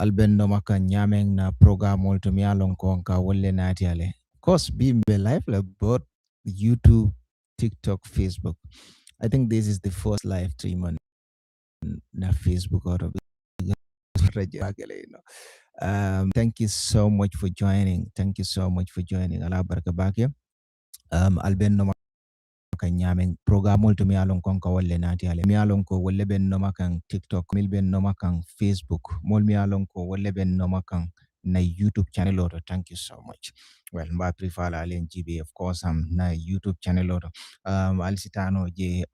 alben no maka nyameng na program to mi alon ko ka wolle nati ale. Of course, be live like both YouTube, TikTok, Facebook. I think this is the first live stream on na Facebook or thank you so much for joining. Thank you so much for joining. Allah baraka bake. Alben no kan nyameng programol to mi alon kon ka wolle nati ale mi alon ko wolle ben no makan TikTok mil ben no makan Facebook mol mi alon ko wolle ben no makan na YouTube channel oto. Thank you so much. Well, mba prifala alen GB, of course na YouTube channel oto. Alisitano je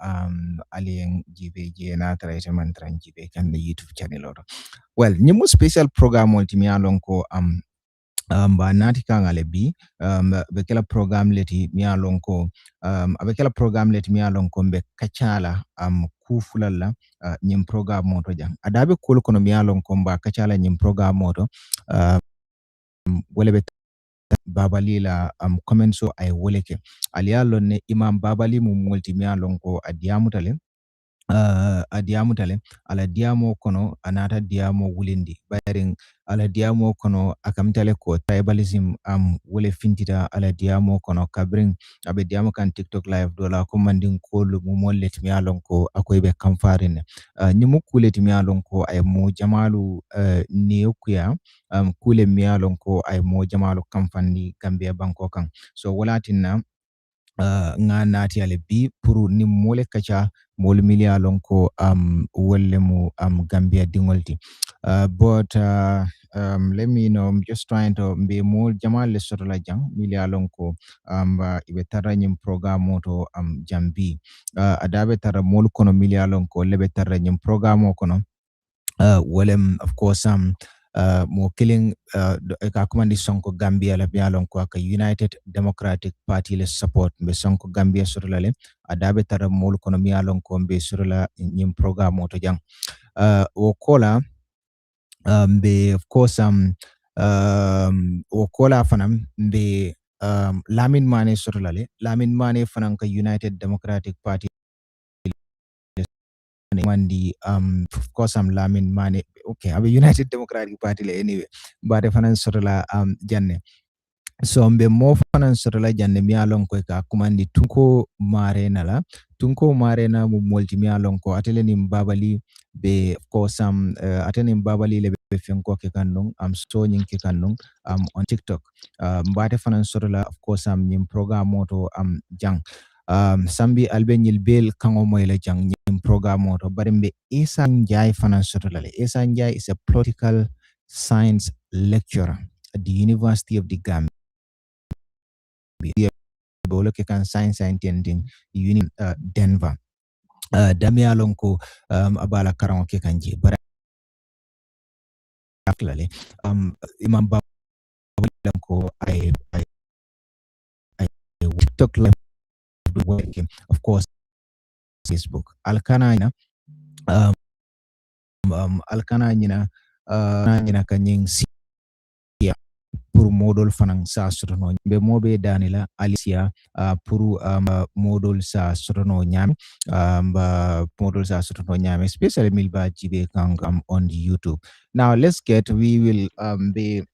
alien GB je na traite man tran GB kan na YouTube channel oto. Well, nyimu special program multi mi alon ko ba nati kangale bi bekela program leti mi alon ko abekela program leti mi alon ko be kachala ku fulalla nyim program moto jang adabe kul kono mi alon ko ba kachala nyim program moto wala be babali la comment so ay woleke aliyalo ne imam babali mu multi mi alon ko adiamutale adiamutale ala diamo kono anata diamo wulindi bayaring ala diamo kono akamtale ko tribalism wole fintita ala diamo kono kabring abe diamo kan TikTok live dola ko mandin ko lu mo mollet mi alon ko akoy be kamfarine nyimu kuleti mi alon ko ay mo jamalu neokuya kule mi alon ko ay mo jamalu kamfandi Gambia banko kan so walatinna nga nati ale bi pour ni mole kacha mol milia lonko wolle mu Gambia dingolti but let me know, I'm just trying to be more jamal le sotola jang milia lonko ibe tara nyim program to jambi adabe tara mol kono milia lonko lebe tara nyim program kono wolem of course mo killing ka kumandi sonko Gambia la bialon ko ka United Democratic Party le support be sonko Gambia surlale adabe tara mol kono mialon ko be surla nyim program to jang o kola be of course o kola fanam be Lamin Mane surlale Lamin Mane fanam ka United Democratic Party mandi of course Lamin Mane okay abe United Democratic Party le anyway but fanan sorla janne so mbe mo fanan sorla janne mi alon ko ka kumandi tunko marena la tunko marena mu multi mi alon ko atele ni babali be of course atele ni babali le be fenko ke kannon so nyin ke kannon on TikTok mbate fanan sorla of course nyim program moto jang sambi albenyil bel kango moyle jang nyim program moto barimbe Isa Njai financial lale. Isa Njai is a political science lecturer at the University of the Gambia. Bolo ke kan science intending uni Denver. Damia lonko abala karango ke kanji bara lale imam ko I TikTok live working of course Facebook alkana ina alkana nyina nyina kanying sia pour modol fanan sa sotono be mobe danila alicia pour modol sa sotono nyam ba modol sa sotono nyam especially milba jibe kan on YouTube. Now let's get we will be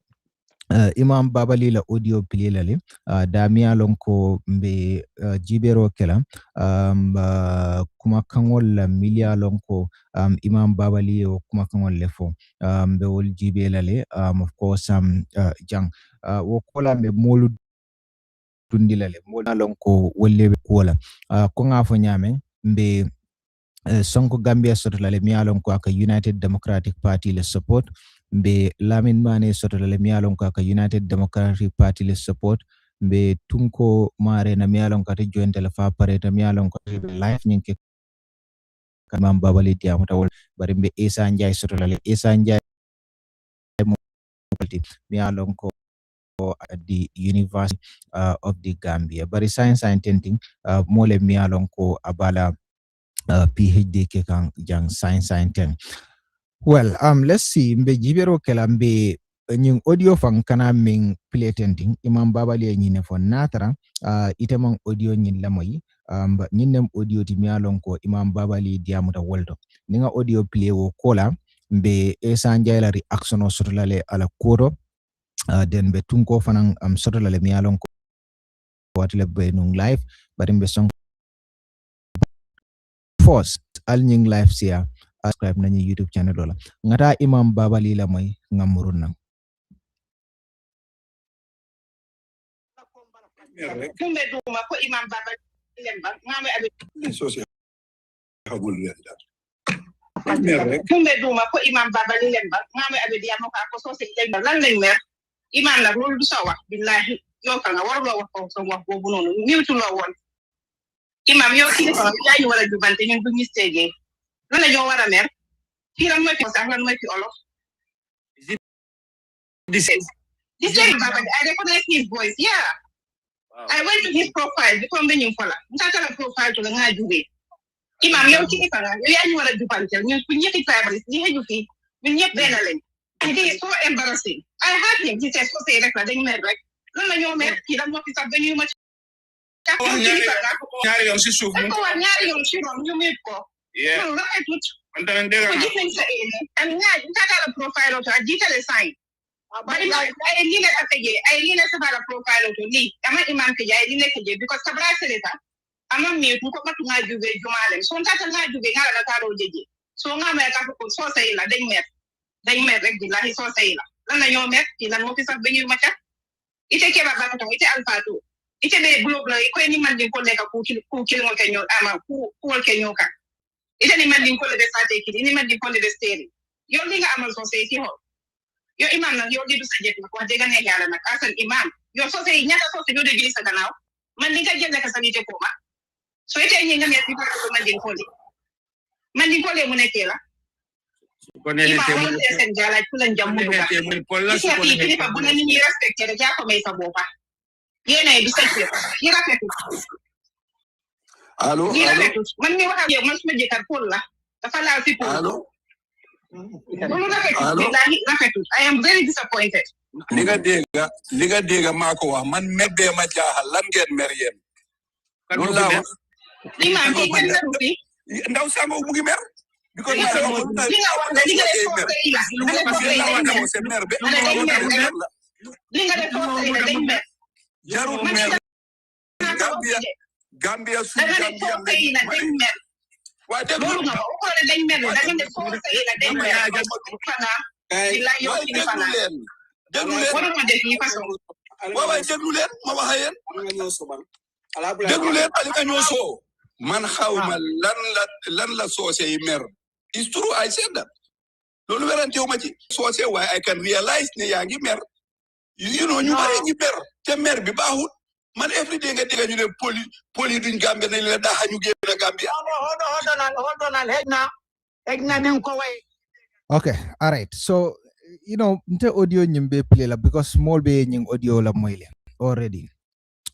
imam babali la audio pilelale damia lonko mbe jibero kela kuma kangol la milia lonko imam babali o kuma kangol lefo be wol jibelale of course jang wo kola be molu tundilale mola lonko wolle kola ko ngafo nyame mbe sonko Gambia sotolale mialon ko aka United Democratic Party le support be Lamin Mane sotolale mialon ko aka United Democratic Party le support be tunko mare na mialon ko te jointe la fa pareta mialon ko life nyinke kamam babali diamu tawol bari be Isa Njai sotolale Isa Njai mialon ko at the University of the Gambia bari science intending mole mialon ko abala PhD ke kan jang science ten. Well, let's see. Mbe jibero kela mbe nying audio fang kana ming pretending imam babali nyine fo natara itemang audio nyin lamoyi nyinem audio ti mialon ko imam babali diamuta woldo ninga audio play wo kola be esanjayla reaction o sotolale ala kuro den be tunko fanan sotolale mi alon ko watle be nung live barim be song force al nying live sia subscribe nañu YouTube channel dola ngata imam babali la moy ngamurun nang kumbe duma ko imam babali lemba ngame abi social habul lenda kumbe duma ko imam babali lemba ngame abi diamo ko social lemba lan lañ mer imam la loolu du sa wax billahi yow ka nga war lo wax ko so wax bobu nonu ñewtu lo won imam yow ci ko yaay ñu wala jubante ñun bu ñu stégué lan la ñoo wara mer fi lan moy ko sax lan moy ci olof this is Baba. I recognize his voice. Yeah. Wow. I went to his profile because when you follow, ntaka profile to the ngajuwe. Imam yow ci ifana yow ya ñu wala jubante ñun ku ñetti tribal ni heju fi ñun ñep ben lañ. It is so embarrassing. I had him. He said, so say rek la dañ mer rek. Lan la ñoo mer ki da mo fi sax dañuy ma ñaari yoon ci suuf ko wa ñaari yoon ci rom ñu met ko. Yeah. Lan la tout. Antan ndega. Ko gis nañ sa ene. Am ñaar ntaka profile to ajitale sign. Bari ay li la afege ay li la sabala profile to li ama imam ke jay li nekk je because sabra seleta ama mi ko matu nga juge jumalem so ntata nga juge ngala na taro jeje so nga me ka ko so say la dañ mer rek billahi so say la lan la ñoo mer ki lan mo fi sax beñu macha ite ke ba to ite alfatu ite be blog la ko ni man din ko nekk ku ki mo ke ñoo ama ku ke ñoo ka ite ni man din ko le de sate ki ni man din ko le de steri yo li nga amal so say ki ho yo imam nag yow di du sa jet nag wax dëgg neex yàlla nag asan imam yow soo say ñaata soo ñoo dégg sa gannaaw man li nga jël ka sa nité ko ma so ite ñi nga nekk di ko man di ko le mu nekkee la ko ne te mo sen jala ku la jam mu ba ci ko ni fa bu na nit ñi respecté rek ja ko may sa bopa yéena du sa ci yi rafetu allo man mi wax ak yow man suma jëkkër Paul la dafa laal ci Paul allo I am very disappointed. Liga dega mako wax man medde ma jaaxal lan ngeen mer yeen non la wax imam ki ngeen na rufi ndaw sango mu ngi mer because li nga wax na li nga def ko li nga def ko dañ mer jarul mer Gambia su Gambia dañ mer wa de ko dañ mer da ngeen def ko dañ mer déglu leen ma wax ak yéen déglu leen ali nga ñoo soo man xawma lan la soose yi mer is true I said that loolu werante wu ma ci soose waaye I can realize ne yaa ngi mer you know ñu bari ñi mer te mer bi baaxul man every day nga dégg ñu ne poli duñ Gambia nañ la daxa ñu génn Gambia hold on egna nañ ko way. Okay, all right. So, you know, nte audio nyimbe play la because small be nying audio la moile already.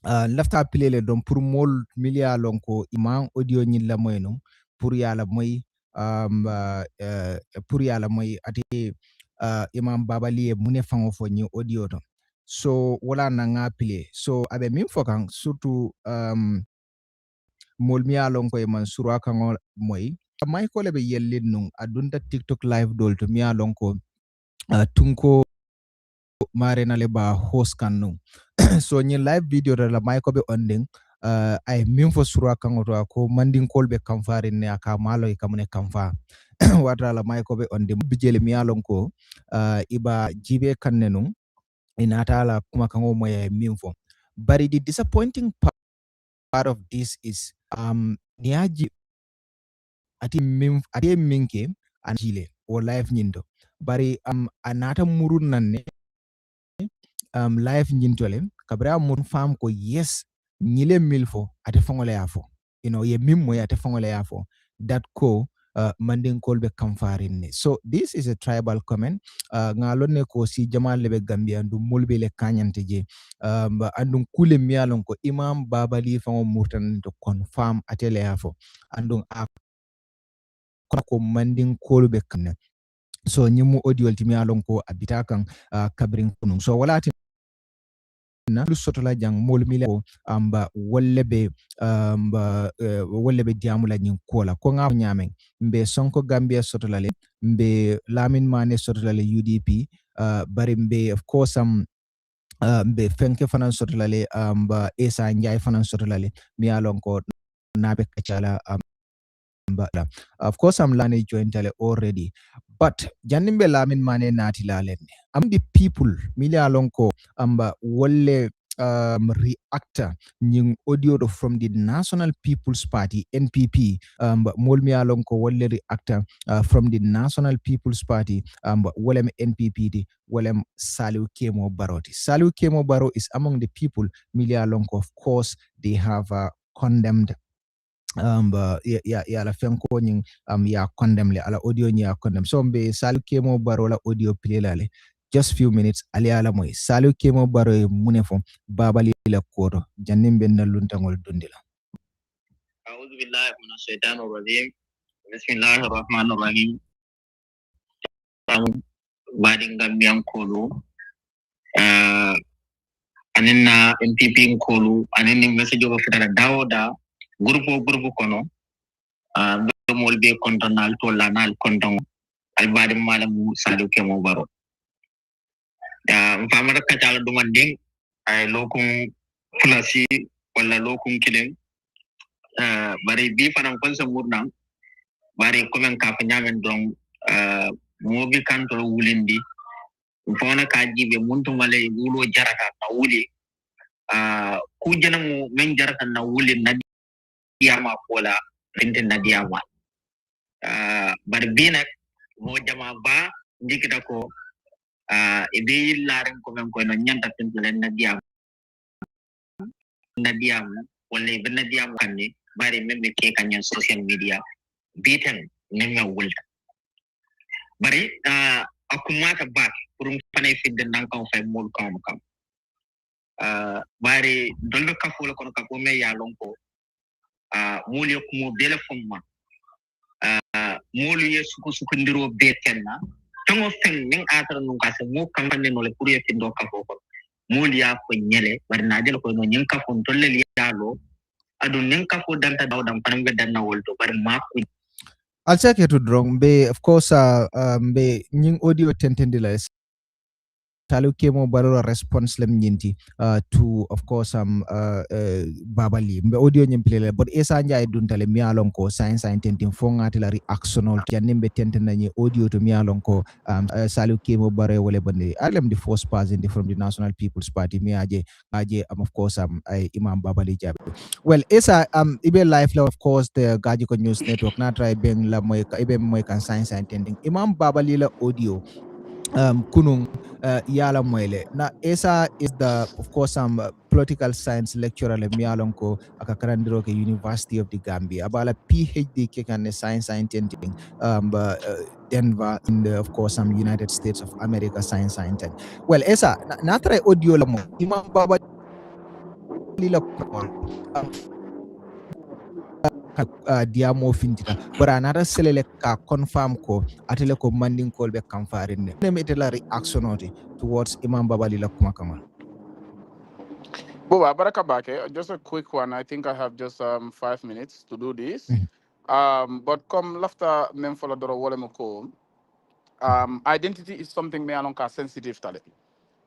Lafta play le don pour mol milia lonko imam audio nyin la moy pour yala moy ati imam babali mune fango fo nyi audio to. So wala na nga play. So abe min fokan surtout mol miya lonko e man surwa kango moy may ko lebe yellin nun adunda TikTok live dol to miya lonko tunko mare na leba host kan nun so nyi live video la may ko be onding ay min fo surwa kango to ko mandin kolbe kamfari ne aka malo e kamune kamfa watra la may ko be onding bijele miya lonko iba jibe kanne nun inata la kuma kango moye min fo but the disappointing part of this is niaji ati minke anjile o live nyindo bari anata murun nanne live nyintole kabra mun fam ko yes nyile milfo ate fongole yafo you know ye mimmo ate fongole yafo that ko mandin kolbe kamfarin ne so this is a tribal comment ngalonne ko si jamal lebe gambia ndu mulbe le kanyante je andun kule mialon ko imam babali fango murtan to confirm atele yafo andun ko mandin kolbe kan so nyimu audio timi alon ko abita kan kabrin kunun so wala na lu sotola jang mol mile amba wollebe diamula nyin kola ko nga nyamen mbe sonko gambia sotola le mbe lamin mane sotola le UDP bari mbe of course mbe fenke fanan sotola le amba esa njay fanan sotola le mi alon ko nabe kachala of course I'm learning joint already but janimbe lamin mane nati lalen am the people mili alonko amba wolle reactor nying audio do from the National People's Party NPP molmi alonko wolle reactor from the National People's Party wolem NPP di wolem Saliu Kemo Baroti. Saliu Kemo Baro is among the people mili alonko of course they have condemned ya la fenko nyin ya condemn le ala audio ni ya condemn so mbe Salu Kemo Baro la audio play la le just few minutes ali ala moy Salu Kemo Baro e munefo babali la kodo jannim ben na luntangol dundila a'udhu billahi minash shaitanir rajim bismillahir rahmanir rahim badin gambian kolo anena NPP kolo aneni message go fitara dawoda grupo kono mol be kontonal to lanal konton albadi malamu Salu Kemo Baro famara kacala dumanding ay lokum fulasi wala lokum kileng bari bi fanam konsa murnam bari komen ka fanyamen dong mobi kanto wulindi fona ka jibe muntu male wulo jarata na wuli ku janamu men jarata na wuli na diyama kola rinte na diyama bari bi nak mo jama ba ndikita ko ibe laren ko men ko no nyanta tentlen na diyam wala ibe na diyam kanni bari membe ke kanyan social media bitan nanga wulta bari akumata bak purum panay fidde nan kan fay mol kam bari doldo kafula kono kapo me ya lonko moli ko mo bele fomma moli ye suku ndiro betenna tongo fen ning atara nun kase mo kampane no le pour ye findo kafo ko moli ya ko nyele bari na del ko no nyin kafo tolle yalo adu nyin kafo danta dawdam panambe danna wolto bari ma ko I'll check it to drong be of course be nying audio tentendila Salu Kemo Baro response lem nyinti to of course babali mbe audio nyimplele but esa njay duntale mi alon ko science tentin fonga la reactional yanimbe tenten nani audio to mi alon ko Salu Kemo Baro wole bande alem the first person from the National People's Party mi aje of course Imam Babali Jabe well esa ibe live law of course the Gajigo News Network na try beng la moy ibe moy kan science intending Imam Babali la audio kunung yala moyle na esa is the of course political science lecturer le mialonko akakarandiro ke University of the Gambia abala PhD ke kan science intending Denver in the of course United States of America science intending well esa na try audio la mo Imam Baba lila diamo fintita bara anata selele ka confirm ko atele ko manding kol be kamfarin ne metela reaction oti towards Imam Babali la kuma kamal Boba Baraka Bake, just a quick one. I think I have just 5 minutes to do this. But come after Memfola Doro Wolemoko, identity is something me alonka sensitive tale.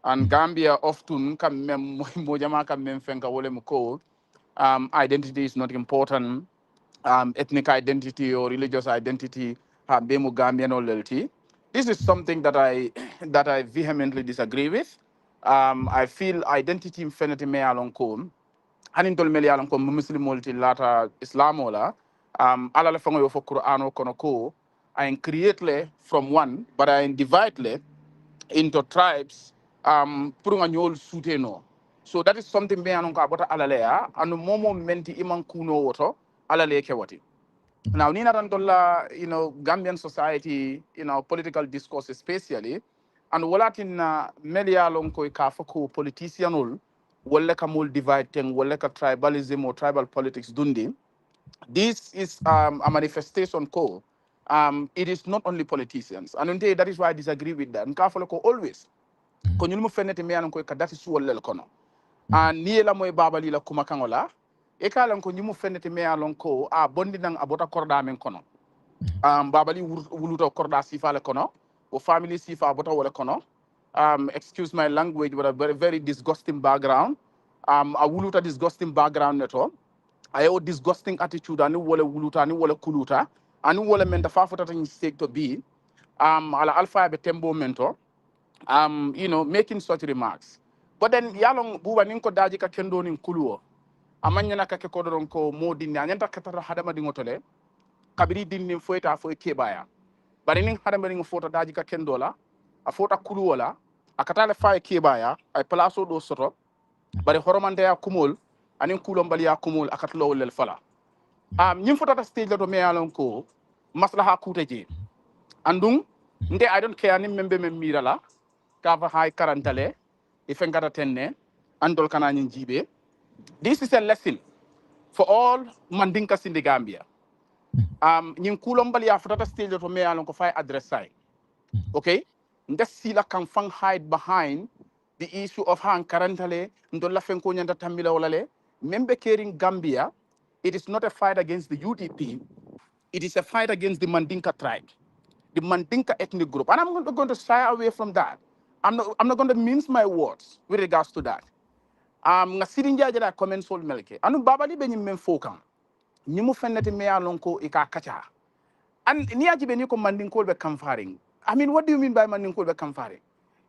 And Gambia often come mojama kam memfenka Wolemoko, identity is not important. Ethnic identity or religious identity, bemu Gambian or loyalty. This is something that I that I vehemently disagree with. I feel identity infinity me alonko. Hanin tol meli alonko muslim multi lata islamola. Ala le fango yo fo Qur'an kono ko. I create le from one, but I divide le into tribes. Purunga nyol suteno. So that is something me alonko abota alalea. Anu momo menti iman kuno woto alale kewati. Now, Nina Randola, Gambian society, political discourse especially, and walatin melia lonko ikafako politicianul, waleka mul divide thing, waleka tribalism or tribal politics dundi. This is a manifestation call. It is not only politicians. And that is why I disagree with that. Nkafaloko always. Konyulmu fenete me anko kadati suwalel kono. and ni la moy babali la kuma kangola e kala ko nyimu fennete me alon ko a bondi nang abota korda men kono babali wuluto korda sifa le kono o family sifa abota wala kono excuse my language but a very very disgusting background a wuluta disgusting background neto ayo disgusting attitude ani wala wuluta ani wala kuluta ani wala men da fafota tan stake to be ala alpha be tembo mento you know, making such remarks. But then yalong buba ninko daji ka kendo nin kuluo. Amanya na kake kodoron ko mo dinne anyanta katara hadama dingotole. Kabiri dinne foeta fo kebaya. Bari nin hadama dingo fota daji ka kendo la. A fota kuluo la. Akatale fa kebaya ay palaso do soto. Bari horomande ya kumul anin kulombali ya kumul akatlo lel fala. Nyim fota ta stage la to me yalong ko maslaha kuteje. Andung nde I don't care ni membe mirala. Kava high karantale, if ngata tenne, andol kana jibe. This is a lesson for all Mandinkas in the Gambia. Nyin kulombali after stage to me along ko fay address side. Okay? Nda sila kan fang hide behind the issue of hang karantale, ndola fenko nyanda tamila olale. Membe caring Gambia, it is not a fight against the UDP, it is a fight against the Mandinka tribe, the Mandinka ethnic group. And I'm not going to shy away from that. I'm not going to mince my words with regards to that. Nga sirinja jara comment sol melke. Anu babali be nyim men fokam. Nyimu fennete me alonko ika kacha. And niaji be ni ko Mandinko be kamfaring. I mean, what do you mean by Mandinko be kamfaring?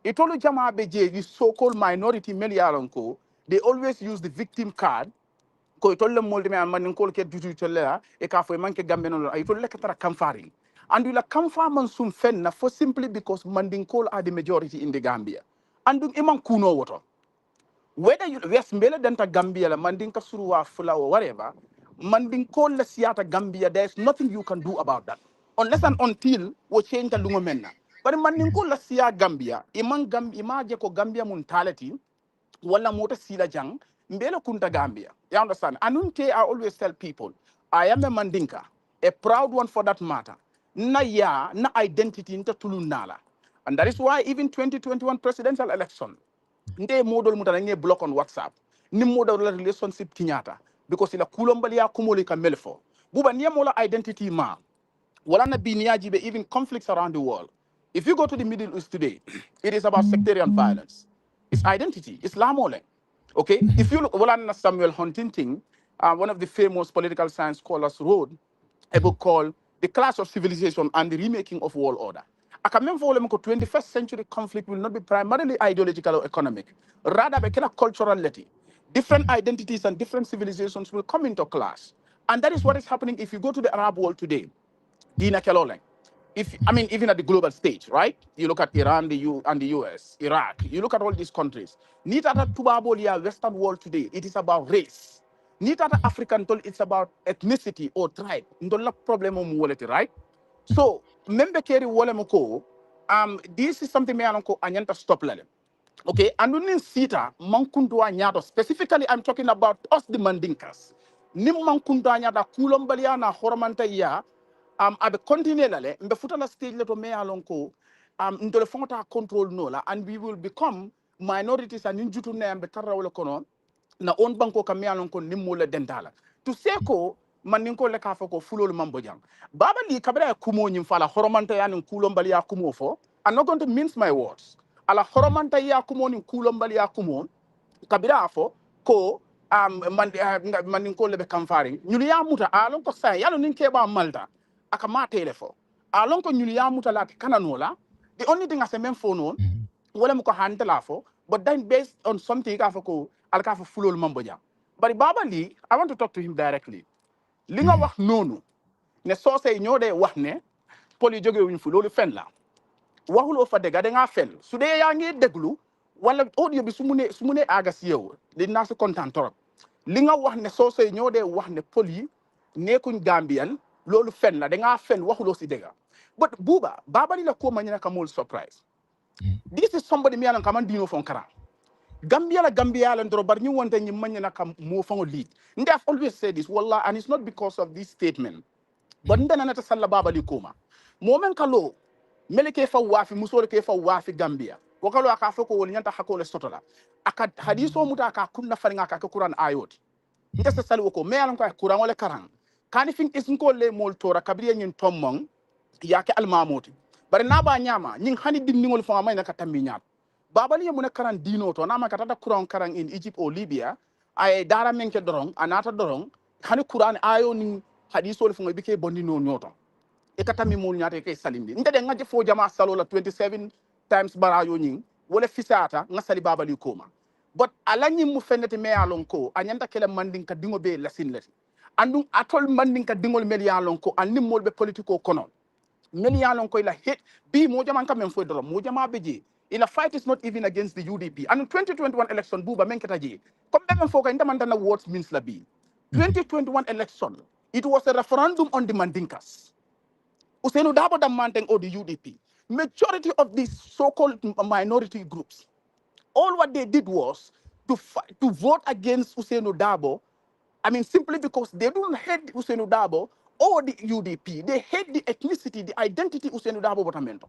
Itolo jama beje the so-called minority meli alonko, they always use the victim card. Ko itolle molde me Mandinko ke dutu tolle e ka fo manke gambe non itolle katara kamfaring. And we like come from Mansum Fenna for simply because Mandinko are the majority in the Gambia. And imam kuno water. Whether you yes mbele denta Gambia la Mandinka Suruwa Fula or whatever, Mandinko la siata Gambia, there's nothing you can do about that. Unless and until we change the Lungomena. But Mandinko la siya Gambia, imaje ko Gambia mentality, wala mota sila jang, mbele kunta Gambia. You understand? Anunte I always tell people, I am a Mandinka, a proud one for that matter. Na identity into tulunala. And that is why even 2021 presidential election, nde model mutana nge block on WhatsApp. Ni model relationship kinyata. Because ila kulombali ya kumuli ka melfo. Buba niya mola identity ma. Wala na biniaji be even conflicts around the world. If you go to the Middle East today, it is about sectarian violence. It's identity. It's lamole. Okay? If you look, wala na Samuel Huntington, one of the famous political science scholars wrote a book called The Clash of Civilization and the Remaking of World Order. I can remember 21st century conflict will not be primarily ideological or economic. Rather, be culturality. Different identities and different civilizations will come into clash. And that is what is happening if you go to the Arab world today. Dina Keloleng. Even at the global stage, right? You look at Iran, the US, Iraq. You look at all these countries. Nitata Tubabolia, Western world today, it is about race. Nitata African, it's about ethnicity or tribe. Ndola problem right? So, member carry wolemoko. This is something me anonko anyanta stop lele. Okay, and unin sita mankundwa nyato. Specifically, I'm talking about us the Mandinkas. Nim mankundwa nyata kulombalia na horomanta ya. Abe continue lale. Mbe futa la stage leto me alonko. Ndole fonta control nola, and we will become minorities and injutu ne ambe tarra wala kono. Na on banko kame alonko nimule dentala. To seko maninko le kafa ko fulol mambojang. Baba li kabra kumo nyimfala horomanta ya nkulombali ya kumo fo. I'm not going to mince my words. Ala horomanta ya kumo nkulombali ya kumo kabira afo ko maninko lebe kamfari nyuli ya muta alon ko sa yalo ninke ba malta aka ma telefo alon ko nyuli ya muta la kananola. The only thing I say men phone on wala mo ko handla fo, but then based on something ka ko alka fo fulol mamboja. But Baba Lee, I want to talk to him directly. Linga wax nonu ne so say ñode wax ne poli joge wuñ fu lolu fen la waxulo fa dega da nga fen su de ya ngi deglu wala audio bi sumune aga ci yow li na su content torop li nga wax ne so say ñode wax ne poli nekuñ Gambian lolu fen la da nga fen waxulo ci dega. But Buba Baba Lee la ko manyana kamol surprise. This is somebody me alan kaman dino fon kara. Gambia la ndoro bar ñu wonte ñi manyana kam mo fango lead. And I've always said this, wallah, and it's not because of this statement. But ndana nata salla Baba Lee koma. Momen kalo meleke fa wafi musole ke fa wafi Gambia. wakalo aka foko wol nyanta hakole sotola aka hadiso muta aka kunna falinga ka Quran ayoti nta sa sali woko me alan ko Quran wala karang kani fin isin ko le mol tora kabriya nyin tommong yake almamoti bare na ba nyama nyin hani dindingol fo may naka tammi nyaat babali mu ne karan dino to na ma katata Quran karang in Egypt or Libya ay dara menke dorong anata dorong hani Quran ayo ni hadiso le fo bike bondino nyoto e katami mul nyaate ke salimdi ndede ngaje fo jama salola 27 times barayo nyin wala fisata nga sali babali koma but alanyi mu fennete me alon ko anyanta kele mandin ka dingo be lasin lati andum atol mandin ka dingol mel yalon ko annim molbe politiko kono mel yalon ko ila hit bi mo jama kam men fo doro mo jama beje ila fight is not even against the UDP and 2021 election buba men ketaje comme be men fo ka ndamanta na what means la bi 2021 election it was a referendum on the mandinkas Usenu Dabo Damanteng or the UDP. Majority of these so-called minority groups, all what they did was to vote against Usenu Dabo. I mean, simply because they don't hate Usenu Dabo or the UDP. They hate the ethnicity, the identity Usenu Dabo Botamento.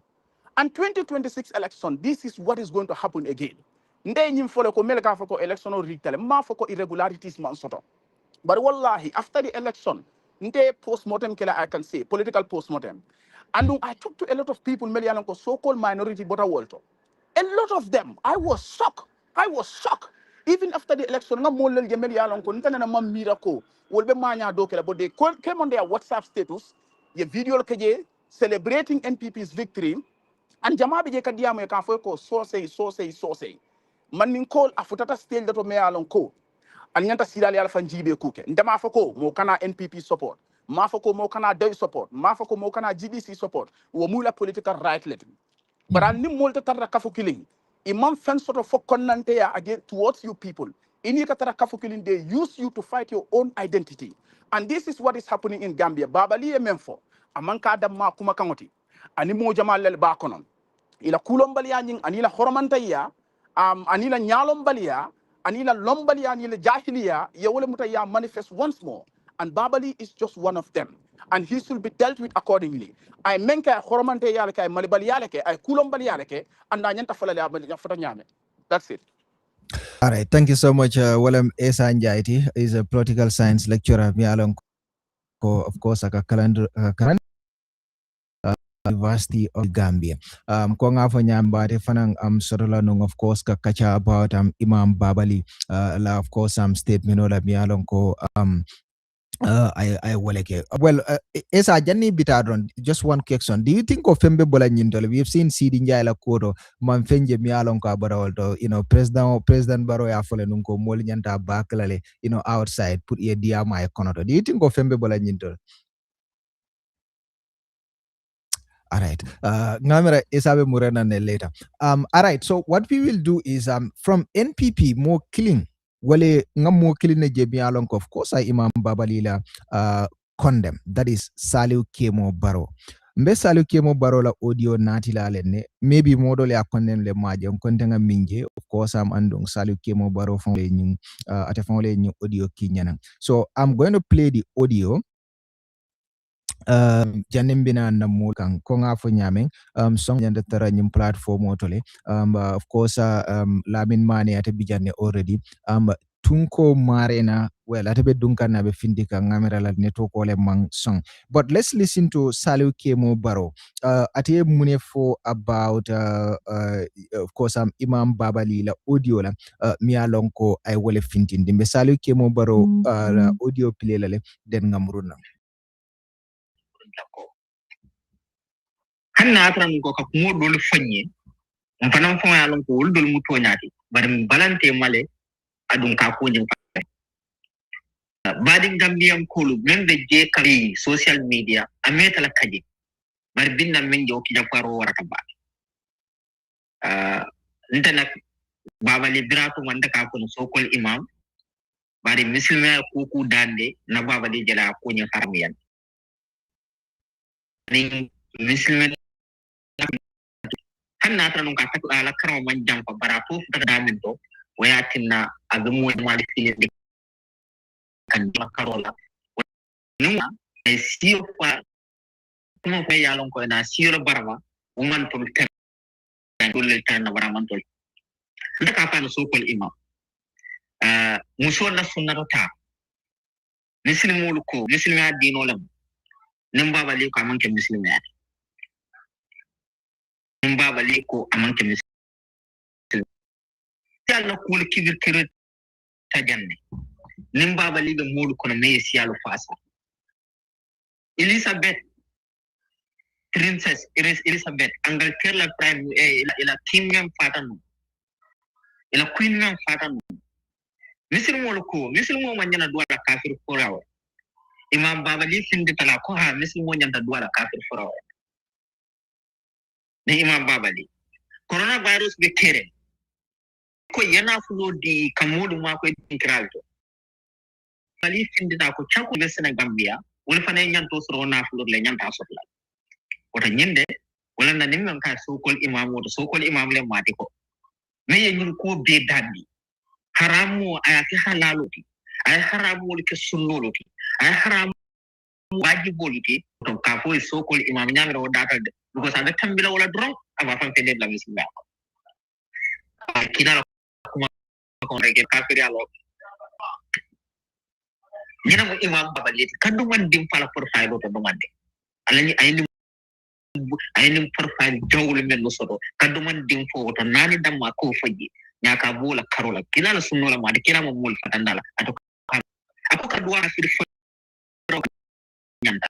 And 2026 election, this is what is going to happen again. Nde nyim fole ko melka foko election or rikale ma foko irregularities man soto. But wallahi, after the election, nte post-mortem killer I can say, political post-mortem. And I talked to a lot of people, Melianonko, so-called minority voter world. A lot of them, I was shocked. I was shocked. Even after the election, nga molel je Melianonko, nte na mam miracle, wolbe manya dokela, but they came on their WhatsApp status, ye video keje, celebrating NPP's victory, and jama bije kadiamo ye kan fo ko so say. Man call afutata stage that me alonko anyanta sidali alfa njibe kuke ndema foko mo kana NPP support ma foko mo kana day support ma foko mo kana GDC support wo mula political right let but al nim molta tarra kafu killing imam fen sort of konante ya again towards you people ini katara kafu killing they use you to fight your own identity and this is what is happening in Gambia babali e menfo amanka adam ma kuma kangoti ani mo jama lel ba konon ila kulombaliya nyin anila hormantaya anila nyalombaliya anila lombalia anila jahiliya ya wole mutaya manifest once more and Babali is just one of them and he should be dealt with accordingly I menka hormante yale kay malibali yale ke ay kulombali yale ke anda nyanta falale abali fota nyame that's it. All right, thank you so much. Willem Esa Njaiti is a political science lecturer. Of course, aka calendar University of Gambia. Ko nga fo nyambate fanang sorola nung of course ka kacha about Imam Babali la of course statement ola mialon ko I waleke. Well, Esa Janni Bitadron, just one question. Do you think of Fembe Bola Nyindol? We've seen Sidi Njala Koro, Manfenje Mialon Kabaroldo, President Baro Yafole Nunko Molinyanta Bakalale, outside, put a diama konoto. Do you think of Fembe Bola Nyindol? All right. Ngamera Isabe Murena ne later. All right. So what we will do is from NPP more killing. Wale ngamo killing ne jebi along of course I Imam Babalila condemn. That is Saliu Kemo Baro. Mbe Saliu Kemo Baro la audio natila lene. Maybe model ya condemn le maje kontenga minje. Of course I'm andong Saliu Kemo Baro from le nyung atefon nyung audio kinyana. So I'm going to play the audio. Janembina na mulkan konga fo nyameng song yanda tara nyim platform otole of course Lamin Mane ate bijane already tunko marena well ate be dunkan na be findika ngamera la network ole mang song but let's listen to Saliu Kemo Baro ate munefo about of course Imam Babali la audio la mialonko ay wole fintindi be Saliu Kemo Baro la audio play la le den ngamruna hanna atran ko ka mo dol fanye mfanam fo ya lon ko wol dol mu toñati bari balante male adun ka ko nyum badi gambiyam kolu membe je kali social media ameta la kaji bari binna men jo ki jafaro waraka ba internet baba le drato wanda ka ko so kol imam bari muslima ku dande na baba le jela ko nya farmiyan ni muslima hanna tan ka takku ala karaw man jam ko bara fof daga min to wayatinna azumu mali filinde kan makarola numa e sio kwa kuma fa yalon ko na siro barma woman to dole tan baraman tol ndaka fa no sokol imam muso na sunnata muslimul ko muslima dino lam nim baba le ko amanke muslima nim baba le ko amanke muslima yalla kul kibir kirit tajanne nim baba le be mulu ko na yesi yalla fasa Elizabeth Princess Elizabeth Angleterre la prime la kingdom fatanu ila queen man fatanu muslimo ko muslimo man nyana duwala kafir forawa imam babali finde tala ko ha muslimo nyanta duwala kafir forawa ni imam babali coronavirus be kere ko yana fulo di kamudu ma ko inkralto bali finde ta ko chako be sena gambia wala fa ne nyanto soro na fulo le nyanta sotla wata nyinde wala na nimman ka sokol imam woto sokol imam le mati ko me yen ko be dadi haramu ayati halaloti ay haramu ke sunnoloti ay haramu wajiboloti to ka fo sokol imam nyamira o data ko sa tambila wala dron aba fam tele la bismillah kidala kuma ko rege kafiri alo nyina mo imam babaleti kandu man dim fala for faydo to domande alani ayni profile jawle men no soto kandu man dim fo to nani damma ko faji nyaka bola karola kilala sunnola ma de kilama mol fatandala ato ako ka duwara fi nyanda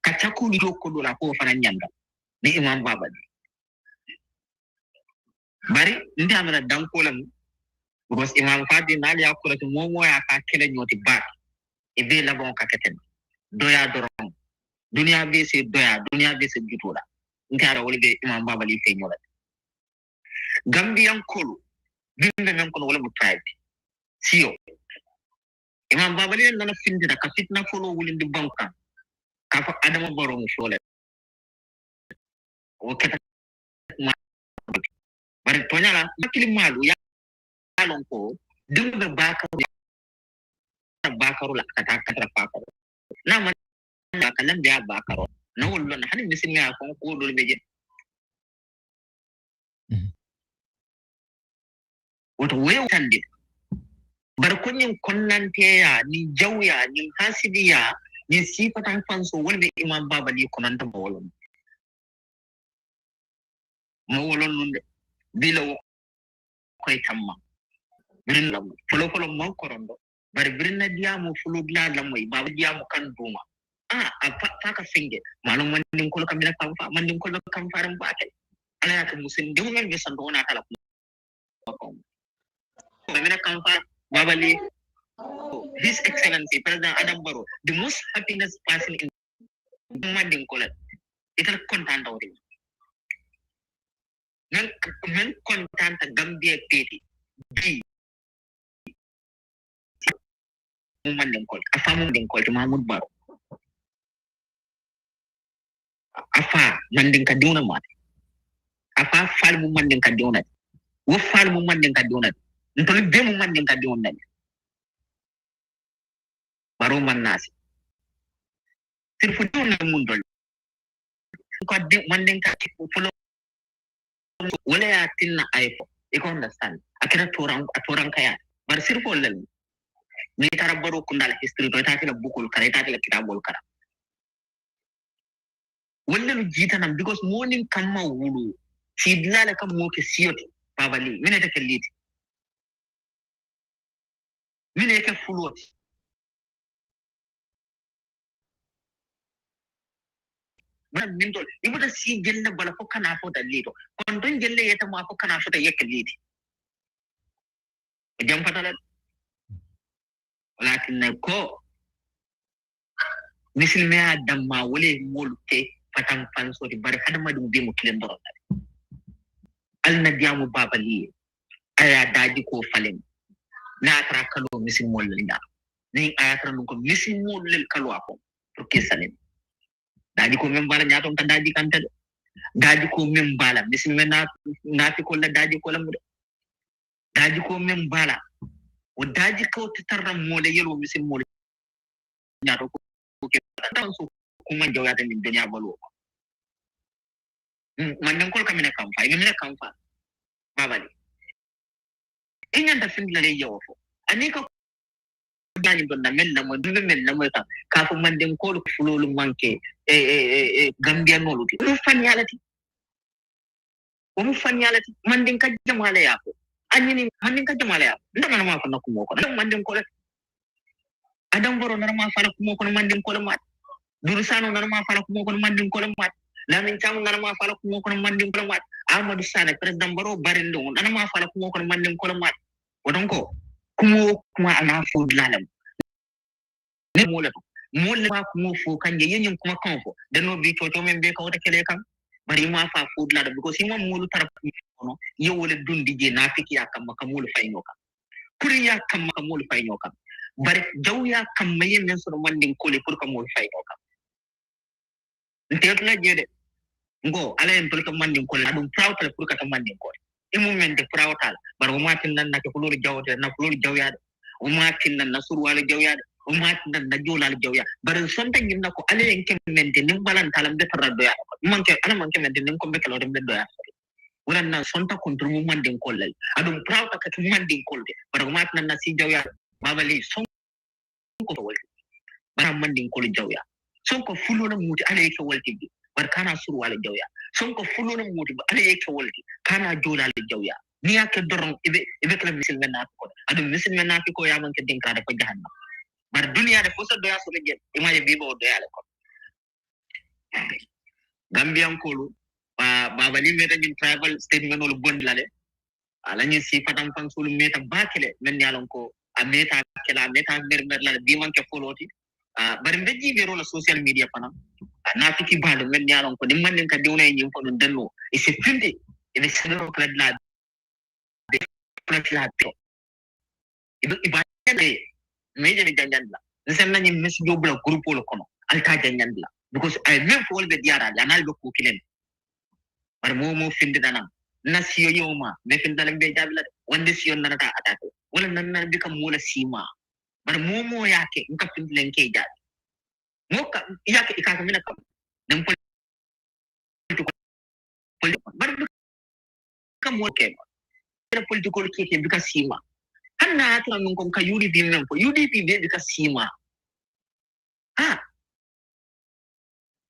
ka chako ni ko dola ko fana nyanda ni imam babali bari ndi amana danko lam because imam fadi nali akula to momo ya ka kele nyoti ba e be la bon ka keten doya dorom dunia be se doya dunia be se jutola ngara woli be imam babali fe nyola gambian kolu bimbe men kono wala mu tribe siyo imam babali nana findira ka fitna folo wulindi banka ka fa adama baro mu fole o keta bari tonyala makili malu ya lon ko dumbe bakaru la kata kata pakaro na man kalam biya bakaro na wollo na hanin misin ya ko dol beje woto wew tande bar kunyin konnante ya ni jawya ni hasidiya ni sifatan fanso wonde imam babali konanta mo wolon nunde bila koy tamma birin lam folo mo korondo bar birin diamu fulu la lamoy baba diamu kan duma fa ka finge malum man nim ko kamina kam fa man nim ko kam faram baake ala ya musin dum ngel be sando na kala ko kamina kam fa babali His Excellency President Adam Barrow, the most happiness person in Manding Kola. It's a content of it. Men content Gambia Katie. B. Manding Kola. Afa Manding Kola to Mahmoud Barrow. Afa Manding Kaduna Mat. Afa Falmu Manding Kaduna. Wo Falmu Manding Kaduna. Ntoli Demu Manding Kaduna. Barrow Manasi. Sirfu dole mun dole. Ko Manding Kaduna. Wala ya tinna iPhone. You understand? Akira toran kaya. Bar sirfo lal. Ni tarabaro kundala history to ta kila bukul kara ta kila kitabol kara. Wala lu jita nam because morning kama wulu. Sidlala kam mo ke siyoti babali. Mine ta keliti. Mine ke fuloti. Mana mintol ibu da si gella bala ko kana fo dalito. Kondon gelle yeta ma ko kana fo ta yekeliti. Jam fatala walakin ko misil me adamma wole molte fatan fanso di bar hadama dum be mo kilen doro al na diamu babali aya daji ko falen na tra kalo misil mol linda ni aya tra ko misil mol lel kalo ako pour que salen daji ko mem bala nyaton ta daji kanta daji ko mem bala misil me na fi ko la daji ko la mu daji ko mem bala o daji ko taram mo le yelo misil mol nyato ko ke tan so kuma jawata min dunya balo mandin kol kamina kamfa imina kamfa babali inyanda sindla le yawfo anika dani don mel na mo dum mel na mo ka fu mandin kol fulolu manke gambia noluti mu fanyalati mandin ka jamala yako anyini mandin ka jamala yako ndama ma fa nakumo ko mandin kol adam boro normal fala kumo ko mandin kol mat dursano normal fala kumo ko mandin kol mat lamin tamu normal fala kumo ko mandin kol mat amadou sane president baro barindo normal fala kumo ko mandin kol mat wodon ko kumo kuma ana fo lalam ne mo ma kumo fo kanje yenyin kuma kan fo dano bi to men be ka wata kele kan bari ma fa fo lalam because mo mulu tar no yo wala dundi je na fiki yakam ka mulu fayno ka kuri yakam ka mulu fayno ka bari jawya kam mayen men so mandin kole pour ka mulu fayno ka ntet la jede ngo ala en pour ka mandin kole adum proud pour ka mandin kole imu men de proud tal bari ma tin nan na ko lolu jawde na ko lolu jawya o ma tin nan na surwala jawya o ma tin nan na jolal jawya bari sonta ngin nako ala en kem men de nim balan talam de tarado ya manke ana manke men de nim ko bekelo de do ya wala na sonta contre mu mandin kole adum proud ka mandin kole bari ma tin nan na si jawya babali son ko to walti bara mandin kole jawya son ko fulo na muti ala yake walti bi bar kana surwala jawya son ko fulo na muti ala yake walti kana jolal jawya ni yake doron ibe kala misil menna ko adum misil menna ko ya man ke dinka da ko jahanna bar duniya da fosa do ya so leje imaje bibo do ya ko gambian kolu babali meta jin travel statement ol bondlale ala ni sifatam fan sul meta bakele men yalon ko a meta kala meta mer la bi man ke foloti bari mbeji be rola social media pana na fiki bado men yalon ko dimman den ka diwna nyim ko don danno e se finde e se no kala la platlato ibe ibade meje ni janjandla nsen na nyim mes jobla groupe lo kono alta janjandla because I même for be diara la nal be ko kilen bar mo finde dana nasiyo yoma be finde la be jabla wonde siyon nana ta atake wala nan bi kam mola sima bar mo yake nka finde len ke jabi mo ka yake ikaka mina kam dem bar kam mo ke political ke bi ka sima hanna atra nun kom ka UDP men ko UDP be bi ka sima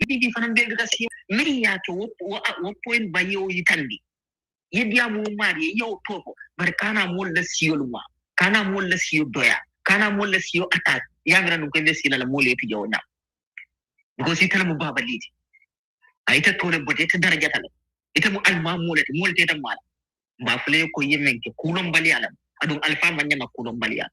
UDP fanan be bi ka sima mi ya to wo point bayo yitandi yediya mu mari yo topo bar kana mo la siyoluma kana mo la siyo doya kana mo la siyo attack yangra nun ko be sila la mo le fi jawna because itala mu baba liti aita to le bote ta daraja tala ita mu alma mo le mo le ta mala ba fule ko yemen ke kulon bali alam adun alfa manya na kulon bali alam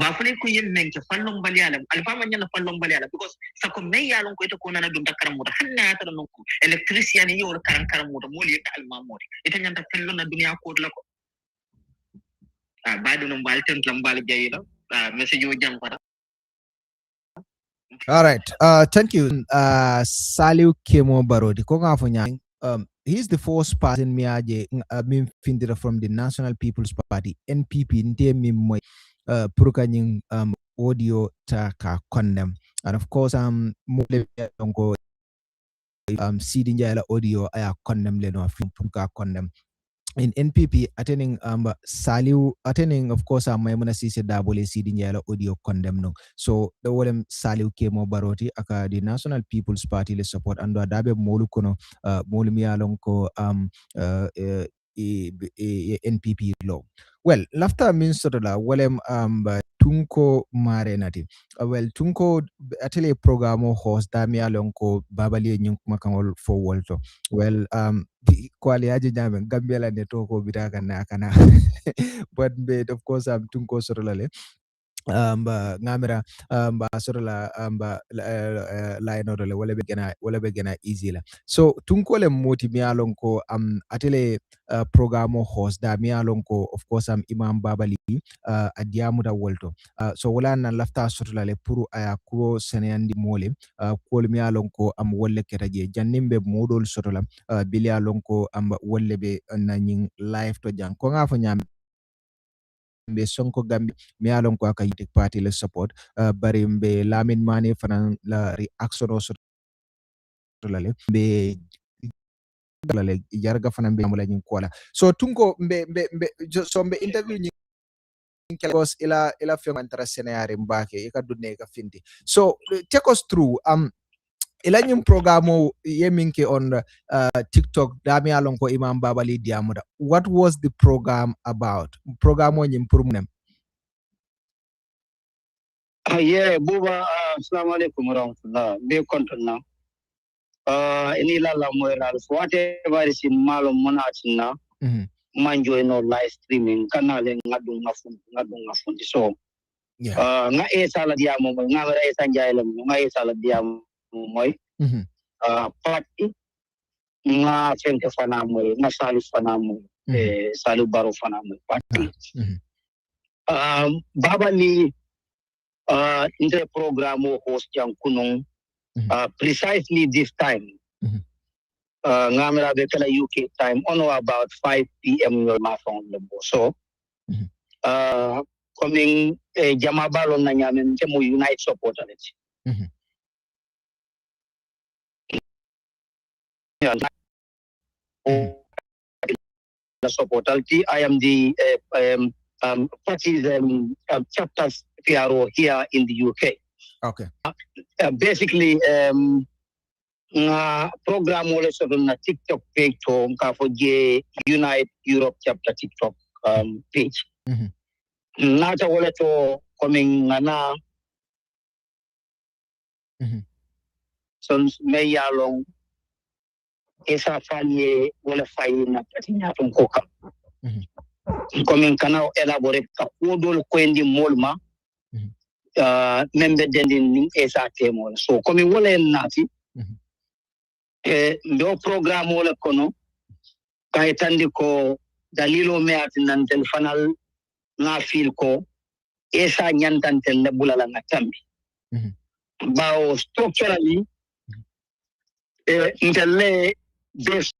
ba fule ko yemen ke fallon bali alam alfa manya na fallon bali alam because sa ko me yalon ko ita ko nana dun takaram mo hanna ta non ko electrician yo karan mo mo le ta alma mo ita nyanta fallon na duniya ko la ko ba dun mbal ten lambal jayila message yo jam fata. All right. Thank you. Saliu Kemo Barodi. He's the first person miaje findira from the National People's Party NPP nte mi purukanying audio ta ka condemn. And of course CD njala audio aya condemn le no film puruka condemn. In NPP attending Saliu attending of course Maimuna Sise Dabole CD njala audio condemn no. So the wolem Saliu Kemo Baroti aka the National People's Party le support ando adabe molu kono molu miyalon ko NPP law. Well, lafta min sotola wolem tunko mare nati. Well, tunko atele programo host da miyalon ko babali nyunkuma kangol for wolto. Well, kwali aje jame Gambia la netoko bitaka na kana but of course tunko sorolale ngamira sorola line orale wala be gena easy la so tunko le moti mialon ko atele programo host da mialon ko of course imam babali adiamu da wolto so wala na lafta sorolale puru aya kuro seneyandi mole ko mialon ko wolle ketaje jannimbe modol sorola bilialon ko wolle be nanyin live to jang ko ngafo nyam be sonko gambi mi alon ko aka yitik party le support bari mbe lamin mane fanan la reaction o lale be like jarga fana mbe amula nyin kola so tunko mbe so mbe interview nyin because ila fe mantara senayari mbake ikadune ka findi so take us through ila nyin programo yeminke on TikTok dami alon ko Imam Babali diamuda what was the program about programo nyin purmunem yeah buba assalamu alaikum warahmatullah be kontona ini la moira whatever is in malo monatina manjo no live streaming kanale ngadu ngafundi so nga sala diamo nga sanjaylam nga sala diamo moy party nga fenke fana moy nga salu fana moy salu baro fana moy party Babali in the program host yang kunung precisely this time ngamera bekala UK time on or about 5 p.m. your mafon lebo so coming jama balon na nyamen te mo unite support aleti the support alti I am the parties chapters PRO here in the UK. Okay. Basically program wala so na TikTok page to ka for Unite Europe chapter TikTok page. Nata wala to coming na so may yalong isa fanye wala fayi na patinya tong koka. Coming kana elaborate ka odol kwendi molma membe dendin isa temol so coming wala nati do program wala kono kay tandi ko dalilo me atinan telefonal na fil ko esa nyantantel le bulala ngatambi bao structurally intelle based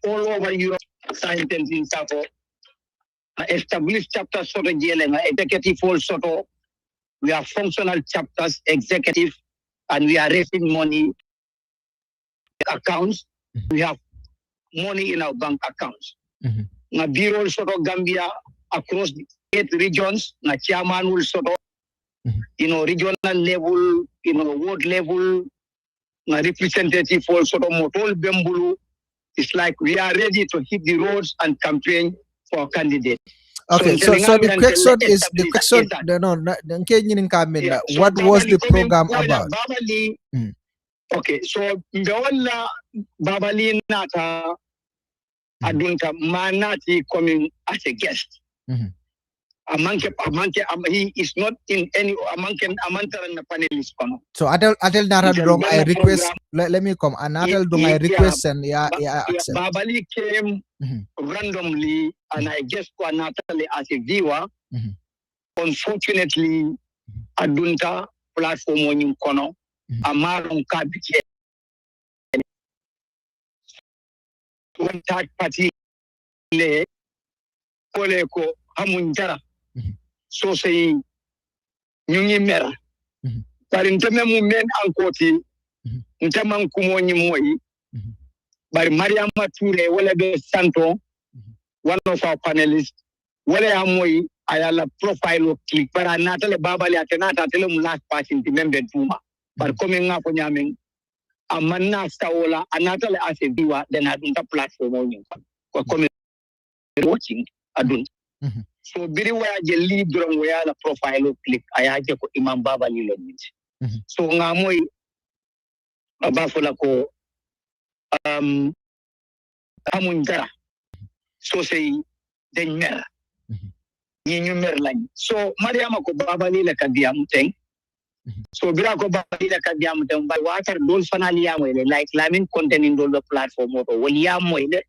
all over Europe scientists in Sako established chapters sort of executive also we have functional chapters executive and we are raising money accounts we have money in our bank accounts na bureau sort of Gambia across the 8 regions na chairman will sort of regional level ward level na representative also motol bembulu. It's like we are ready to hit the roads and campaign for candidates. Okay, so the question is what was the program about? Okay, so Ndawala Babali Nata Adunta Manati coming as a guest. He is not in any Amanke Amantara panelist. So Atel Naradong I request let me come and Atel Dong I request and accept. Babali came randomly and I just go Natalie as a viewer. Unfortunately Adunta platform on Kono Amarong Kabike one third party le Koleko Hamunjara. So say nyungi mera bari nteme mu men ankoti ntema nkumonyi moyi bari Mariama Toure wala be Santo one of our panelists wala ya moyi ayala profile click para natale babali atenata tele mu last passing the member tuma bar coming ngako nyamen amanna stawola anatale as a viewer then adunta platform on ko coming watching adunta so biri waya je lead drum waya la profile click ayaje ko Imam Babali lo nit so ngamoy bafola ko amun dara so say den mer ñi ñu mer lañ so Mariama ko Babali la kadiyam teng so bira ko Babali la kadiyam teng ba watar dol fanal yamoy like lamin content in dol platform ko wal yamoy de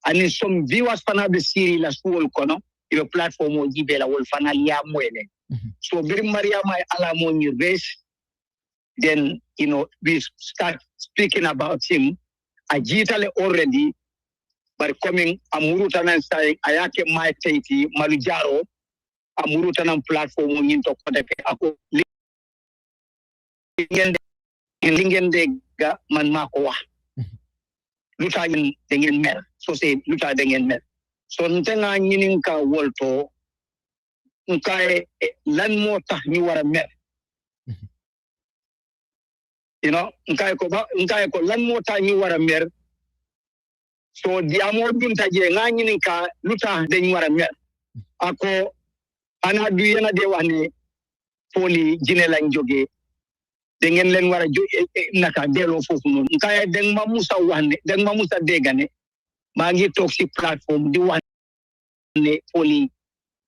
ani some viewers fana be siri la school kono your platform will give a whole final year mwele. So very Mariama ala mo new base. Then we start speaking about him. Ajitale already, but coming amurutanan saying ayake my tati malujaro amurutanan platform into kodeke ako lingende ga man makowa. luta yin dengan mer so say luta dengan mer so ntenga nyinin ka wolto nkai lan mo tax ñu wara mer you know nkai ko lan mo tax ñu wara mer so diamo dum taje nga nyinin ka luta dañ wara mer ako ana du yana de wani poli jine lañ joge de ngeen leen wara naka delo fofu non nkai deng ma musa wane deng ma musa degane ma ngi tok ci plateforme di wane poli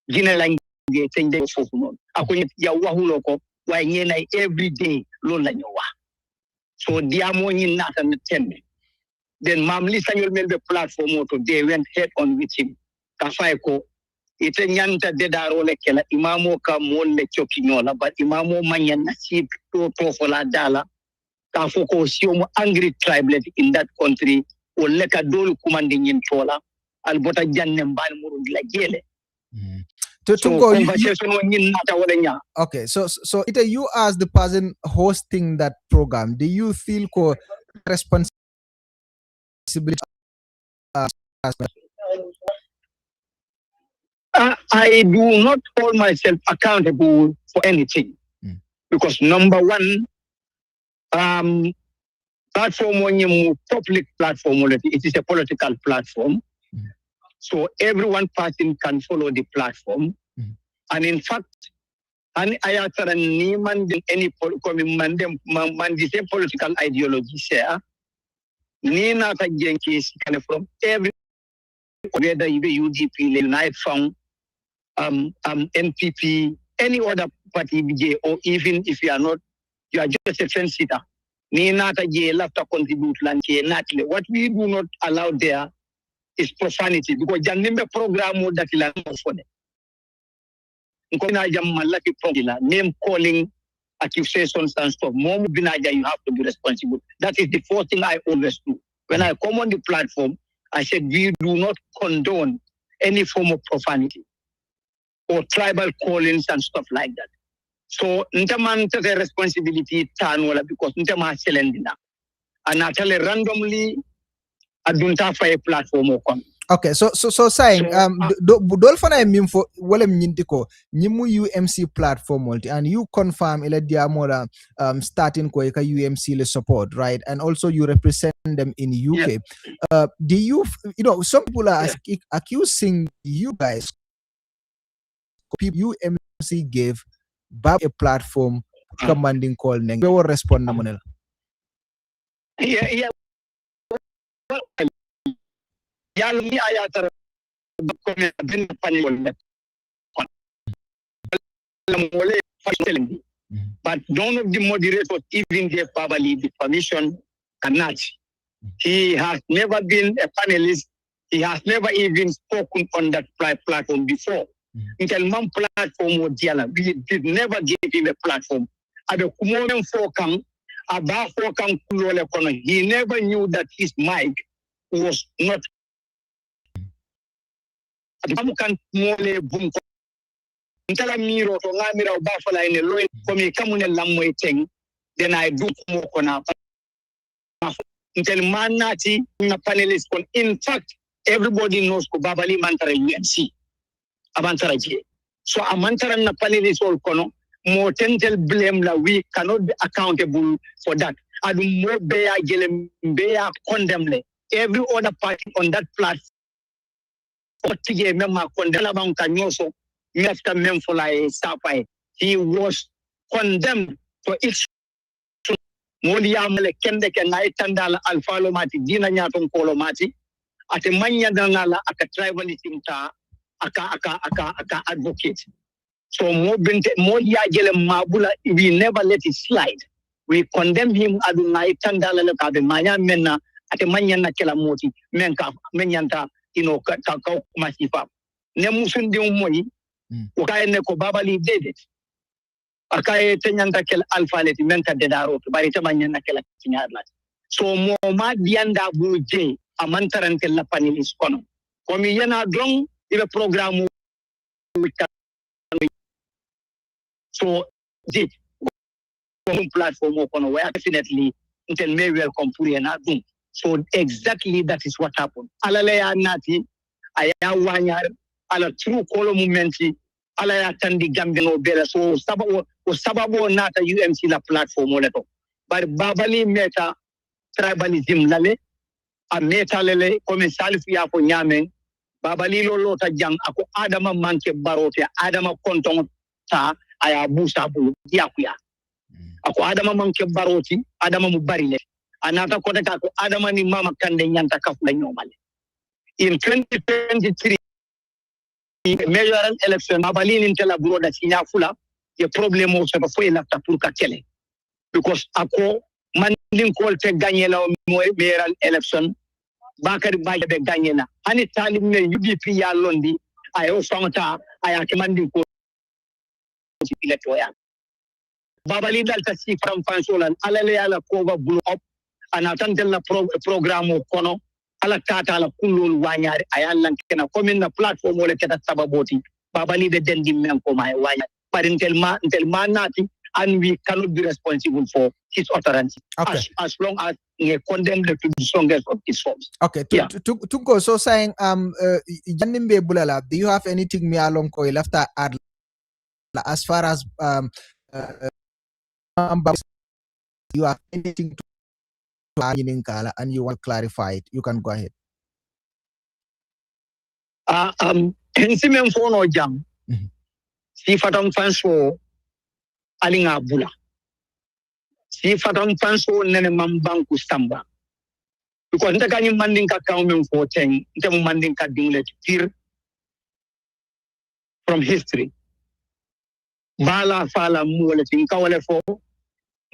jine lañ joge teñ de fofu non ako ya waxulo ko way ñenay every day loolu lañu wax so diamo ñi nata na tembe then mam li sañol mel be platform auto they went head on with him ka fay ko ite nyanta de daro le kala imamo ka molle chokinyola but imamo manyan nasib to fola dala ka foko siomo angry tribe in that country o le ka dolu kumande nyin tola albota janne mbal murud la jele okay, so it you as the person hosting that program, do you feel responsibility? I do not hold myself accountable for anything because number one, platform when public platform, it is a political platform. So everyone person can follow the platform. And in fact, and I have any political ideology share. Nina Jenkins kind from every whether you be UDP, United Front, NPP, any other party BJ, or even if you are not, you are just a fence sitter. Nina left to contribute what we do not allow there is profanity because the program that is for them. Name calling, accusations and stuff. You have to be responsible. That is the first thing I always do. When I come on the platform, I said we do not condone any form of profanity or tribal callings and stuff like that. So ntaman take responsibility tanwala because ntama selendina. And I tell randomly I don't have a platform or come. Okay, so saying dol fana mimfo wala mnyintiko nyimu UMC platform multi and you confirm ile diamola starting ko ka UMC le support, right? And also you represent them in UK. Yeah. Do you some people are accusing you guys UMC gave Bab a platform commanding call neng. We will respond na monela. Yeah. But none of the moderators even gave Babali the permission cannot. He has never been a panelist. He has never even spoken on that platform before. Until one platform was Diala, we did never give him a platform. At the moment he never knew that his mic was not. Then I do more kona. In fact, everybody knows Babali Mantara UMC. So a Mantara na panelist all kono. More tentel blame la we cannot be accountable for that. And more bear condemn every other party on that platform. He was condemned for each Modiamale Kendeke Naitandala Alfalo Mati, Dina Nyaton Kolomati, at a Manya Danala, aka tribalism aka advocate. So Modia Jele Mabula, we never let it slide. We condemn him at the Naitandala Kabe Maya Mena at a Manya Nakela Moti, Menka, Menyanta, Kakao Masifa. Nemusundi Umoi, Ukaeneko Babali did it. Akaye tenyanta kel alpha leti menka dedaro bari tamanya na kela kinyarla so mo ma dianda buje amantaran kel la panilis kono komi yana drong ibe programme so dit platform kono we definitely intel may welcome pour yana dum So exactly that is what happened. Alalaya nati, aya wanyar, ala true kolo momenti, alaya tandi gambe no bela. So sababo nata UMC la platform oleto. But babali meta tribalism lale, a meta lele, kome salifu ya ko nyamen, babali lolota jang ako adama manke barote, adama konton ta, aya busa bulu, yakuya. Ako adama manke baroti, adama mubarile. Anata kota kako adama ni mama kande nyanta kafula nyomale. In 2023, mayoral election, mabalini ntela buroda sinya fula, ye problem o seba fwe lafta purka tele. Because ako, mandin kolte ganye la mayoral election, bakari baye be ganye na. Hani talim ne UDP ya londi, ayo fangta, ayake mandin kolte ile toya. Babali dalta si from fansolan, alale ala cover blow up, anatante la programme kono, ala tata ala kulul wanyari, ayalan kena komen na platform ole keta sababoti, babali de dendi men koma wanyari, but until man nati, and we cannot be responsible for his utterance. Okay. As long as we condemn the strongest of his forms. Okay, to go, so saying, Janimbe Bulala, do you have anything me along ko left at as far as you have anything to add in Kala and you want to clarify it, you can go ahead. Hensimen fono jam. Si fatam fanso alinga bula. Si fatam fanso nene mambanku samba. Because nta kanyi manding ka kaumen for 10, nta manding ka dinglet pir from history. Bala fala muwale tinkawale fo,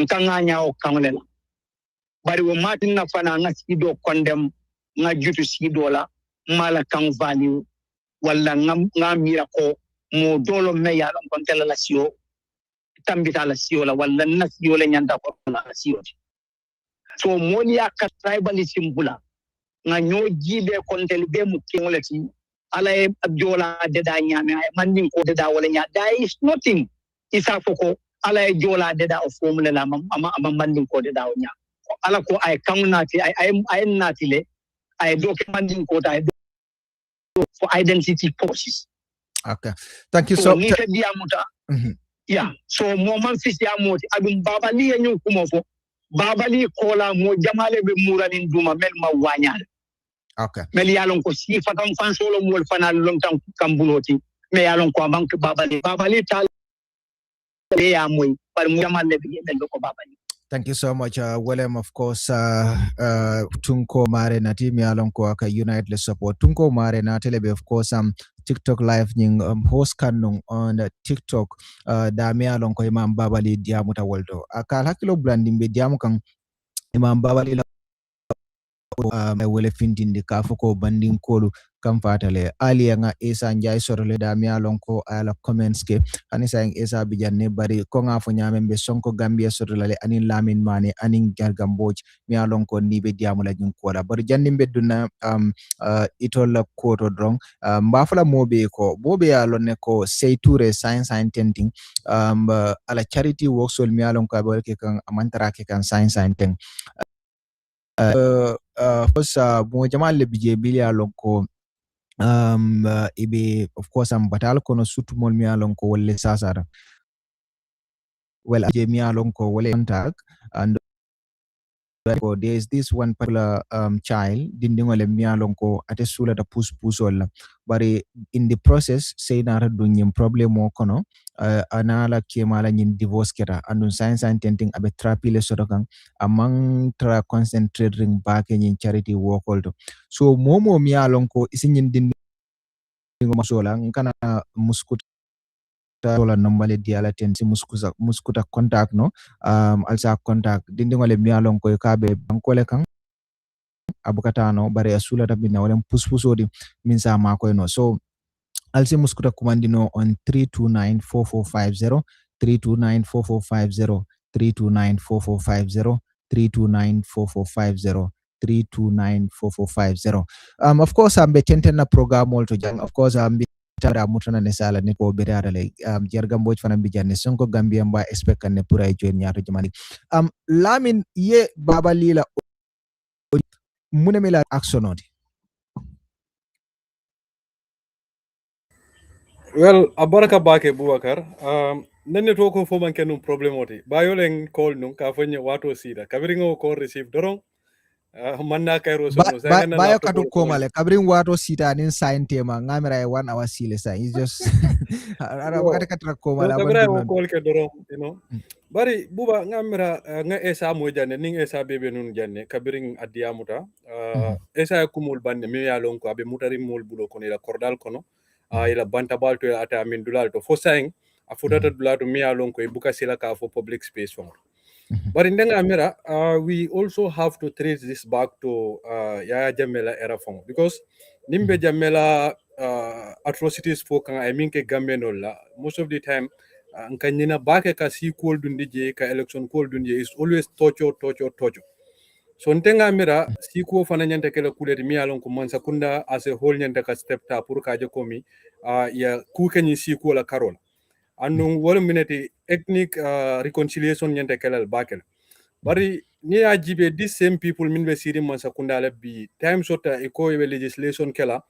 nkanganya o kanglela. Bari wo Martin na fana nga sido condemn nga jutu sido la mala kang value wala nga mira ko mo dolo me ya lon kontela la sio tambita la sio la wala na sio le nyanda ko la sio. So moni aka tribalism bula nga nyo jibe kontel be mu kingole ti ala e jola de da nyame ay mandin ko de da wala nya there is nothing isa foko ala e jola de da o formula la ama mandin ko de da nya ala ko ay kamnati ay nati le ay documenting ko ta for identity purposes. Okay, thank you so much. Yeah, so moment fisi amoti adum babali enyu kumofo babali kola mo jamale be muranin duma mel ma wanyal. Okay. Mel yalon ko si fatam fansolo mo fanal long tam kambuloti me yalon ko bank babali tal be amoy par mo jamale be mel ko babali. Thank you so much, William. Of course, Tunko Mare Nati Mialon ko aka United support. Tunko Mare Natelebe, of course, TikTok live ning host kanung on TikTok. Da mialon ko Imam Babali Diamuta Waldo. Akal hakilo branding be diamu kang Imam Babali wele findindi ka foko banding kolu kam fatale ali nga Esa Njai sorole da mi alon ko ala comments ke ani saying Esa bijanne bari ko nga fo nyame be sonko Gambia sorole ani Lamin Mane ani Gargamboj mi alon ko ni be diamula jun ko la bari janni bedduna itol ko to drong mbafala mobe ko bobe alon ne ko seyture science and tenting ala charity works mi alon ko abol ke kan amantara ke kan science and tenting mo jamal le bije bilia lonko ibe of course am batal kono sutumol mi alon ko wolle sasara well je mi alon ko wolle contact and there is this one particular child dindingole mi alon ko ate sula da pusol bari in the process say na dunyim problem mo kono anala kemala nyin divorce keta andun science and tenting abe trapile sodokan among tra concentrating back in charity work also so momo mi alon ko isin dindingo masola kana muskuta wala nombale diala ten si muskuta contact no alsa contact dindingole mi alon ko kabe bankole kan abukatano bare asula tabina wala puspusodi min sa makoy no so alsi muskuta kumandino on 3294450 3294450 3294450 3294450 3294450 of course am be tenten na program molto jang of course am tara mutana ne sala ne ko bere adale jerga mboj fana bi janne sonko Gambia mba expect kan ne pour ay join ñaato jamani Lamin ye baba lila munemila aksonoti. Well, abaraka bake Bubakar. Nene toko fo man kenum problem oti. Bayolen call nung ka fanya wato sida. Kabiringo call receive dorong. Manna kairo sono. Sangana Bayo laptop katu ko komale kabrin wato sita nin sign tema ngamira 1 hour sile sa. It's just ara wakati katra komale so kabira abandu ko call ke dorong, you know. Bari buba ngamira nga esa mo janne ning esa bebe nun janne kabiring adiamuta. Esa kumul bande mi yalon ko abe mutari mul bulo kono ila kordal kono. Ila bantabal to ata min dulal to fo saying afutata dulado mi yalon ko buka sila ka for public space fo. But in Amira, we also have to trace this back to Yaya Jamela era form because Nimbe Jamela atrocities for I mean ke Gambenola most of the time nkanyina bake ka si cold dundi ka election cold dundi is always torture. So ntenga mira si ko fana nyanta kala kuleti mi alon ko man sakunda as a whole nyanta ka step ta pour ka je komi ya ku kenyi si ko la karola anu wala minute ethnic reconciliation nyanta kala bakel bari ni a jibe these same people min be siri man sakunda la bi time sota e ko e legislation kala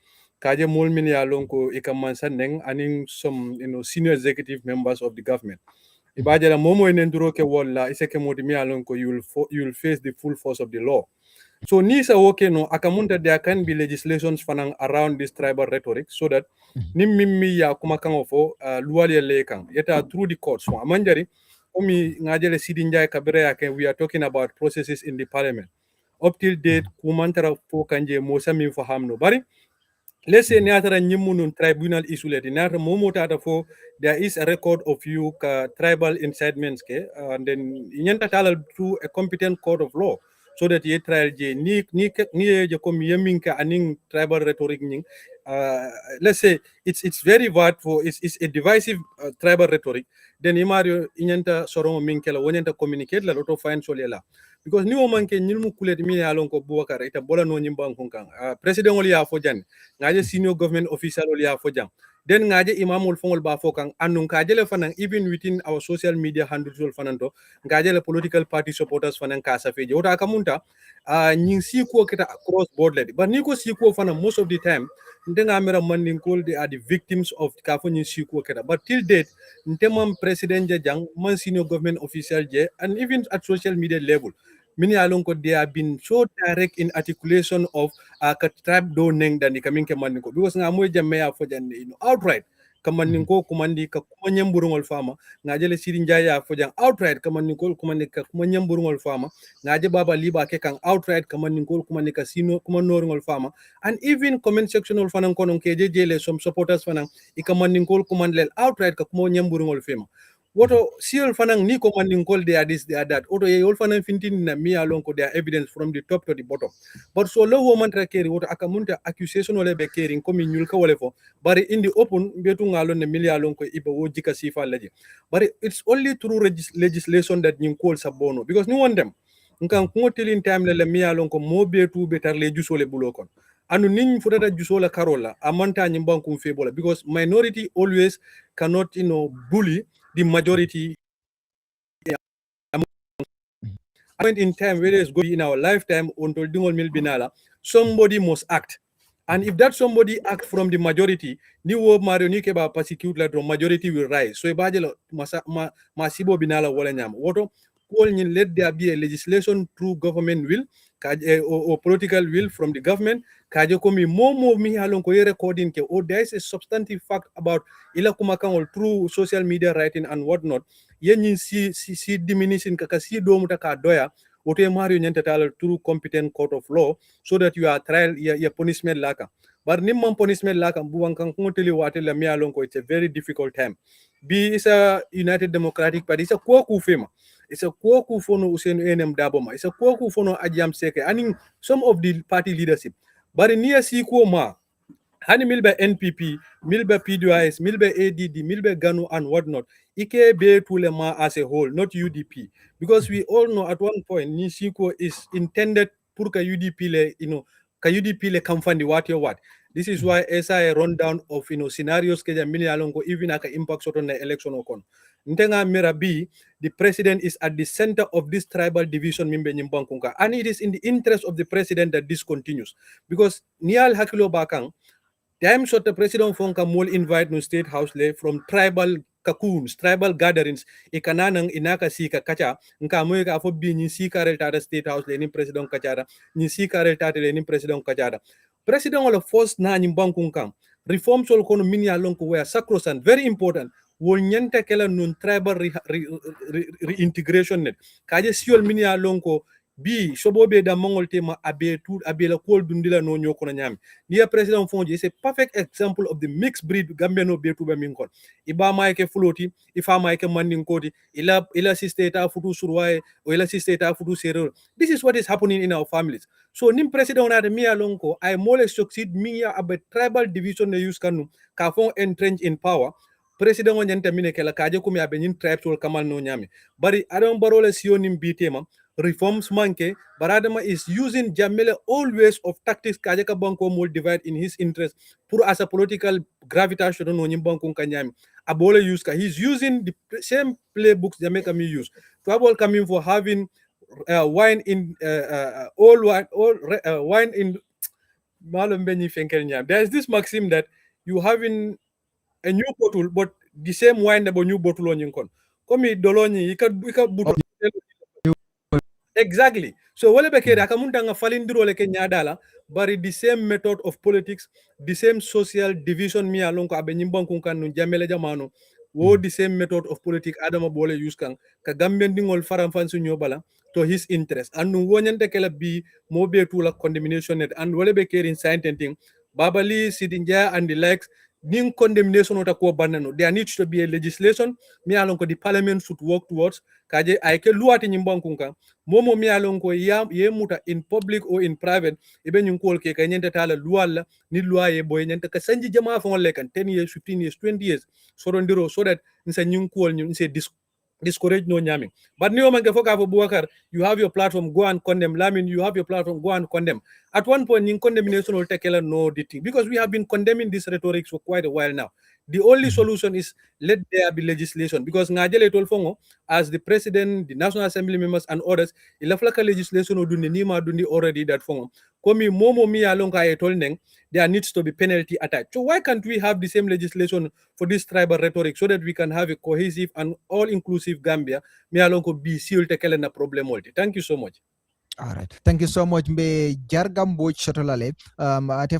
kaje mol min ya lon ko e kam man saneng aning some senior executive members of the government ibaje la momo enen duro ke wala iseke modi mi alon ko you will face the full force of the law. So Nisa no akamunta there can be legislations fanang around this tribal rhetoric so that nimmi ya kumakang ofo luwali lekang yeta through the courts so amanjari omi ngajele sidinjay kabere yake we are talking about processes in the parliament up till date kumantara fo kanje mosami fo hamno bari let's say neatara nyimunun tribunal isuleti neatara momotata fo there is a record of you ka tribal incitements ke and then nyanta talal through a competent court of law so that ye trial je ni je kom yeminka aning tribal rhetoric ning let's say it's very bad for it's a divisive tribal rhetoric then imario inyanta sorongo minkela wonyanta communicate la lot of fine solela because ni o manke nyilmu kulet mi alon ko Boubacar ita bola no nyimban kunkan president oli ya fo jan ngaje senior government official oli ya fo jan then ngaje imamul fongol ba fo kan annun ka jele fanan even within our social media handles fanan to ngaje le political party supporters fanan ka safeje wota kamunta nyin si ko kita cross border but ni ko si ko fanan most of the time ndenga mera mandin kol they are the victims of kafo nyin si ko kita but till date ntemam president je jang man senior government official je and even at social media level mini alon ko they have been so direct in articulation of ka tribe do neng dan kamin ke man ko because nga moy jamme ya fo jan outright kaman ko kumandi ka kuma nyamburungol fama ngaje le sirin jaya fo jan outright kaman ko kumandi ka kuma nyamburungol fama ngaje baba liba ke kan outright kaman ko kumandi ka sino kuma norungol fama and even comment sectional fanan konon ke jele some supporters fanan ikaman ko kumandel outright ka kuma nyamburungol fema woto siol fanang ni ko manding call they are this they are that oto ye ol fanang fintin na mi alon ko there evidence from the top to the bottom but so low woman tra keri woto akamunta accusation ole be keri ko mi nyul ka wole fo bari in the open betu ngalon ne mi alon ko iba wo jika sifa laje bari it's only through legislation that nyin call sabono because ni won dem nkan ko tilin time le mi alon ko mo betu betar le jusole bulo kon anu nin futata jusola karola amanta nyimban kum febola because minority always cannot bully the majority point in time where it's going in our lifetime until dingol mil binala somebody must act and if that somebody act from the majority ni wo mario ni keba persecute la majority will rise so ibajelo masibo binala wala nyam woto call let there be a legislation through government will or political will from the government kaje komi momo mi halon ko recording ke or there is a substantive fact about ila kumakangol through social media writing and whatnot yen si diminishing kaka si do mutaka doya wote mario nyanta tala through competent court of law so that you are trial ya punishment laka but nimman punishment laka buwan kan ngoteli watela mi alon ko it's a very difficult time be is a united democratic party is a koku fema it's a koku fono usen enem daboma it's a koku fono ajam seke and some of the party leadership but near si ko ma hani milbe NPP, milbe PDIS, milbe ADD, milbe GANU and whatnot. Ike be tulema as a whole, not UDP. Because we all know at one point, Nishiko is intended pour ka UDP le, ka UDP le kamfandi what you what. This is why SI rundown of scenarios ke mini alongo even aka impact on the election okon. Ntenga mera B, the president is at the center of this tribal division mimbe nyimbankunka, and it is in the interest of the president that this continues because nial hakilo bakang time shot the president fonka mol invite no state house le from tribal cocoons, tribal gatherings, ikananang inaka sika kacha, nka moyka afo bi ni sika rel tata state house le ni president kachara, ni sika rel tata le ni president kachara. President wala force na nyimbankunka. Reforms will kono mini alonko were sacrosanct, very important. Wol nyenta kela nun tribal reintegration net. Kaje siol mini alonko bi sobobe da mongol tema abe la kol dundila no nyoko na nyami. Dear President Fonji is a perfect example of the mixed breed Gambiano be tuba minkon. Iba maike fuloti, ifa maike manding koti, ila sisteta futu surwae, o ila sisteta futu sero. This is what is happening in our families. So nim President na mi alonko, I more succeed miya abe tribal division na use kanu, ka fon entrench in power. President wanyanta mine kela kaje kumi abe nyin tribes wol kamal no nyami. Bari adon barole siyo nim bitema, reforms manke, Baradama is using Jamila always of tactics kajaka banko will divide in his interest pur as a political gravitation no nyimbanko kanyami. Abole use ka he's using the same playbooks Jamaica me use. Trouble coming for having wine in wine in there's this maxim that you having a new bottle but the same wine that new bottle on yinkon. Komi doloni you can exactly. So wale bekere akamunta nga falindiro leke nyadala bari the same method of politics, the same social division mi alonko abe nyimbanku kanu jamele jamano wo the same method of politics adama bole use kan ka Gambian dingol faram fansu nyobala to his interest anu wonyante kala bi mo be to la condemnation net and wale bekere in scientific babali sidinja and the likes ning condemnation ota ko banano there needs to be a legislation mi alonko the parliament should work towards kaje ayke luwati nyimbankunka momo mi alonko ye muta in public or in private ibe nyunkol ke kanyenta tala luwala ni luwaye boy nyenta ka sanji jama fon lekan 10 years 15 years 20 years so ndiro so that nsa nyunkol nse discourage no nyaming but ni omanke foka fo Boubacar you have your platform go and condemn Lamin you have your platform go and condemn at one point in condemnation will take no thing because we have been condemning this rhetoric for quite a while now. The only solution is let there be legislation because ngajele tolfongo as the president, the National Assembly members and others ilaflaka legislation odundi nima dundi already that fongo komi momo mi alonka etolneng there needs to be penalty attached. So why can't we have the same legislation for this tribal rhetoric so that we can have a cohesive and all-inclusive Gambia mi alonko bi siul tekele na problem multi. Thank you so much. All right. Thank you so much. Mbe jargambo chotolale. Ate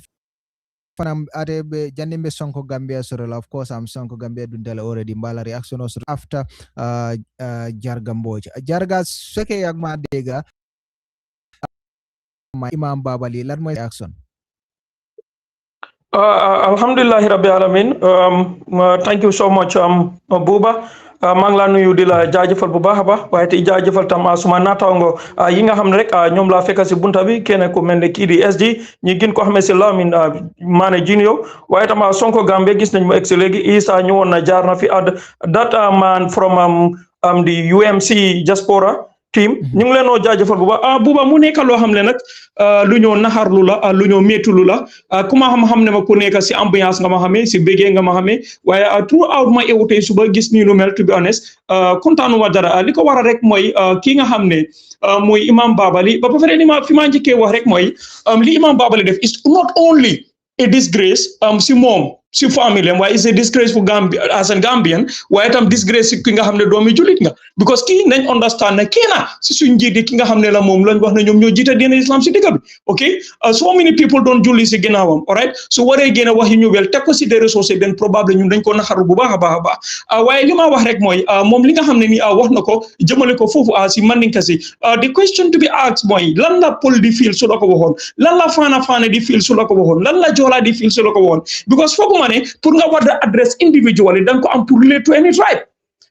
fanam ate be janimbe Sonko Gambia sorola. Of course, I'm Sonko Gambia dundala already mbala reaction also after jargambo. Jarga seke yagma dega Imam Babali. Lan mo reaction. Alhamdulillahi Rabbi Alamin. Thank you so much, Buba. maa ngi laa nuyu di la jaajëfal bu baax a baax waaye te jaajëfal tam suma naataango yi nga xam ne rek ñoom laa fekk si bunta bi kenn ku mel ne kii di SG ñi gën ko xamee si Lamin Mané Junior waaye tam Sonko Gambia gis nañ mu egg si léegi Isa ñëwoon na jaar na fi that man from the UMC diaspora team ñu ngi leen oo jaajëfal bu baax Buba mu nekk loo xam ne nag lu ñoo naxarlu la lu ñoo méttulu la ku ma xam ne ma ku nekk si ambiance nga ma xamee si bégee nga ma xamee waaye throughout ma ewu tey suba gis nii lu mel to be honest kontaanuma dara li ko war a rek mooy kii nga xam ne mooy Imam Babali ba pare ni ma fi ma njëkkee wax rek mooy li Imam Babali def is not only a disgrace si moom si famille am waaye is a disgrace for Gambia as a Gambian waaye tam disgrace ki nga xam ne doomi julit nga because kii nañ understand na kii na si suñ njiit ki nga xam ne la moom lañ wax ne ñoom ñoo jiite diine islam si dëkk bi ok so many people don't julli si ginnaawam alright su waree génn wax yi ñu wel teg ko si des ressources ben probable ñun dañ ko naxaru bu baax a baax a baax waaye li ma wax rek mooy moom li nga xam ne ni wax na ko jëmale ko foofu si Mandinka si the question to be asked mooy lan la Pël di feel su la ko waxoon lan la Fana di feel su la ko waxoon lan la Joola di feel su la ko waxoon because pour nga war a address individually da nga ko am pour relate to any tribe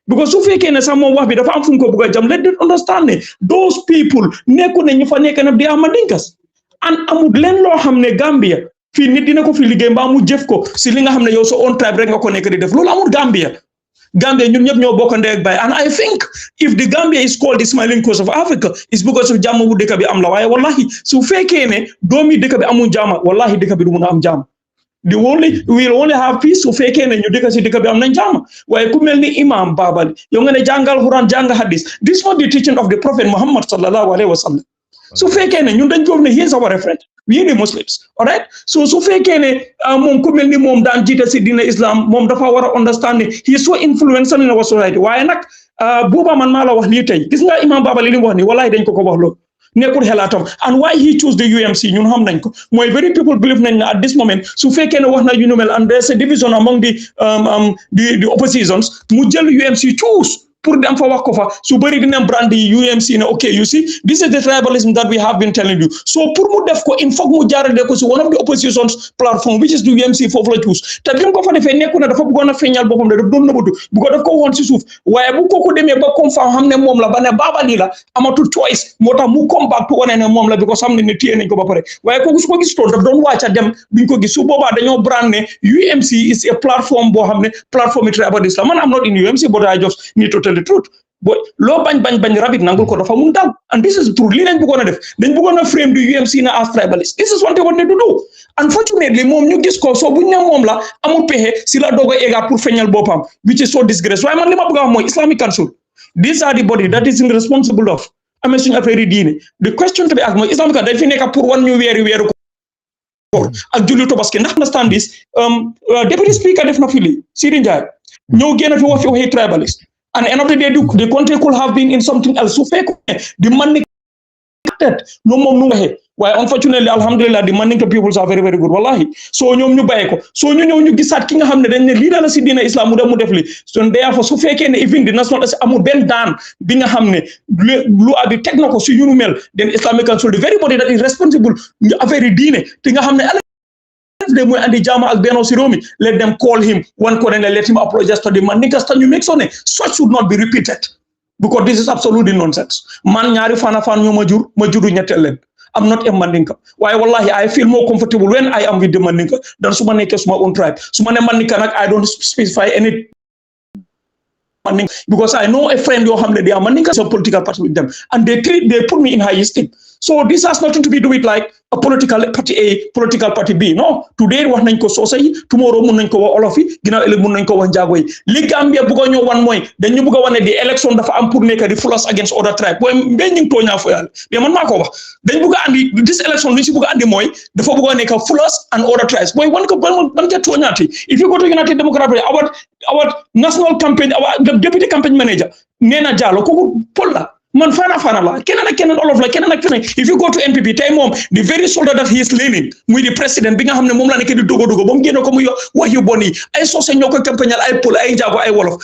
because su fekkee ne sax moom wax bi dafa am fu mu ko bëgg a jam let them understand ne those people nekku ne ñu fa nekk na di Mandinkas and amul leen loo xam ne Gambia fii nit dina ko fi liggéey mbaa mu jëf ko si li nga xam ne yow sa own tribe rek nga ko nekk di def loolu amul Gambia ñun ñëpp ñoo bokk ndey ak baay and I think if the Gambia is called the smiling coast of Africa it's because of jàmm bu dëkk bi am la waaye wallahi su fekkee ne doomi dëkk bi amul jàmm wallahi dëkk bi du mun a am jàmm we'll only have peace su fekkee ne ñu dëkk si dëkk bi am nañ jàmm waaye ku mel ni imam Babali yow nga ne jàngal Quran jàng hadis this is not the teaching of the prophet Muhammad sallallahu alayhi wa sallam su fekkee ne ñun dañ jóg ne he is our reference we the Muslims all right so su fekkee ne moom ku mel ni moom daan jiite si dina Islam moom dafa war a understand ne he is so influential in our society waaye nag buuba man maa la wax lii tey gis nga imam Babali li mu wax ni wallahi dañ ko wax loolu nekkul xelaatam and why he chose the UMC ñun xam nañ ko mooy very people believe nañ ne at this moment su fekkee ne wax na yu nu mel and there's a division among the oppositions mu jël UMC choose pour dem fa wax ko fa su bëri dina brand UMC ne okay you see this is the tribalism that we have been telling you so pour mu def ko il faut mu jaarale ko si one of the opposition's platform which is the UMC foofu la choose te bi mu ko fa defee nekku na dafa bëggoon a feeñal boppam de daf doon nëbbatu bu ko daf ko woon si suuf waaye bu kooku demee ba comme fa xam ne moom la ba ne Babali la amatul choice moo tax mu come back to wane ne moom la bi ko xam ne téye nañ ko ba pare waaye kooku su ko gis toon daf doon wàcca dem buñ ko gis su boobaa dañoo brand ne UMC is a platform boo xam ne platform tribalist la man am not in UMC but I just need to tell the truth boy loo bañ rabit nangul ko dafa mun daw and this is true lii lañ bëggoon a def dañ bëggoon a frame the UMC na as tribalist this is what they wanted to do unfortunately moom ñu gis ko so buñ ne moom la amul pexe si la doog a egga pour feeñal boppam which is so disgrace waaye man li ma bëgg a wax mooy Islamic Council these are the body that is responsible of amee suñu affaire yi diine the question to be asked mooy Islamic Council dañ fi nekk pour wan ñu weeru ko ak julli Tabaski ndax understand this deputy speaker def na fi lii Sidi Ndiaye ñëw génn fi wax fi waxi tribalist and end of the day the country could have been in something else su fekkoon the money no moom nu nga xee waaye unfortunately alhamdulillah the Mandinka peoples are very very good wallahi so ñoom ñu bàyyi ko so ñu ñëw ñu gisaat ki nga xam ne dañ ne lii la si diina islam mu dem mu def li so therefore su fekkee ne even the national amul benn daan bi nga xam ne lu abi teg na ko si yu nu mel then Islamic Council the very body that is responsible affaire yi diine te nga xam ne de mooy andi jaama ak benno si réew mi let them call him one ko ne let him apologize to the Mandinkas you make so ne such should not be repeated because this is absolutely nonsense man ñaari fan ñoo ma juru ñetteel leen I'm not a Mandinka waaye wallahi I feel more comfortable when I am with the Mandinka than su ma nekkee suma own tribe su ma ne Mandinka nag I don't specify any Mandinka because I know a friend yoo xam ne they are Mandinka a political party with them and they put me in high esteem so this has nothing to do with like a political party A political party B no today wax nañ ko soose yi tomorrow mun nañ ko wax olof yi ginnaaw ëllëg mun nañ ko wax njaago yi li Gambia bëgg a ñëw wan mooy dañu bëgg a wane di élection dafa am pour nekk di fulas against other tribe booy mbéy ñu ngi tooñaa fo yàlla mais man maa ko wax dañ bëgg a andi this election lu ñu si bëgg a andi mooy dafa bëgg a nekk fulas and other tribes booy wan ko ban ca tooñaati if you go to United Democrat Party our national campaign our deputy campaign manager Nena Jallow kooku Pol la man fana la keneen ak keneen olof la keneen ak keneen if you go to NPP tey moom the very shoulder that he is leaning muy di président bi nga xam ne moom la nekk di dogo ba mu génne ko muy wax yu bon yi ay soose ñoo ko campagnal ay Pol ay njaago ay wolof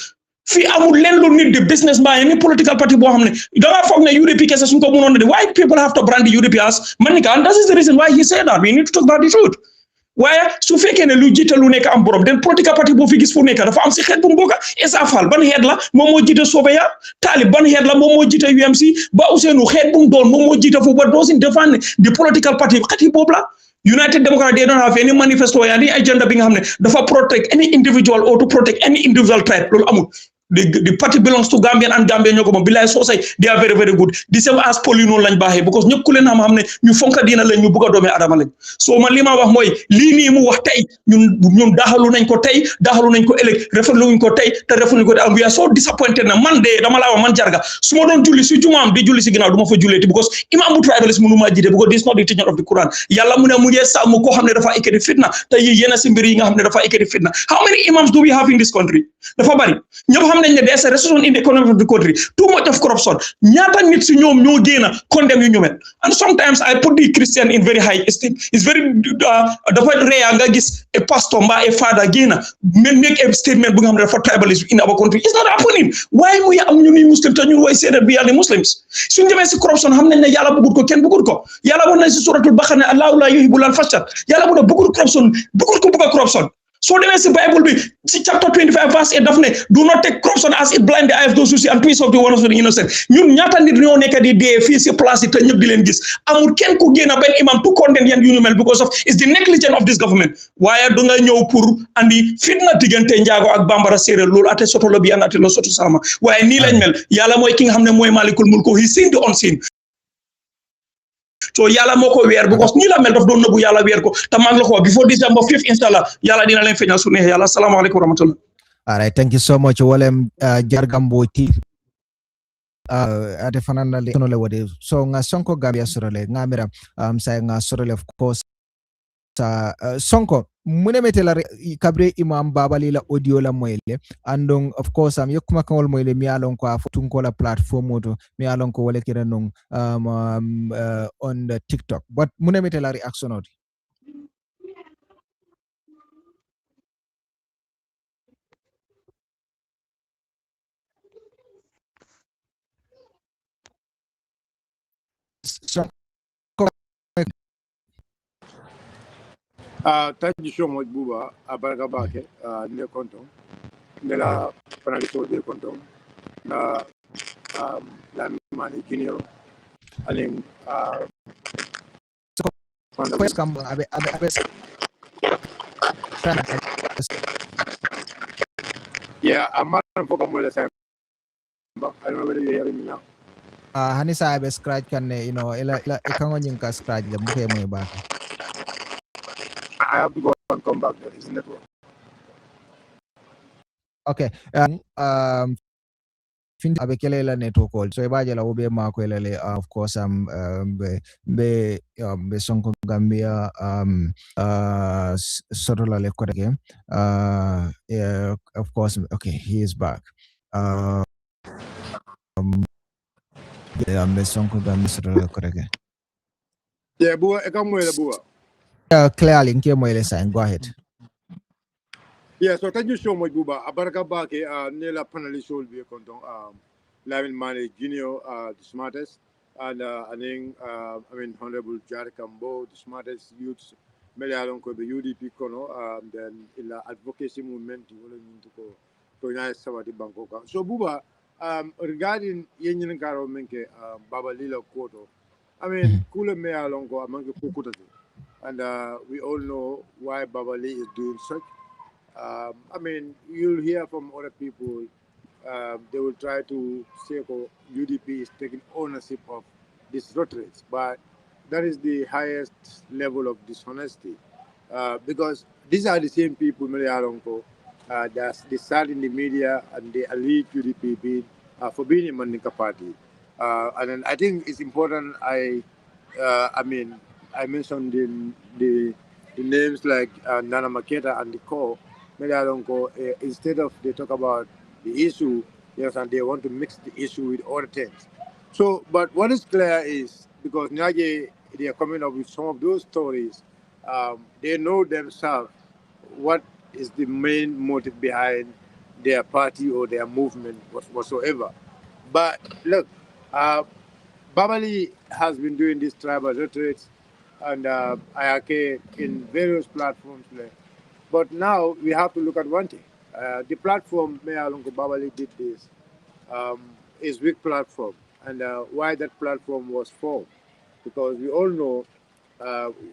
fii amul leen lu nit di business man ni political party boo xam ne dangaa foog ne UDP kese suñ ko mënoon de why people have to brand the UDP as Mandinka and that is the reason why he said that we need to talk about the truth waaye su fekkee ne lu jiite lu nekk am borom den political party boo fi gis fu nekk dafa am si xeet bu mu bokk Essa Faal ban xeet la moom moo jiite Sobeya Talib ban xeet la moom moo jiite UMC ba Ousseynou xeet bu mu doon moom moo jiite foofu ba doosin defaan ne di political party xeet yi boobu la United Democrat they don't have any manifesto ya ni agenda bi nga xam ne dafa protect any individual or to protect any individual tribe loolu amul the party belongs to Gambian and Gambian ñoo ko moom billaay soosay they are very very good the same as Pol yi noonu lañ baaxee because ñëpp ku leen xam ne ñu fonka diina lañ ñu bugg a doomi adama lañ so man li ma wax mooy lii nii mu wax tey ñun daaxalu nañ ko tey daaxalu nañ ko ëllëg rafetlu wuñ ko tey te rafetlu ko we are so disappointed na man de dama laa wax man Jarga su ma doon julli si jumaam di julli si ginnaaw du ma fa julleeti because imam bu tribalisme mënu maa jiite because this is not the teaching of the Quran yàlla mu ne mu ngee sàmm koo xam ne dafa ekkati fitna te yi yéena si mbir yi nga xam ne dafa ekkati fitna how many imams do we have in this country dafa bari ñëpp there's a recession in the economy of the country too much of corruption ñaata nit si ñoom ñoo génn condemn yu ñu mel and sometimes I put the Christian in very high esteem it's very dafa rare nga gis a pastor mbaa a father génn make a statement bu nga xam ne dafa tribalism in our country it's not happening why muy am ñu ni muslim te ñun way seedat bi yàlla muslims suñu demee si corruption xam nañ ne yàlla bëggut ko kenn bëggut ko yàlla wax nañ si suratul Baqara ne Allahu la yuhibbul fahsha yàlla bu ne bëggut corruption bëggut ko bëgg corruption so demee si Bible bi si chapter 25 verse 8 daf ne do not take corruption as it blind the eye of those who see and twist of the ones of the innocent ñun ñaata nit ñoo nekk di dee fii si place yi te ñëpp di leen gis amul kenn ku génn benn imam to condemn yan yu ñu mel because of is the negligence of this government waaye du nga ñëw pour andi fitna diggante njaago ak bambara séeréer loolu ate soto la bi an ate la soto sama waaye nii lañ mel yàlla mooy ki nga xam ne mooy malikul mulk he seen the unseen so yàlla moo ko weer because nii la mel daf doon nëbbu yàlla weer ko te maa ngi la ko wax before December 5 inshallah yàlla dina leen feeñal su neex yàlla asalaamaaleykum wa rahmatullah. All right, thank you so much. Walem Jargambo T. Ate fanana le le wode so nga Sonko Gambia sorole ngamira say nga sorole of course Sonko mune metela kabre imam babali la audio la moyle andong of course yokuma kawol moyle mi alon ko afutun ko la platform moto mi alon ko wala kira non on the TikTok but mune metela reaction odi Thank you so much, Buba. Abaraka Bake, ne konton. Ne la panaliso de konton. Na la mani junior. Aling first come abe yeah, I'm not for come with the same. But I don't know whether you're hearing me now. hani sa abe scratch kan you know ila ikango nyinka scratch le mke mo ba I have to go and come back there. It's network. okay fin abekele la network call so ibaje la ube ma ko lele of course be Sonko Gambia sort of le ko again yeah, of course okay he is back be Sonko Gambia sort of le ko again Yeah, Buba, I come with the Buba. clearly nke mo ile sign go ahead. Yeah, so thank you so much, Buba. Abaraka Bake, Nela panelist will be a konton. Lavin Mane Junior, the smartest, and I think, Honorable Jared Kambo, the smartest youths, Melialon ko the UDP kono, then ila advocacy movement, to go to Savati Bangkok. So, Buba, regarding Yen Karo Menke, Baba Lila Koto, Kule Mealon ko among the Kukuta. And we all know why Baba Lee is doing such. You'll hear from other people, they will try to say, oh, UDP is taking ownership of these road rates, but that is the highest level of dishonesty because these are the same people, that they start in the media and they allege UDP for being a Mandinka party. And then I think it's important I mentioned the names like Nana Maketa and the core. Instead of they talk about the issue, yes, and they want to mix the issue with other things. So, but what is clear is because Nyage, they are coming up with some of those stories, they know themselves what is the main motive behind their party or their movement whatsoever. But look, Babali has been doing these tribal retreats and IRK in various platforms. But now we have to look at one thing. The platform Mayor Alongo Babali did this is weak platform, and why that platform was formed. Because we all know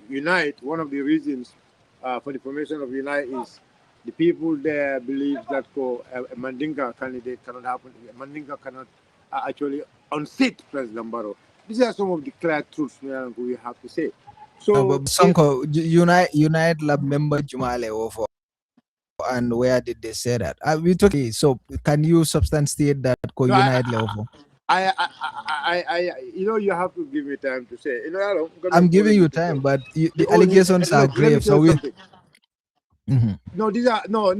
Unite, one of the reasons for the formation of Unite is the people there believe that a Mandinka candidate cannot happen. A Mandinka cannot actually unseat President Barrow. These are some of the clear truths we have to say. So, Sonko, Unite Lab member Jumale Ofo. And where did they say that? We took it. So can you substantiate that Unite level? You have to give me time to say. I'm giving you time, but the allegations are grave. So we. Mm-hmm. No, these are no.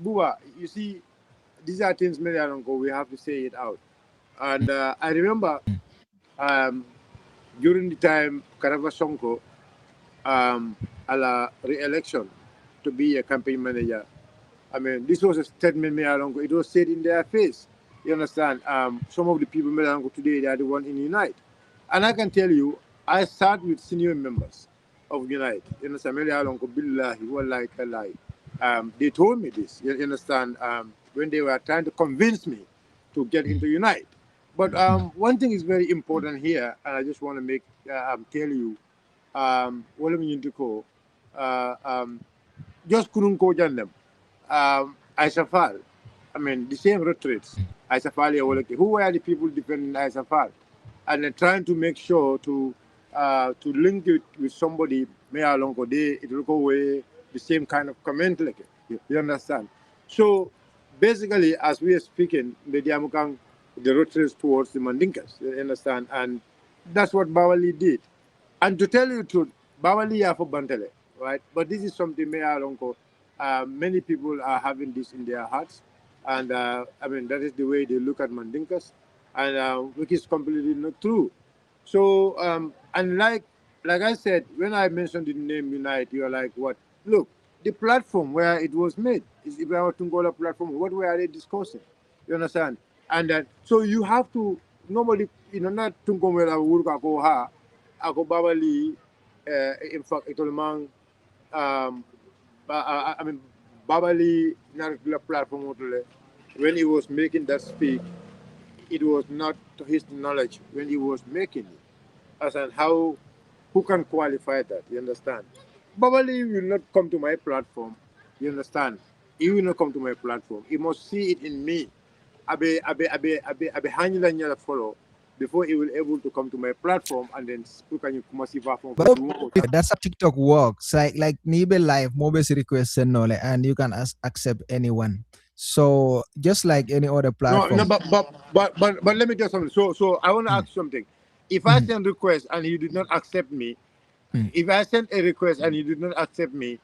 Buba, you see, these are things many ago. We have to say it out. And I remember during the time Karava Sonko a la re-election to be a campaign manager. This was a statement made along. It was said in their face. You understand? Some of the people made along today, they are the one in Unite. And I can tell you, I sat with senior members of Unite. You understand? They told me this. You understand? When they were trying to convince me to get into Unite. But one thing is very important here, and I just want to tell you, just couldn't go down them. The same retreats. Who were the people defending Isafal? and then trying to make sure to link it with somebody, may along it will go away the same kind of comment like it. You understand? So basically, as we are speaking, the Diamukang, the road trace towards the Mandinkas, you understand? And that's what Bawali did. And to tell you the truth, Bawali ya for Bantele, right? But this is something many people are having this in their hearts. And I mean, that is the way they look at Mandinkas, and which is completely not true. So, and like I said, when I mentioned the name Unite, you're like, what? Look, the platform where it was made is Ibrahim Tungola platform. What were they discussing? You understand? And so you have to, nobody, not Tungomela Wurka Koha, Ako Babali, in fact, Itolmang, I mean, Babali, not the platform, when he was making that speech, it was not to his knowledge when he was making it. As in who can qualify that? You understand? Babali will not come to my platform. You understand? He will not come to my platform. He must see it in me. Abe hanging follow before he will able to come to my platform and then speak on your But that's how TikTok works. Like Nibe Live, Mobile request and you can accept anyone. So just like any other platform. No, but let me tell you something. So I want to ask something. If I send request and he did not accept me, if I send a request and he did not accept me,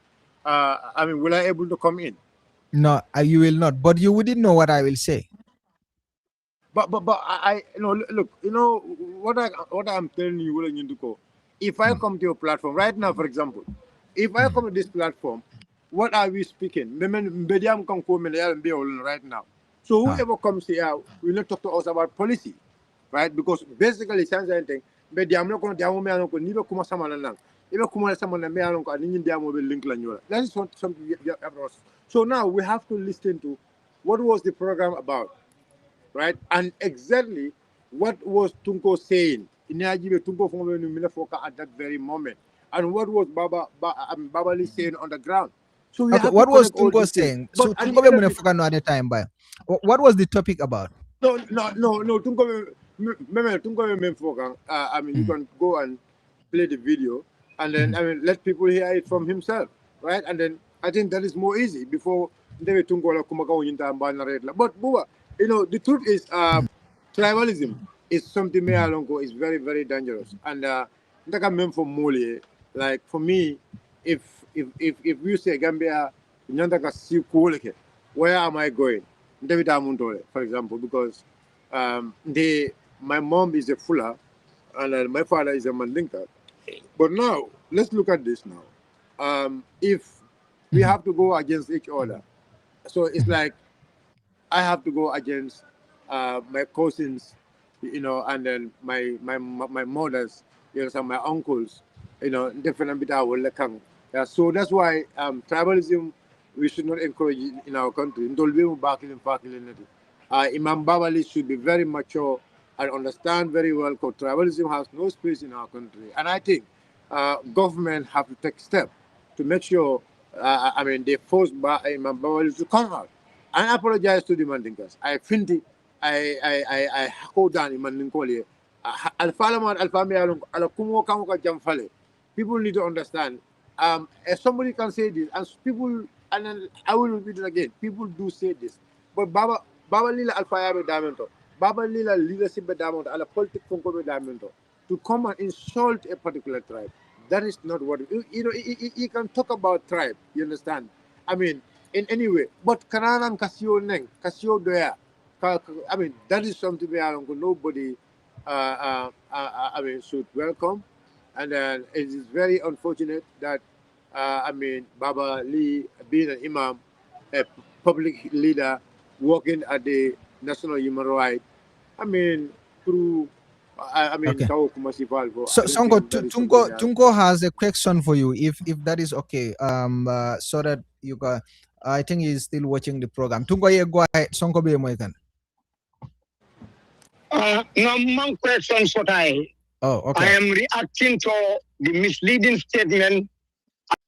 I mean, will I able to come in? No, you will not. But you wouldn't know what I will say. But I look, what I'm telling you, willing to go. If I come to your platform right now, for example, if I come to this platform, what are we speaking? Right now. So whoever comes here will not talk to us about policy, right? Because basically, sounds anything. But I'm not going to neither kuma samana. Even kuma samana me along and India will link lanyola. That is something. So now we have to listen to what was the program about. Right? And exactly what was Tunko saying at that very moment. And what was Babali saying on the ground. So we have what to was Tunko saying? So Tunko at the time, but what was the topic about? No, Tunko I mean, you can go and play the video and then I mean let people hear it from himself, right? And then I think that is more easy before they Tunko But Buba, the truth is tribalism is something is very, very dangerous. And like for me, if you say Gambia, where am I going? For example, because my mom is a Fula and my father is a Mandinka. But now, let's look at this now. If we have to go against each other, so it's like I have to go against my cousins, and then my mothers, my uncles, different bit of yeah, so that's why tribalism we should not encourage in our country. Imam Babali should be very mature and understand very well because tribalism has no space in our country. And I think government have to take steps to make sure, I mean, they force Imam Babali to come out. I apologize to the Mandinkas. I think I hold down in Mandinkoli. People need to understand. If somebody can say this, and then I will repeat it again. People do say this, but Baba Lila Alfayabe Diamond, Baba Lila leadership Diamond, ala politics Diamond, to come and insult a particular tribe. That is not what you can talk about tribe. You understand? I mean, in any way. But Kananan Kasio Neng, Kasio Doya. I mean, that is something nobody I mean should welcome. And then it is very unfortunate that I mean Baba Leigh being an imam, a public leader working at the National Human Rights. I mean through I mean okay. So Sonko Tunko has a question for you if that is okay. So that you can I think he's still watching the program. Tunko go ahead. Sonko be American. No questions what Oh, okay. I am reacting to the misleading statement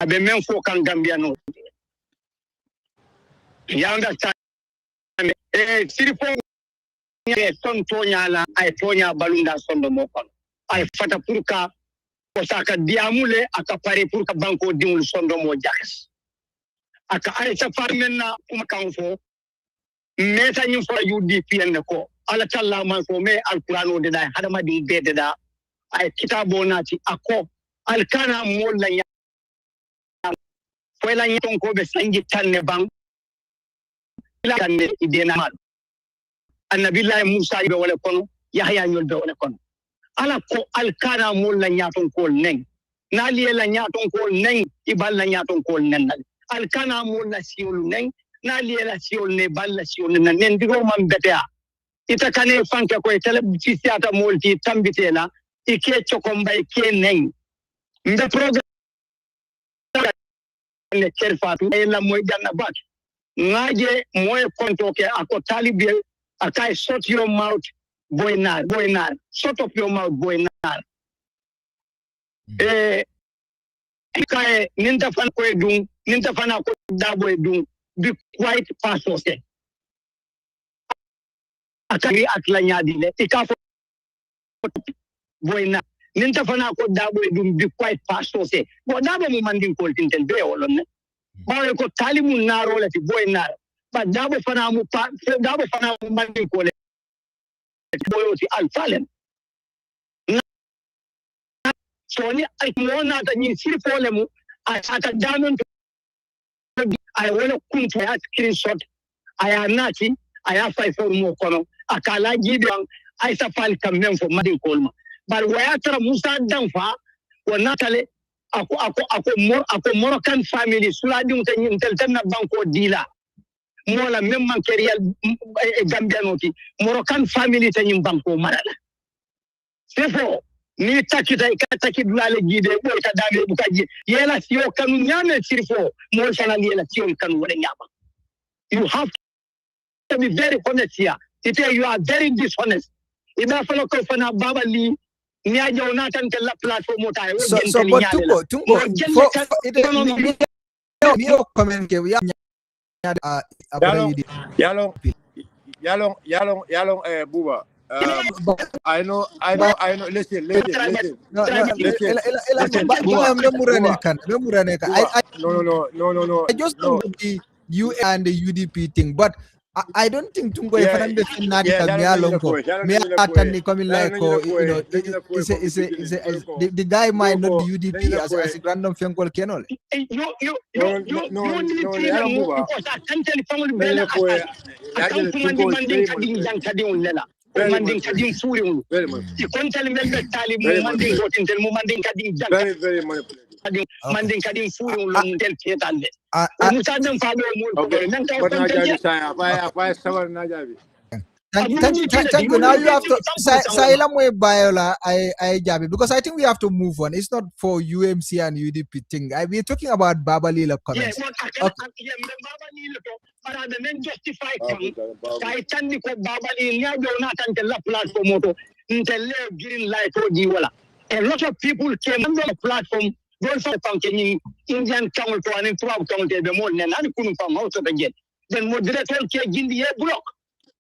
of the men for Gambiano. You understand? ton toñala ay toña balunda sondo mo kon ay fata pour ka ko saka diamule aka pare pour ka banko dimul sondo mo jax aka ay sa farmenna kuma kan fo meta ñu fo UDP en ko ala talla man ko me alqur'ano de da hadama di bede da ay kitabo nati ako alkana mo la nya fo la nyon ko be sangi tanne bang la tanne idena mal annabillahi musa be wala kono yahya ñol be wala kono ala ko alkana mo la nyaton ko neng nali la nyaton ko neng ibal la nyaton ko nen alkana mo la siol neng nali la siol ne bal la siol nen nen digo man betea ita kane fanke ko tele fisiata molti tambitela ike chokombay ke neng nda program ne kerfatu la moy janna bak ngaje moy konto ke ako talibe akai shut your mouth boy nar shut up your mouth boy nar kai ninta fan ko edun ninta fana ko dabo edun be quite pasose akari atla nyaadi le ikafo boy nar ninta fana ko dabo edun be quite pasose bo dabo mu mandin ko tintel be wolon bawe ko talimu naro le boy nar ba dabo fana mu mandin ko le boyoti alfalen so ni ay mona ta ni sirfole mu ata danon ay wala kuntu ya screenshot aya nati aya fay for mo kono akala gidan ay safal kammen fo madin kolma bar waya tara musa danfa wa natale ako Moroccan family suladi mutan tan na banko dila mola même man keriyal gambianoti Moroccan family tan banko marala sefo ni takita ka takidulale gide bol ka dame bukaji yela siyo kanu nyame sirfo mo sana yela siyo kanu wala nyama you have to be very honest here you are very dishonest ida falo ko fana baba li ni ajo na tan la platform ta so but tungo for it comment ke ya yalong Buba. I know. Listen. No. I just know you and the UDP thing, but I don't think Tungo if I'm the guy might not be UDP as a random phone call Kenol. Very Thank you. Now you have to Biola, I Jabi, because I think we have to move on. It's not for UMC and UDP thing. We're talking about Babalila comments. A lot of people came on the platform. Indian council to an 12 county the more than couldn't come out of again. Then moderator came in the block.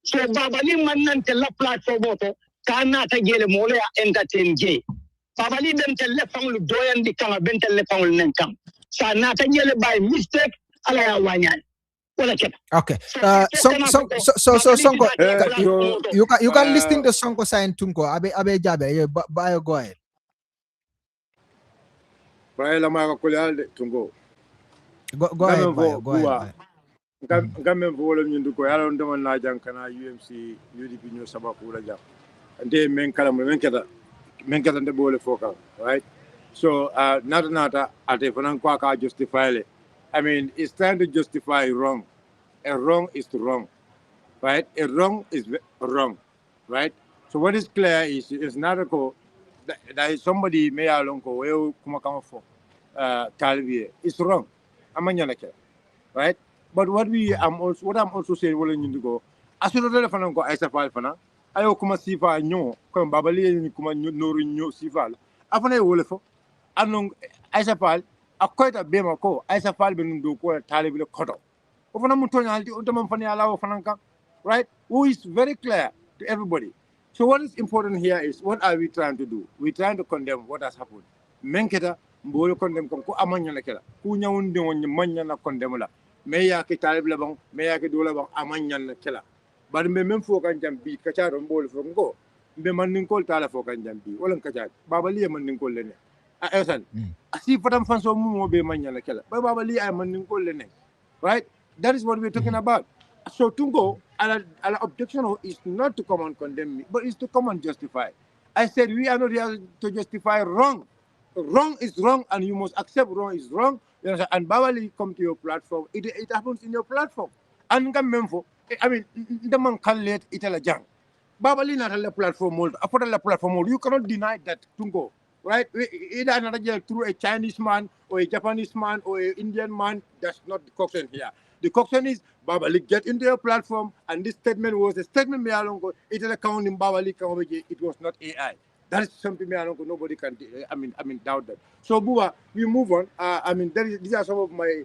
So Babali man tell la platform auto kana ta gele mole entertain gay. Babali dem tell le fang doyan di kama ben tell le fang nen kam. Sa na ta gele by mistake ala ya wanyan. Okay. Sonko, you can listen to Sonko sign Tunko. Abe Jabe, Bio go ahead. Go ahead, go ahead. Gamen volo nyundu ko yalo ndama na jankana UMC UDP nyo sababu la jam ande men kala men kata nde bole foka, right? So nata ate fanan kwa ka justify le. I mean, it's trying to justify wrong. A wrong is wrong, right? A wrong is wrong, right? So what is clear is not a go that is somebody may along ko we kuma kama for Calvi. It's wrong. Amanya right? But what I'm also saying, well, you go. As you know, fan ko Aisa Fal fana. Ayo kuma sifa nyo, kuma babali ni kuma noru nyo sifa. Afana e wole fo. Anong Aisa Fal akoy ta bema ko Aisa Fal be ndu ko talibi le koto. Ofana mutonya alti on man fani ala ofana kan, right? Who is very clear to everybody. So what is important here is, what are we trying to do? We're trying to condemn what has happened. Menketa mbolo condemn kam ko amanya na kala. Ku nyawundi won manya na condemn la. Me ya ke talib la bang, me ya ke dola bang amanya na kala. But me mem fo kan jambi kacha ron mbolo fo ngo. Be man nin kol tala fo kan jambi. Wala kacha. Baba li man nin kol lene. A esan. Asi fatam fanso mu mo be manya na kala. Ba baba li ay man nin kol lene. Right? That is what we're talking about. So Tungo, our objection is not to come and condemn me, but is to come and justify. I said we are not here to justify wrong. Wrong is wrong, and you must accept wrong is wrong. You know, and Bawali come to your platform. It happens in your platform. And I mean, the man can let it a jang. Babali not a platform mold. Upon a platform mold, you cannot deny that Tungo. Right? Either another through a Chinese man or a Japanese man or an Indian man, that's not the question here. The question is, Babali get into your platform, and this statement was a statement me along. It is a count in Babali, it was not AI. That is something me along. Nobody can, I mean, doubt that. So Buba, we move on. I mean, these are some of my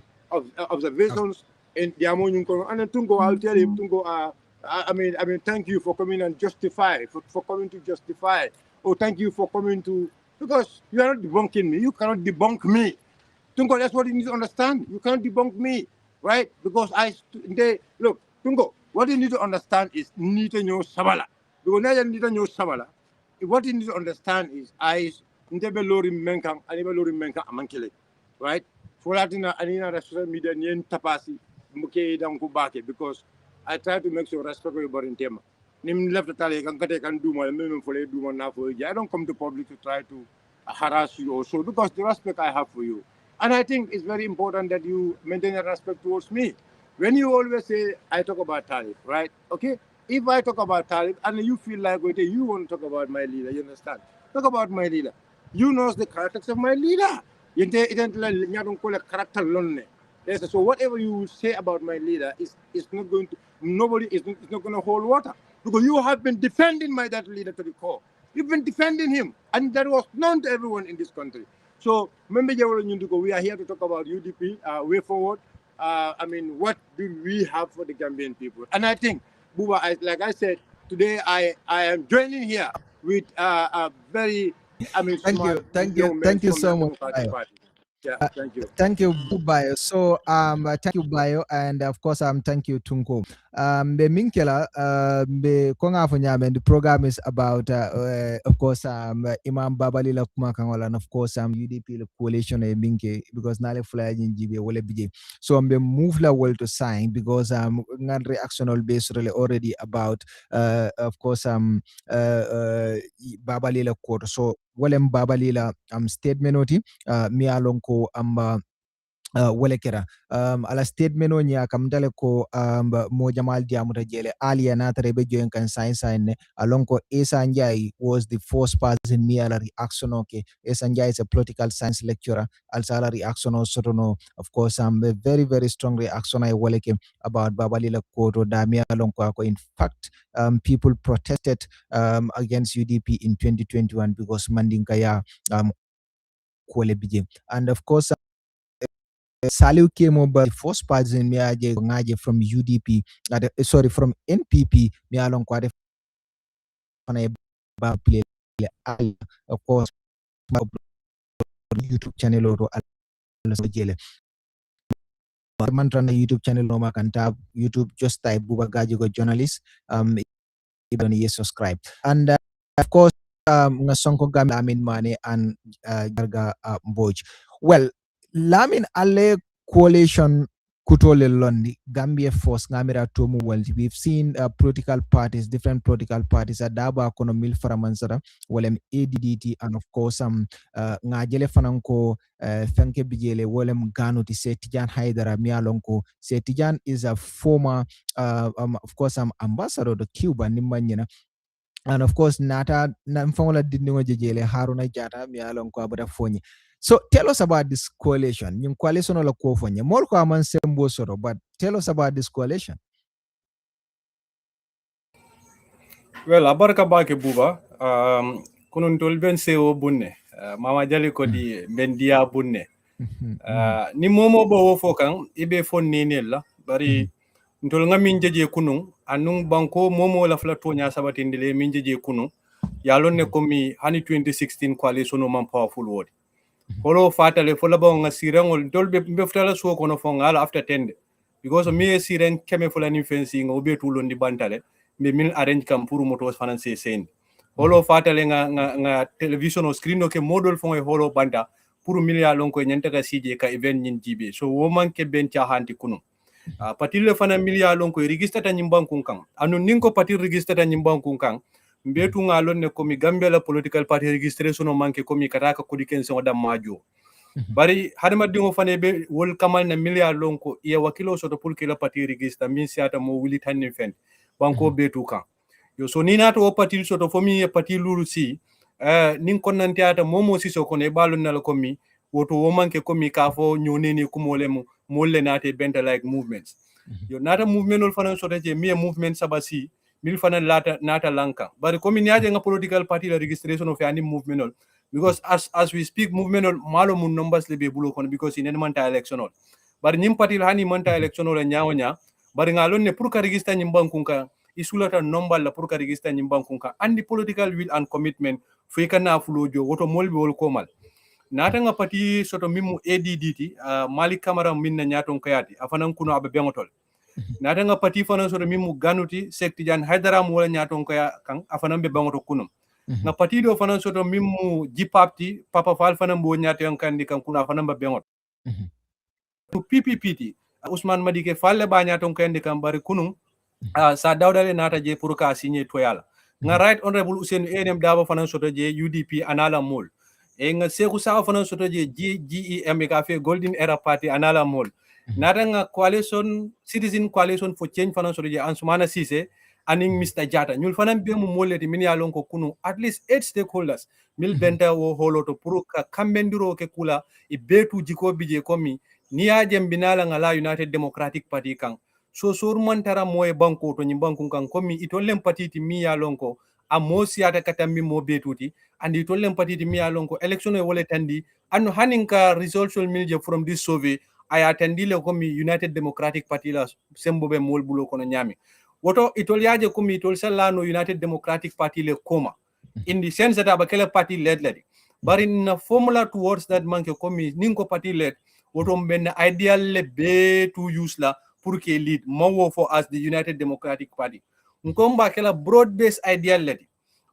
observations in the Amonunko. And then Tungo, I'll tell him, Tungo, I mean, thank you for coming and justify, for coming to justify. Oh, thank you for coming to, because you are not debunking me. You cannot debunk me. Tungo, that's what you need to understand. You cannot debunk me, right? Because look, Tungo, what you need to understand is Nita Nyo Sabala. Because now you need to know Sabala. What you need to understand is Ndebe Lori Menkang, Anibe Lori Menkang Amankele, right? For Latina, Anina, social media, Nien Tapasi, Muke Damkubake, because I try to make sure respect everybody in Tema. Nim left the tally, can do my minimum for you, do one now for you. I don't come to public to try to harass you also, because the respect I have for you. And I think it's very important that you maintain a respect towards me. When you always say, I talk about Talib, right? Okay? If I talk about Talib and you feel like you want to talk about my leader, you understand? Talk about my leader. You know the characters of my leader. So whatever you say about my leader is not going to, nobody is not going to hold water. Because you have been defending that leader to the core. You've been defending him. And that was known to everyone in this country. So, we are here to talk about UDP, way forward. I mean, what do we have for the Gambian people? And I think, Buba, like I said, today I am joining here with a very, smart young man thank you from the so much. Democratic Party. Yeah, thank you. Thank you, Bayo. So, thank you, Bayo, and of course, thank you, Tunko. Be Minkela, be Konga Funyame, the program is about, of course, Imam Babalila Kumakangola, and of course, UDP the coalition Minke, because Nale Flag in GB will be. So, be move la well to sign because not reactional based really already about, of course, Babalila quarter. So, Walem Babalila statement oti mi alonko wala kera ala statement o nya kam dale ko mo jamal diamuta jele alia natare be join kan science ne alonko Esa Njai was the first person mi ala reaction okay. Esa Njai is a political science lecturer also ala reaction sotono of course a very very strong reaction I welcome about babalila koto da mi alonko ako. In fact people protested against UDP in 2021 because Mandinka and of course Saliu came over the first person ngaje from UDP sorry from NPP mi alon ko de fana ba play of course YouTube channel or jele man run YouTube channel no makanta YouTube just type Buba Gagigo-Journalist even subscribe and of course ngasonko gam amin mane and Jarga Mboj. Well, Lamin Ale coalition kutole londi Gambia force ngamira tomu world. We've seen political parties, different political parties adaba kono mil faramansara walem ADDT and of course ngajele fananko fenke bijele walem ganu ti Setijan Haidara mialonko. Setijan is a former of course ambassador to Cuba nimanyena. And of course, Nata Namfongola didn't jele Haruna Jata mialon ko abada fonyi. So tell us about this coalition. Yung coalition ola ko fonyi. More ko aman sembo soro, but tell us about this coalition. Well, abarka bake buba. Kunun tolben seo bunne. Mama jali ko di bendia bunne. Ni momo bo wo fokan ibe fon nenel la bari ntol nga min jeje kunun anung banko momo la fla tonya sabatindile min jeje kunun yalon ne komi hani 2016 coalition no man powerful word holo fatale fola ba nga sirangol dolbe beftala so kono fo ngala after 10 because me siren keme fola ni fencing o be tulo ndi bantale me min arrange kam pour moto finance sen holo fatale nga television o screen o ke model fo e holo banta pour milia lon ko nyanta ka sije ka event nyin jibe so wo man ke ben cha hanti kunu patille fana milia lon ko register ta nyimbankun kan anu ninko patir register ta nyimbankun kan mbetu ngalon ne komi Gambia la political party registration o manke komi kataka kudiken so dam majo bari hadama dingo fane be wol kamal na milia lon ko iya wakilo so to pulke la party register min siata mo wili tanin fen banko betu kan yo so ni nato o party so to fomi e party lulu si nin konnantiata momo si so ko ne balon na komi woto wo manke komi ka fo nyoneni kumole mo molle nate benta like movements yo nata movement ol fana so je mi movement sabasi mil fana lata nata lanka bari komi niaje nga political party la registration of any movement ol because as we speak movement ol malo mun numbers le be bulo kono because in manta election ol bari nyim party hani manta election ol nyaawonya bari ngalon ne pour ka register nyim bankunka isulata number la pour ka register nyim bankunka andi political will and commitment fe kana fulojo woto molbe wol komal nata nga pati soto mimu ADDT Malik Kamara minna nyaton kayati afanan kuno abe bengotol nata nga pati fana soto mimu ganuti sekti jan haidara mu wala nyaton kaya kan afanan be bengoto kuno nga pati do fana soto mimu jipapti papa fal fana mbo nyaton kan kan kuno afanan be bengot to PPPT Usman Madike falle ba nyaton kan kan bari kuno sa dawdale nata je pour ka signer toyala nga right honorable Usain Enem Dabo fana soto je UDP anala mol nga Sekou Sawa fana soto je GEM ka fe Golden Era Party anala mol nata nga coalition citizen coalition for change fana soto je Ansumana Cissé aning Mr. Jata ñul fana be mu moleti min ya lon ko kunu at least 8 stakeholders mil benta wo holoto pour ka kambendiro ke kula e betu jiko bije komi ni ya jembinala ngala United Democratic Party kan so mantara moye banko to nyim banko kan komi itollem patiti mi ya lonko a mosiata katammi mo betuti andi itollem patiti mi ya lonko election e wole tandi anno haninka resolution milje from this survey aya tandile komi United Democratic Party la sembo be mol bulo kono nyami woto itolyaje komi itol sallano United Democratic Party le koma in the sense that abakele party led but in a formula towards that manke komi ninko party led woto mbenna ideal le be to use la pour que lead mawo for as the United Democratic Party nkomba kala broad based ideal ledi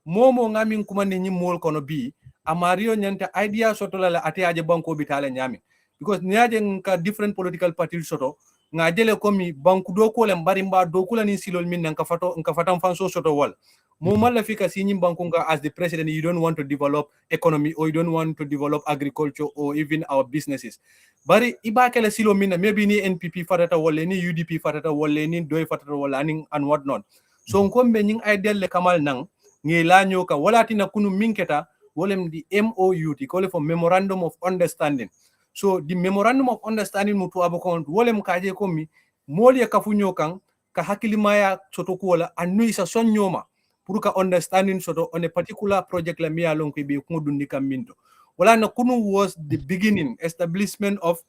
momo ngamin kumande nyi mol kono bi amario nyanta idea soto la atiaje banko bitale nyami because niaje nka different political parties soto ngajele komi banku do ko le mbari mba do kula ni silol min nka fatam fanso soto wal mo mala fika si nyi banko nga as the president you don't want to develop economy or you don't want to develop agriculture or even our businesses bari iba kala silo minna maybe ni NPP fatata wala ni UDP fatata wala ni doy fatata wala and what not so nkombe nying ideal le kamal nang ngi lanyo ka wala tina kunu minketa wolem di MOU ti call for memorandum of understanding so the memorandum of understanding mutu abakon wolem kaje komi moli ka funyo kan ka hakilimaya soto ko wala anu isa sonyoma pour ka understanding soto on a particular project la miya lon ko be ko dundi kam minto wala na kunu was the beginning establishment of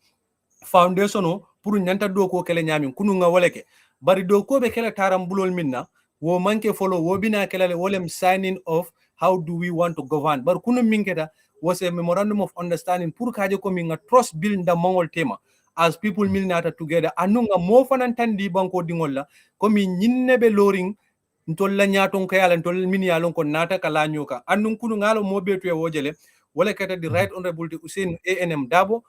foundation o pour nyanta do ko kele nyami kunu nga waleke bari do ko be kele taram bulol minna wo manke follow wo bina kele wolem signing of how do we want to govern bar kunu minketa was a memorandum of understanding pour kaje ko minga trust build the mongol tema as people milnata together anunga mo fanan tandi banko dingol la ko mi nyinne be loring ntolla nyaton ko yala ntol min yalon ko nata kala nyoka annun kunu ngalo mo betu e wojele wala kata the right honorable Usain ANM Dabo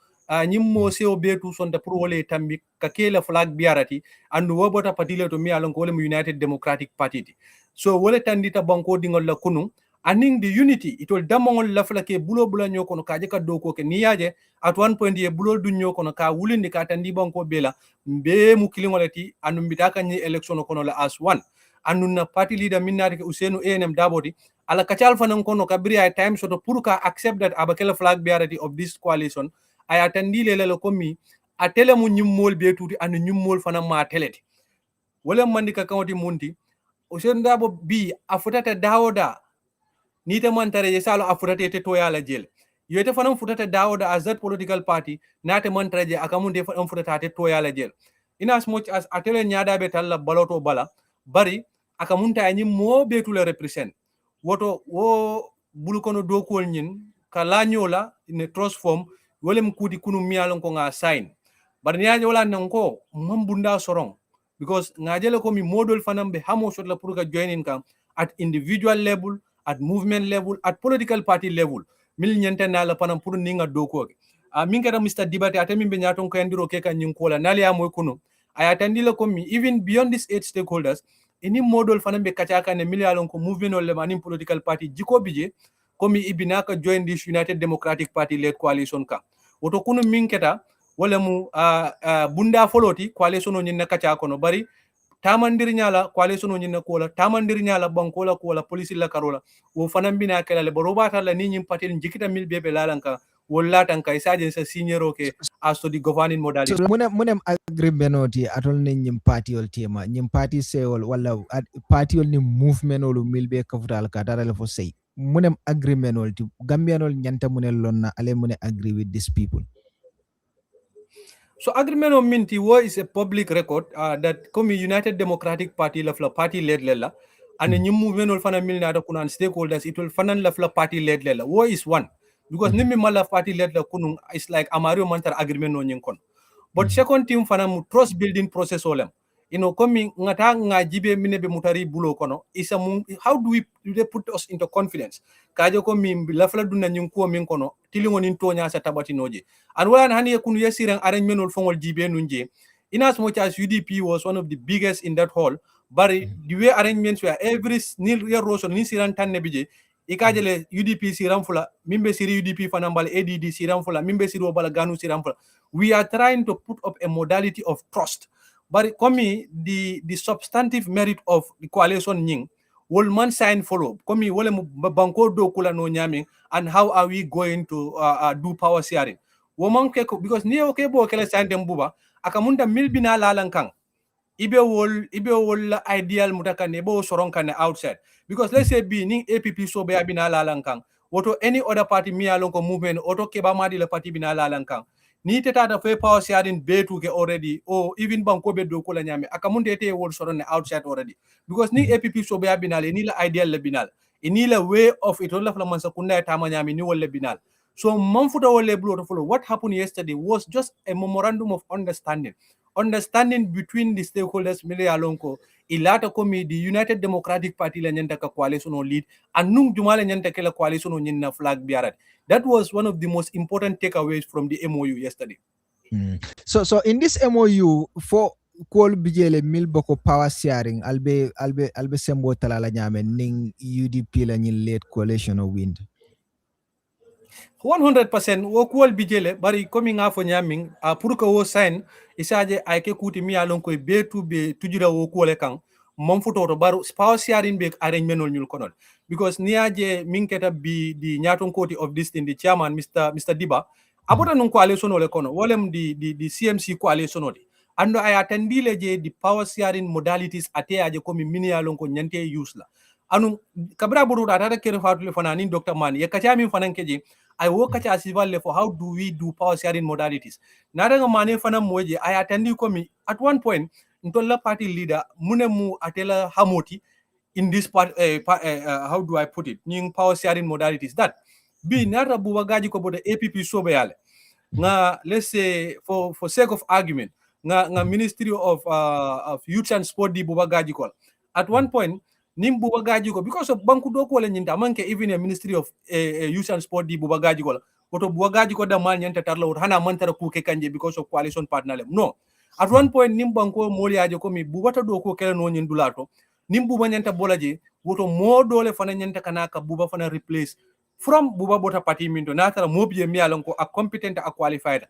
nyimmo seo betu sonda pour wole tambi ka kela flag biarati andu wobota patile to mi yalon ko wala United Democratic Party so wala tandita banko dingol la kunu aning the unity itol damongol la flake bulo bulo nyoko no kaje ka doko ke niyaje at one point ye bulo du nyoko no ka wulindi ka tandi banko bela mbe mu kilingolati andu mbitaka ni election ko no la as one anuna party leader minnati Usainu ANM Daboti ala kachal fanan kono kabiri ay time so to pour ka accept that abakela flag bearati of this coalition ay atandi lele komi atele mu nyimmol be tuti anu nyimmol fanan ma teleti wala mandika kawti munti Usainu Dabo bi afutata dawoda nite mantare je salo afutata te to yala jel yote fanan futata dawoda as that political party nate mantare je akamunde fanan futata te to yala jel in as much as atele nyada be talla baloto bala bari aka munta nyi mo be tule represent woto wo bulukono dokol nyin ka lanyola ne trust form wolem kuti kunu miyalon ko nga sign bar nyaaje wala nan ko mambunda sorong because ngajele ko mi model fanambe hamo shot la pour ka joinin kam at individual level, at movement level, at political party level mil nyente na la panam pour ninga doko min kada Mr. Dibate atemi be nyaton ko andiro ke kan nyinkola nali amoy kuno ay atandila ko mi even beyond these 8 stakeholders ini model fanambe kachaka ne milyalon ko movement le manim political party jiko bije komi ibinaka join this United Democratic Party led coalition ka woto kunu min keta wala mu bunda foloti coalition on nyina kacha kono bari tamandir nyala coalition on nyina kola tamandir nyala bankola kola police la karola wo fanan bina kala le borobata la ni nyim patil jikita mil bebe lalanka wala tanka isaje sa senior ke as to the governing modality so munem agreement oti atol ne nyim party ol tema nyim party sewol wala party ol ni movement ol milbe kafutal ka dara le fo sey munem agreement ol ti gambian ol nyanta munel lonna ale mune agree with these people. So agreement of Minti war is a public record that come United Democratic Party lafla party led lela and a new movement will fana milna da kunan stakeholders it will fana lafla party led lela. War is one because nimi mala party led la kunun is like amario mantar agreement no nyinkon. But second team fana mu trust building process olem. You know, coming ngata ngajibe minebe mutari bulo kono is a how do they put us into confidence? Kajo ko min lafla dunna nyinko min kono tilingo nin tonya sa tabati noje. And when hani kunu yesirang arrangement ol fongol jibe nunje, in as much as UDP was one of the biggest in that hall, but the way arrangements were every nil year roso ni siran tan nebije ikajele UDP siram fula mimbe siri UDP fanambal ADD siram fula mimbe siri obala ganu siram fula. We are trying to put up a modality of trust. But komi the substantive merit of the coalition nying will man sign follow komi wole banko do kula no nyami and how are we going to do power sharing woman ke because ni okay bo kala sign dem buba akamunda milbina lalan kan ibe wol ideal mutakane bo soron kan outside because let's say be ni APP so be abina lalan kan woto any other party mi alon ko movement auto ke ba madi la party bina lalan kan ni teta da fe power sharing betu ke already or even banko be do kula nyame akamunde ete wol soron outside already because ni APP so be abinal ni la ideal le binal ni la way of it wala fala man sakunda tama nyame ni wala binal so manfuta wala blow to follow what happened yesterday was just a memorandum of understanding between the stakeholders mele alonko ilata komi the United Democratic Party la nyanta ka coalition o lead and nung jumala nyanta ke la coalition o nyina flag biarat. That was one of the most important takeaways from the MOU yesterday. So in this MOU for kol bijele mil boko power sharing albe sembo talala nyame ning UDP la nyin late coalition o wind 100% wo kuwal bijele bari komi nga fo nyaming pour que wo sign isaje ay ke kuti mi alon koy betu be tujira wo kuwale kan mom futo to baru power sharing be arrangement nyul konon because niaje minketa bi di nyaton koti of this thing the chairman Mr. Diba abota non coalition ole kono wolem di CMC coalition odi ando ay atandile je di power sharing modalities ate aje komi mini alon ko nyante use la anu kabra buru data kere fatule fanani Dr. Man ye kacha min fanan keje I work at Asival for how do we do power sharing modalities. Nada mane fana moje I attended komi at one point ntola party leader munemu atela hamoti in this part how do I put it ning power sharing modalities that be nara buwa gaji ko bodo APP sobe yale nga let's say for sake of argument nga Ministry of Youth and Sport di buwa gaji ko at one point nim buba gaji ko because of banku do ko la nyinta manke even a Ministry of Youth and Sport di buba gaji ko oto buba gaji ko da mal nyanta tarla wor hana mantara ku ke kanje because of coalition partner no at one point nim banko moli aje ko mi buba to do ko kala no nyin dulato nim buba nyanta bolaje woto mo dole fana nyanta kanaka buba fana replace from buba bota party mindo natara mobiye mi alon ko a competent a qualified.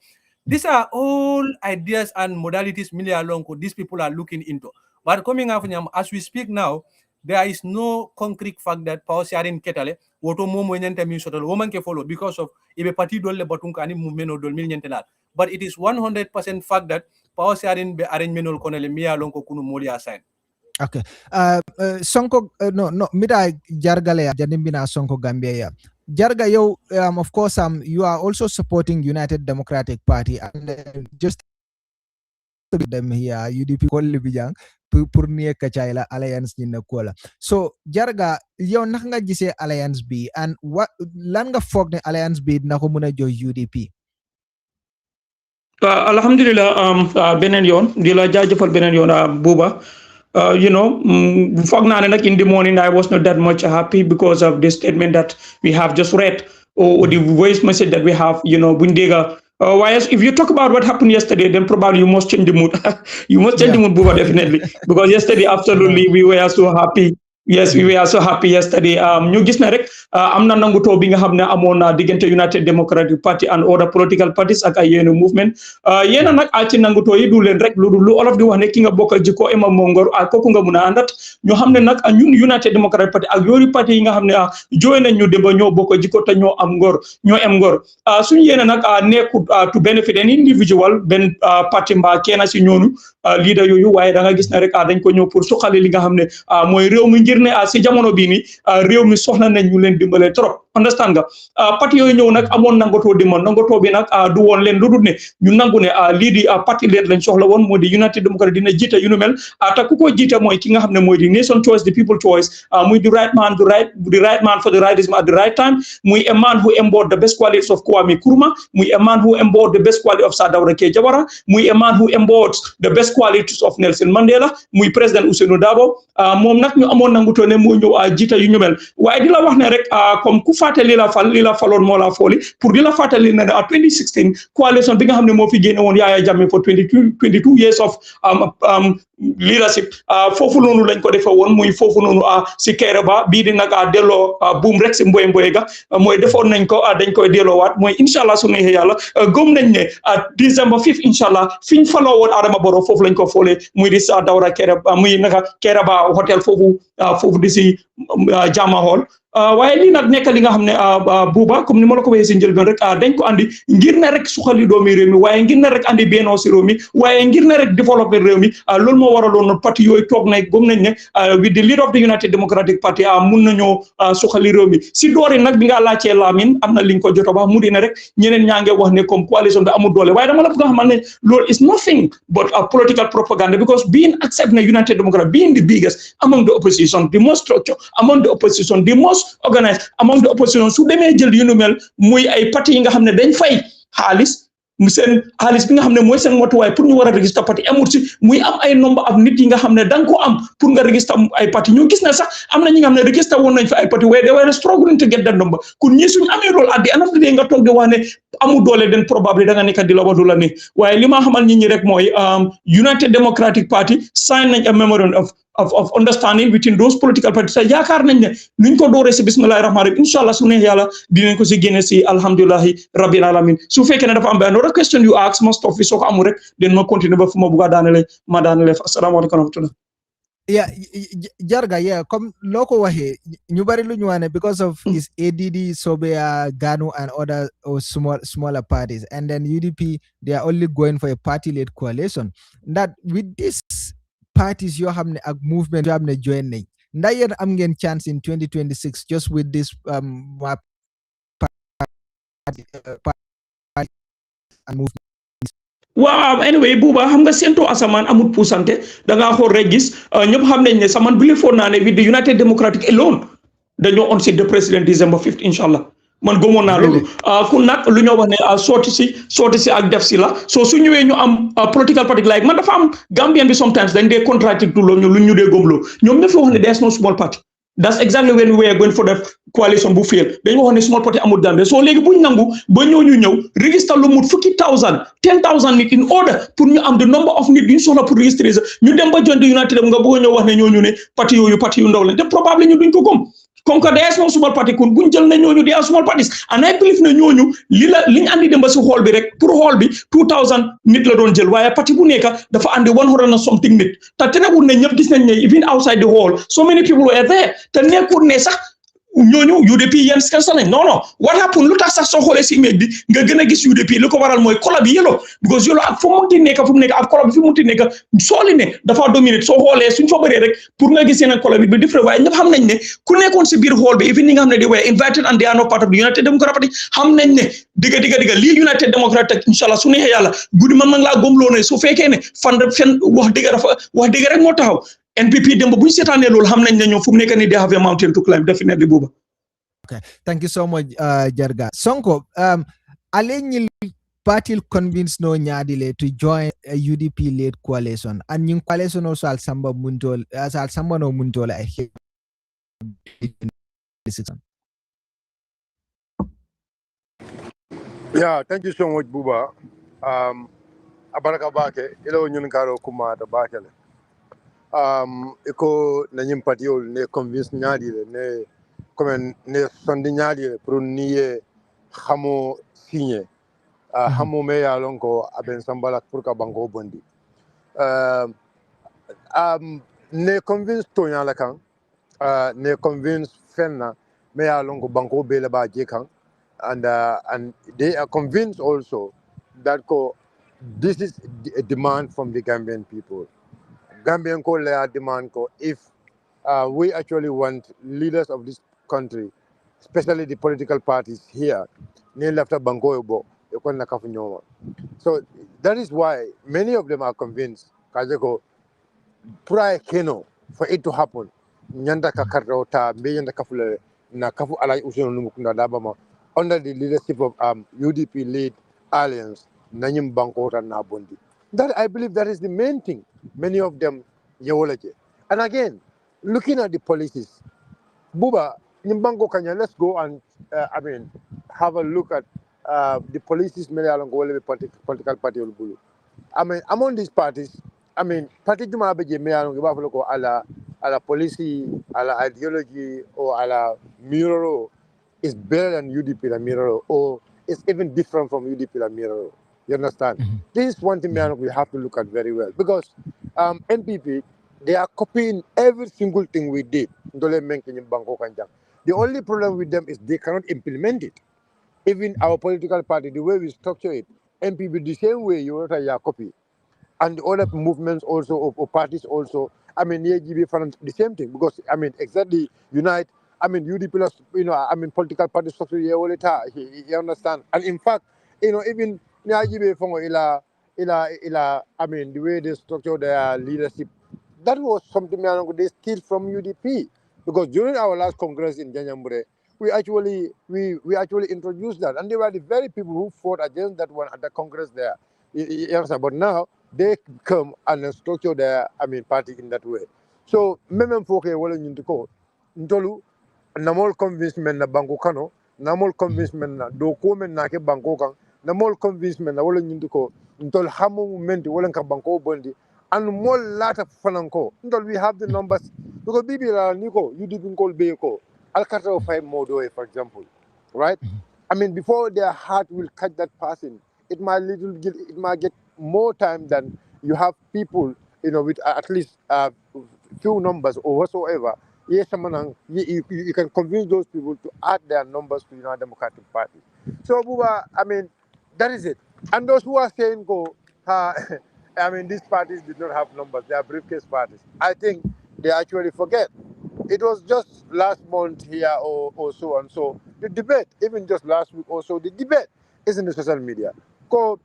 These are all ideas and modalities mi alon ko these people are looking into, but coming up as we speak now there is no concrete fact that power sharing ketale woto momo nyanta min sotol woman ke follow because of ibe parti dolle batunka ani movement dol mil nyanta but it is 100% fact that power sharing be arrangement ol konele miya lon ko kunu moli assign. Okay. Sonko no mida jargale janimbina Sonko Gambia ya. Jarga yo of course you are also supporting United Democratic Party and just them here UDP kolli bijang pour nie kachayla alliance ni na kola. So jarga yow nak nga gisee alliance bi and what lan nga foog ne alliance bi na ko mëna jox UDP. Alhamdulillah benen yoon di la jaajëfal benen yoon Buba. You know, in the morning I was not that much happy because of the statement that we have just read or the voice message that we have, you know, Bundega. Whereas if you talk about what happened yesterday, then probably you must change the mood. You must change the mood, Buba, definitely. Because yesterday, absolutely, we were so happy. Yes, we were so happy yesterday. Ñu gis na rek am na nanguto bi nga xam ne amoon na diggante United Democratic Party and other political parties ak ay yenn movement yéena nag ci nanguto yi du leen rek lu olof di wax ne ki nga bokkal jikko ema moo ngor kooku nga mun a àndat ñu xam ne nag ñun United Democratic Party ak yooyu parti yi nga xam ne jooy nañ ñu démba ñoo bokk jikko te ñoo am ngor suñu yéena nag nekkut to benefit an individual benn parti mbaa kenn si ñoonu leader yooyu waaye da nga gis ne rek dañ ko ñëw pour suqali li nga xam ne mooy réew mi ngir ne si jamono bii ni réew mi soxla nañ ñu leen dimbale trop understand nga parti yooyu ñëw nag amoon nangotoo di moon nangotoo bi nag du woon leen lu dul ne ñu nangu ne lii di parti leen lañ soxla woon moo di United Democratic dina jiite yu nu mel te ku ko jiite mooy ki nga xam ne mooy di nation choice the people choice muy the right man for the right reason at the right time muy a man who embodied the best qualities of Kwame Nkrumah muy a man who embodied the best qualities of Sir Dawda Jawara muy a man who embodies the best qualities of Nelson Mandela muy président Ousainou Darboe moom nag ñu amoon nangutoo ne moo ñëw jiite yu ñu mel waaye di la wax ne rek comme ku fàtte li la faloon moo la fooli pour di la fàttali ne 2016 coalition bi nga xam ne moo fi génne woon Yaya Jammeh for 22 years of leadership foofu noonu lañ ko defee woon muy foofu noonu si Kairaba bii di nag delloo buum rek si mboy ga mooy defoon nañ ko dañ koy delloowaat mooy incha allah su neexee yàlla gëm nañ ne December 5 incha allah fi ñu faloo woon Adama Barrow foofu lañ ko foolee muy di sa Dawda Kairaba muy naka Kairaba hotel foofu di si Jama Hall waaye lii nag nekk li nga xam ne Buuba comme ni ma la ko waxee si njëlbeen rek dañ ko andi ngir ne rek suxali doomi réew mi waaye ngir ne rek andi bennoo si réew mi waaye ngir ne rek développer réew mi loolu moo waraloon parti yooyu toog na gëm nañ ne with the leader of the United Democratic Party mun nañoo suxali réew mi si doori nag bi nga laajtee Lamin am na liñ ko jot a wax mu di ne rek ñeneen ñaa nge wax ne comme coalition bi amul doole waaye dama la bëgg a xamal ne loolu is nothing but political propaganda because being accepted na United Democratic being the biggest among the opposition the most structure among the opposition the most organized among the opposition su demee jël yu nu mel muy ay parti yi nga xam ne dañ fay xaalis seen xaalis bi nga xam ne mooy seen motuwaay pour ñu war a register parti amul si muy am ay nombre of nit yi nga xam ne da nga ko am pour nga register ay parti ñu gis na sax am na ñi nga xam ne register woon nañ fi ay parti waaye they were struggling to get that number kon ñi suñu amee loolu at the end of the day nga toog di wax ne amul doole den probably da nga nekk di la wax du la ne waaye li ma xamal nit ñi rek mooy United Democratic Party sign nañ a memorandum of understanding between those political parties te yaakaar nañ ne nuñ ko dooree si bismillahi rahmaani rahim incha allah su neex yàlla dinañ ko si génne si alhamdulillahi rabbil alamin su fekkee ne dafa am another question you ask ma stop fi soo ko amul rek den ma continuer ba fu ma bugg a daanele asalaamaaleykum wa rahmatullah yeah jarga comme loo ko waxee ñu bari lu ñu wane because of his ADD Sobea Ganu and other smaller parties and then UDP they are only going for a party-led coalition that with this parties yoo xam ne ak movement yoo xam ne join nañ ndax yéen am ngeen chance in 2026 just with this movement. waaw anyway Buuba xam nga séentoo asamaan amul puusante da ngaa xool rek gis ñëpp xam nañ ne saman bi foon naa ne with the United Democratic alone dañoo on seat the president December 5th incha allah man gëmoon naa loolu kun nag lu ñoo wax ne sooti si ak def si la so su ñëwee ñu am political party like man dafa am Gambian bi sometimes dañ dee contradict loolu lu ñu dee gëmloo ñoom ñëpp wax ne there's no small party that's exactly when we were going for the coalition bu fail dañu wax ne small party amul Gambia so léegi buñ nangu ba ñëw register lu mut 10,000 nit in order pour ñu am the number of nit ñu soxla pour registrer ñu dem ba join the United nga bëgg ñëw wax ne ñooñu ne parti yu ndaw lañ te probably ñu duñ ko gëm comme que there is no small party kun buñ jël na ñooñu they are small parties and I believe ne ñooñu liñ andi dem ba si xool bi rek pour xool bi 2,000 nit la doon jël waaye parti bu nekk dafa andi 100 and something nit te terewul ne ñëpp gis nañ ne even outside the hall so many people were there te nekkul ne sax ñooñu UDP yéen cancel nañ non what happened lu tax sax soo xoolee si image bi nga gën a gis UDP lu ko waral mooy kola bi yellow because yellow ak fu mu munti nekk ak kola bi fi mu munti nekk sooli ne dafa dominate soo xoolee suñ fa bëree rek pour nga gis yeneen kola bi different waaye ñëpp xam nañ ne ku nekkoon si biir hall bi even ñi nga xam ne di were invited and they are not part of the United Democratic Party xam nañ ne digga lii United Democratic inshallah su neexee yàlla guddi man laa gomloo ne su fekkee ne fen wax dëgg rek moo taxaw NPP dem ba bu ñu seetaanee loolu xam nañ ne ñoom fu mu nekk nii they have a mountain to climb definitely Buba. Okay, thank you so much, Jarga. Sonko, Alenyil party convinced no Nyadile to join a UDP-led coalition, and yung coalition also al samba no muntola. Yeah, thank you so much, Buba. Abaraka bake, ilo nyun karo kuma ta bakele. Iko na nyim patiol ne convince Nyadile ne comme ne sondi Nyadile pour niye xamo signé. Xamo me ya lonko aben sambala pour ka banko bondi. Ne convince to nyala kan, ne convince fenna me ya lonko banko bele ba je kan. And they are convinced also that this is a demand from the Gambian people. Gambian demand if we actually want leaders of this country, especially the political parties here, so that is why many of them are convinced Kajako prior Keno for it to happen. Nyanda kakarota, nyanda kafule na kafu alai usino numukunda dabama. Under the leadership of UDP lead alliance, Nanyim Bankota Nabundi. That I believe that is the main thing. Many of them yawolaje. And again, looking at the policies, Buba, Nimbango Kanya, let's go and have a look at the policies many along political party Bulu. Among these parties, party Juma Beje me along ala policy, ala ideology, or ala mural is better than UDP La Mirror, or it's even different from UDP La Mirror. You understand? This is one thing we have to look at very well because NPP, they are copying every single thing we did. The only problem with them is they cannot implement it. Even our political party, the way we structure it, NPP the same way you are copy. And the other movements also, or parties also, the same thing because, exactly, Unite, UDP plus, political party structure, you understand? And in fact, even the way they structure their leadership, that was something they steal from UDP. Because during our last Congress in January, we actually introduced that. And they were the very people who fought against that one at the Congress there. You understand? But now, they come and structure their party in that way. So, memem foke wala nyintiko ntolu namol convincement na banko kano namol convincement na doko men na ke banko kan namol convincement na wala nyintiko ntol hamu movement wala ka banko bondi and more lata fananko ntol we have the numbers because bibi la niko UDP call be ko alkata of 5 modo for example, right? Before their heart will catch that person, it might get more time than you have people, with at least few numbers or whatsoever. Yes, you can convince those people to add their numbers to Democratic Party. So, Buba, that is it. And those who are saying these parties did not have numbers. They are briefcase parties. I think they actually forget. It was just last month here or so and so. The debate, even just last week or so, the debate is in the social media. When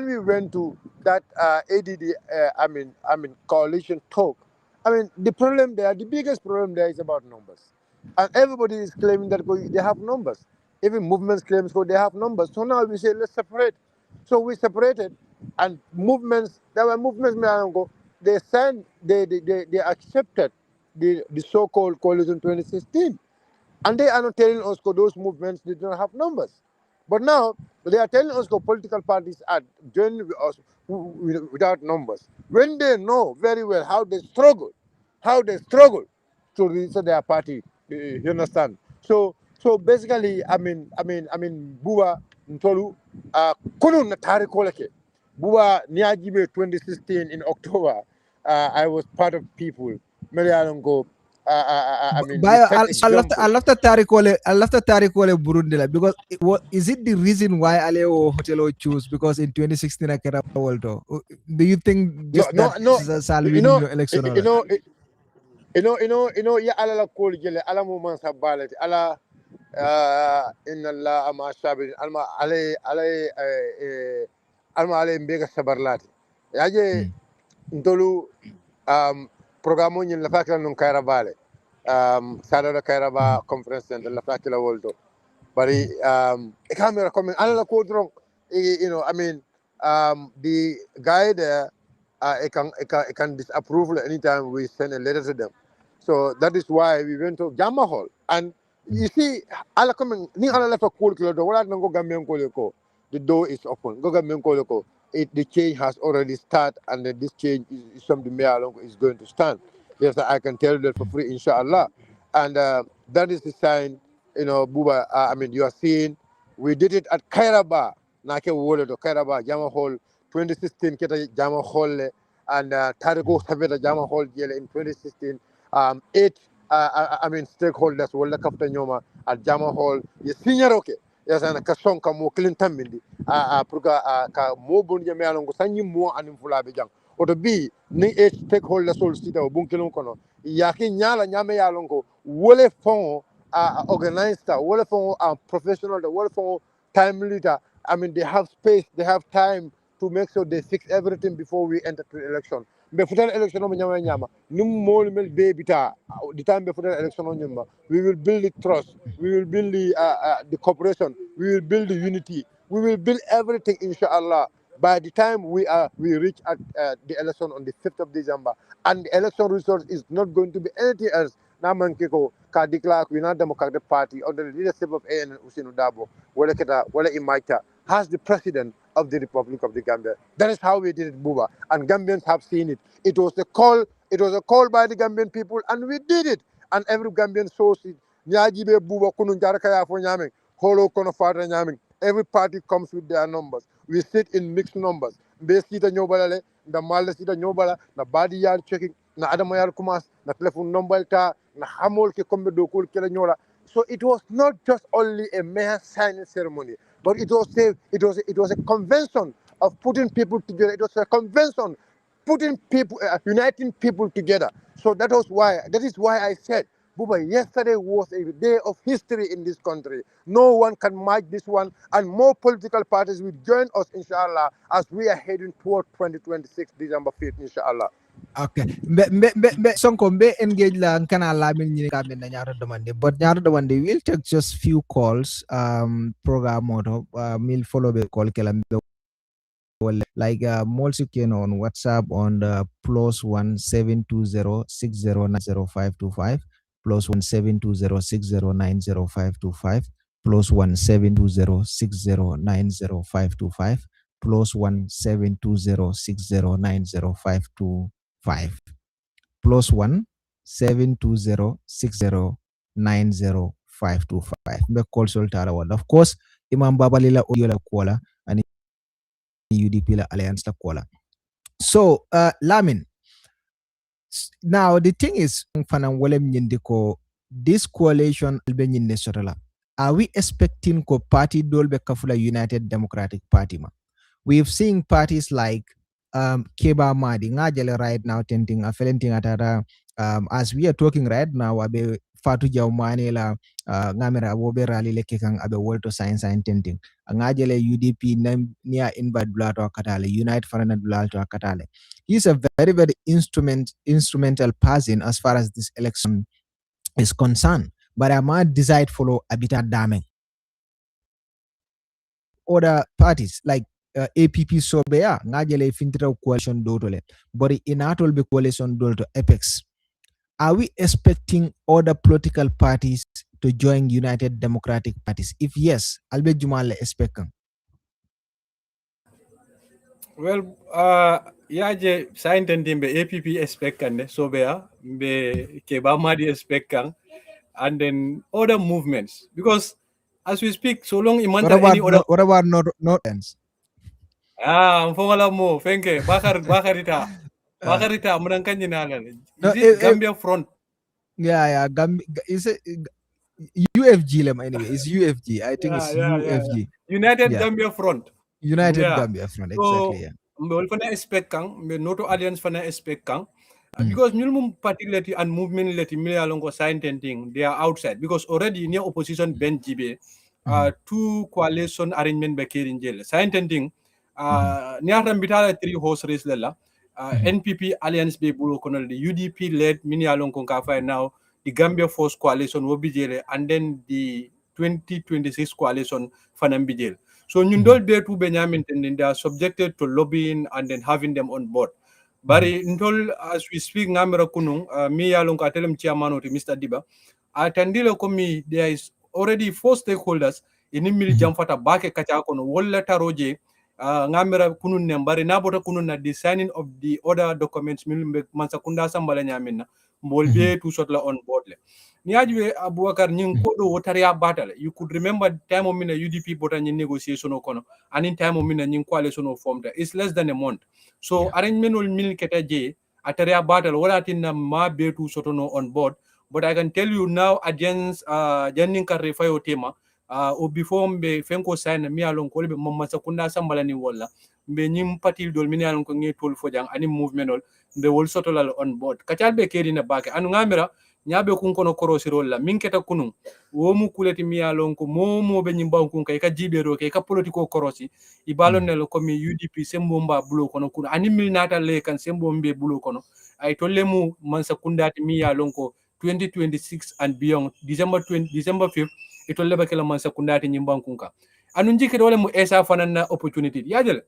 we went to that ADD, coalition talk, the problem there, the biggest problem there is about numbers. And everybody is claiming that they have numbers. Even movements claim they have numbers. So now we say, let's separate. So we separated, and there were movements, they accepted the so-called coalition 2016. And they are not telling us those movements did not have numbers. But now they are telling us political parties are joining with us without numbers. When they know very well how they struggle to reach their party, you understand? So basically, Buwa Ntolu, Kunu Natari Koleke, Buwa Niajibe 2016 in October, I was part of people. Many go I mean, we Bayo, set example. I love the Tarikole Burundi because is it the reason why Aleo Hotelo choose? Because in 2016 I can't world. Do you think just No, Sal you winning know, the election? ya ala la kol jele ala mo man sabalati ala inna Allah ama shabi alma alma ale mbega sabarlati yaje ndolu programme ñin la fakla non kayra bale sala kayra ba conference center la fakla woldo bari e camera coming ala la ko dron I mean the guy there it can disapprove anytime we send a letter to them. So that is why we went to Gamma Hall. And you see, ala coming ni ala left a cool kilo do wala go Gambian ko. The door is open. Go Gambian ko. The change has already started, and this change is something me along is going to stand. Yes, I can tell you that for free, inshallah. And that is the sign, Buba. I mean, you are seeing. We did it at Kairaba. Nake Wole to Kairaba Jama Hall 2016. Kita Jama Hall and Tarigo Saveta Jama Hall in 2016. 8 I mean stakeholders will look after Nyoma at Jama Hall. Yes, senior okay. Yes, and Kasson Kamo Clinton Mindi. Pruga ka mo bon jame alon ko sanyi mo anim fula be jang oto bi ni 8 stakeholders sol sita o bunkilon kono yaki nyala nyame yalon ko wole fon organized wole fon professional wole fon time leader. I mean, they have space, they have time to make sure they fix everything before we enter to the election. Before the election, the time before the election, we will build the trust, we will build the cooperation, we will build the unity, we will build everything, inshallah. By the time we reach at the election on the 5th of December, and the election result is not going to be anything else. Naman kiko ka declare we not Democratic Party under the leadership of AN Usinu Dabo, wala Imaita, has the president of the Republic of the Gambia. That is how we did it, Buba. And Gambians have seen it. It was a call by the Gambian people, and we did it. And every Gambian saw it. Nyajibe Buba kunun jarakaya fo nyaming, holo kono fatra nyaming. Every party comes with their numbers. We sit in mixed numbers. Be sita nyobala the malda sita nyobala, na body yard checking, na adama yard kumas, na telephone number ta, na hamol ke kombe dokul kela nyola. So it was not just only a mayor signing ceremony, but it was a convention of putting people together. It was a convention putting people, uniting people together. So that is why I said, Buba, yesterday was a day of history in this country. No one can match this one, and more political parties will join us, inshallah, as we are heading toward 2026, December 5th, inshallah. Okay. Sonko be engage la kana lamin ni kamin na nyaro demande, but nyaro demande will take just few calls. Program moto will follow the call kela like Molsu can on WhatsApp on the +17206090525 +17206090525 +17206090525 +17206090525 +17206090525. Be call soltara one. Of course, Imam Babalila audio la kola and UDP la alliance la kola. So, Lamin. Now the thing is, this coalition are we expecting ko party dolbe kafula United Democratic Party ma? We've seen parties like Keba Madi ngajele right now tenting afelenting atara as we are talking right now abe Fatu Jaumane la ngamera abobe rally leke kang abe World to Science and tenting ngajele UDP near inbad blato akatale Unite Farana blato akatale. He's a very, very instrumental person as far as this election is concerned. But I'm not desired follow Abita Dame. Other parties like APP Sobea, Najele Fintra coalition dotole, but in atol be coalition doto Apex. Are we expecting other political parties to join United Democratic Parties? If yes, Albe Jumale expecting. Well, yaje sa intending be APP expecting Sobea, be Keba Madi expecting, and then other movements, because as we speak, so long What about not ends? Mfongala mo, fenke, bakarita, munangkan jinalan. Is it Gambia Front? Yeah. Is it UFG? Anyway, it's UFG. I think it's Yeah. UFG. United Yeah, Gambia Front. United Yeah. Gambia Front. Exactly. So Yeah. mbol fana expect kang me noto alliance fana expect kang Mm-hmm. because minimum party leti and movement leti me along sign thing they are outside because already near opposition ben jibe two coalition arrangement be in jail sign thing near bitala three horse race lela NPP alliance be bulo kono the UDP led mini along konka now the Gambia Force coalition will be jail and then the 2026 coalition fanam be jail. So Nyundol be to Benjamin and they are subjected to lobbying and then having them on board. Bari ntol as we speak ngamera kunung mi yalong ka telem chairman oti Mr. Diba atandile komi there is already four stakeholders ini mil jamfata bake kacha kono wala taroje ngamera kunun ne bari na bota kunun na the signing of the other documents mil mansakunda sambala nyaminna mbolbe to sotla on board le niajwe abubakar nyin kodo wotaria battle you could remember time of mina UDP bota nyin negotiation kono and in time of mina nyin coalition formed it's less than a month so arrangement will mil keta je ataria battle wala tinna ma be to sotono on board but I can tell you now against jannin karre fayo tema o before mbe fenko sign mi alon ko be mamma sakunda sambala ni wala mbe nyim patil dol mi alon ko ngi tol fojang ani movement ol mbe wol sotolal on board kacal be kedi na bake anu ngamira nyabe kun kono korosirol la min keta kunun wo mu kuleti mi alon ko mo be nyimba kun kay ka jibero kay ka politiko korosi ibalon ne ko mi UDP sembo mba bulo kono kun ani mil nata le kan sembo mbe bulo kono ay tolle mu man sakundati mi alon ko 2026 and beyond December 5th it will never kill a man sakundati nyimbankunka anun jike dole mu esa fanana opportunity yajel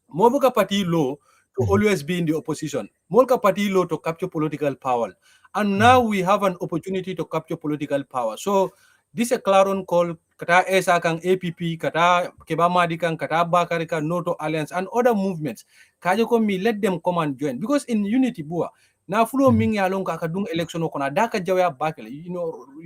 mobuka party law to always be in the opposition molka party law to capture political power and now we have an opportunity to capture political power so this a claron call kata esa kang APP kata kebamadi kang kata bakari kan noto alliance and other movements kaje ko mi let them come and join because in unity bua na flow ming ya long ka dung election ko na daka jawya bakele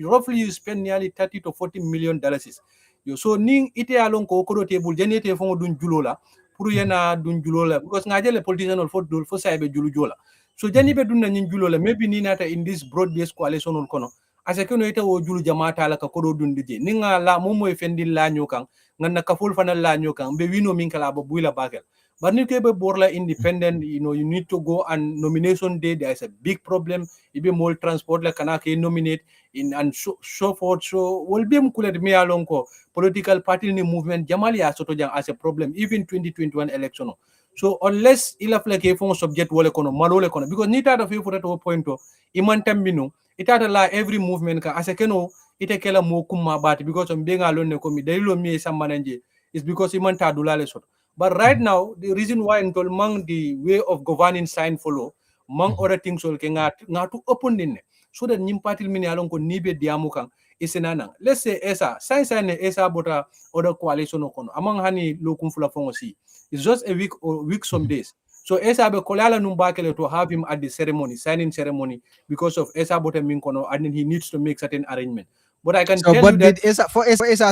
roughly you spend nearly 30 to 40 million dollars yo so ning ite ya long ko ko table jenete fo dun julola pour yena dun julola because ngaje le politician ol fo dul fo saybe julu jola so jani be dun na nyin julola maybe ni nata in this broad based coalition ol kono ase kono ite wo julu jamaata la ka ko dun dije ninga la momo e fendil la nyokan nganna ka ful fanal la nyokan be wino min kala ba buila bakel but ni kebe borla independent you need to go and nomination day there is a big problem ibe mol transport la kana ke nominate in and so forth so will be mkulet me along ko political party ni movement jamali ya soto jang as a problem even 2021 election so unless ila flake fon subject wole kono malole kono because ni tata fe fota to point to iman tambino itata la every movement ka as a keno ite kela mo kumma bat because on benga lonne ko mi dalilo mi sambananje is because iman ta dulale soto. But right now, the reason why in Tolmang the way of governing sign follow, mang other things will nga to open in so that nyimpatil mini along ko nibe diamukang isenanang. Let's say esa sign esa bota other coalition okono among hani lokum fula fongosi. It's just a week or week some days. So esa be kolala numbakele to have him at the ceremony, signing ceremony because of esa bota minkono and then he needs to make certain arrangement. But I can tell you that did esa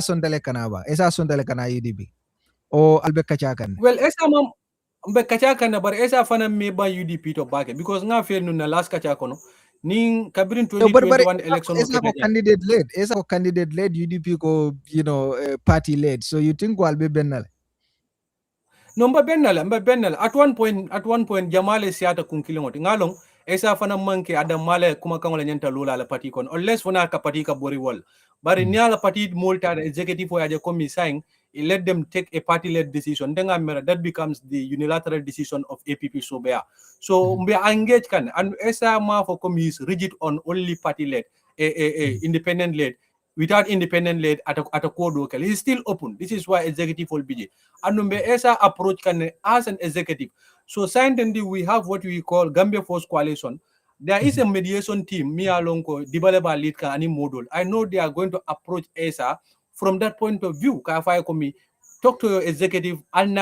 sondele kanaba esa sondele kana UDP o albe kachakan well esa mam mbe kacha kana bar esa fana me ba UDP to bake because nga fel no na last kacha kono ning kabirin but 2021 election esa ko candidate led UDP ko party led so you think walbe benal no mba bennala at one point jamale siata kun kilingoti ngalong esa fana manke adam male kuma kangola nyanta lula la party kon unless fana ka party ka bori wall bari nyala party multa executive for aje komi sign let them take a party led decision then that becomes the unilateral decision of APP Sobea so mbe engage kan and esa ma for komi is rigid on only party led independent led without independent led at a code local. He's still open. This is why executive will be. And ESA approach can as an executive. So scientifically, we have what we call Gambia Force Coalition. There is a mediation team, me along Dibaleba lead any module. I know they are going to approach ESA from that point of view. Talk to your executive, and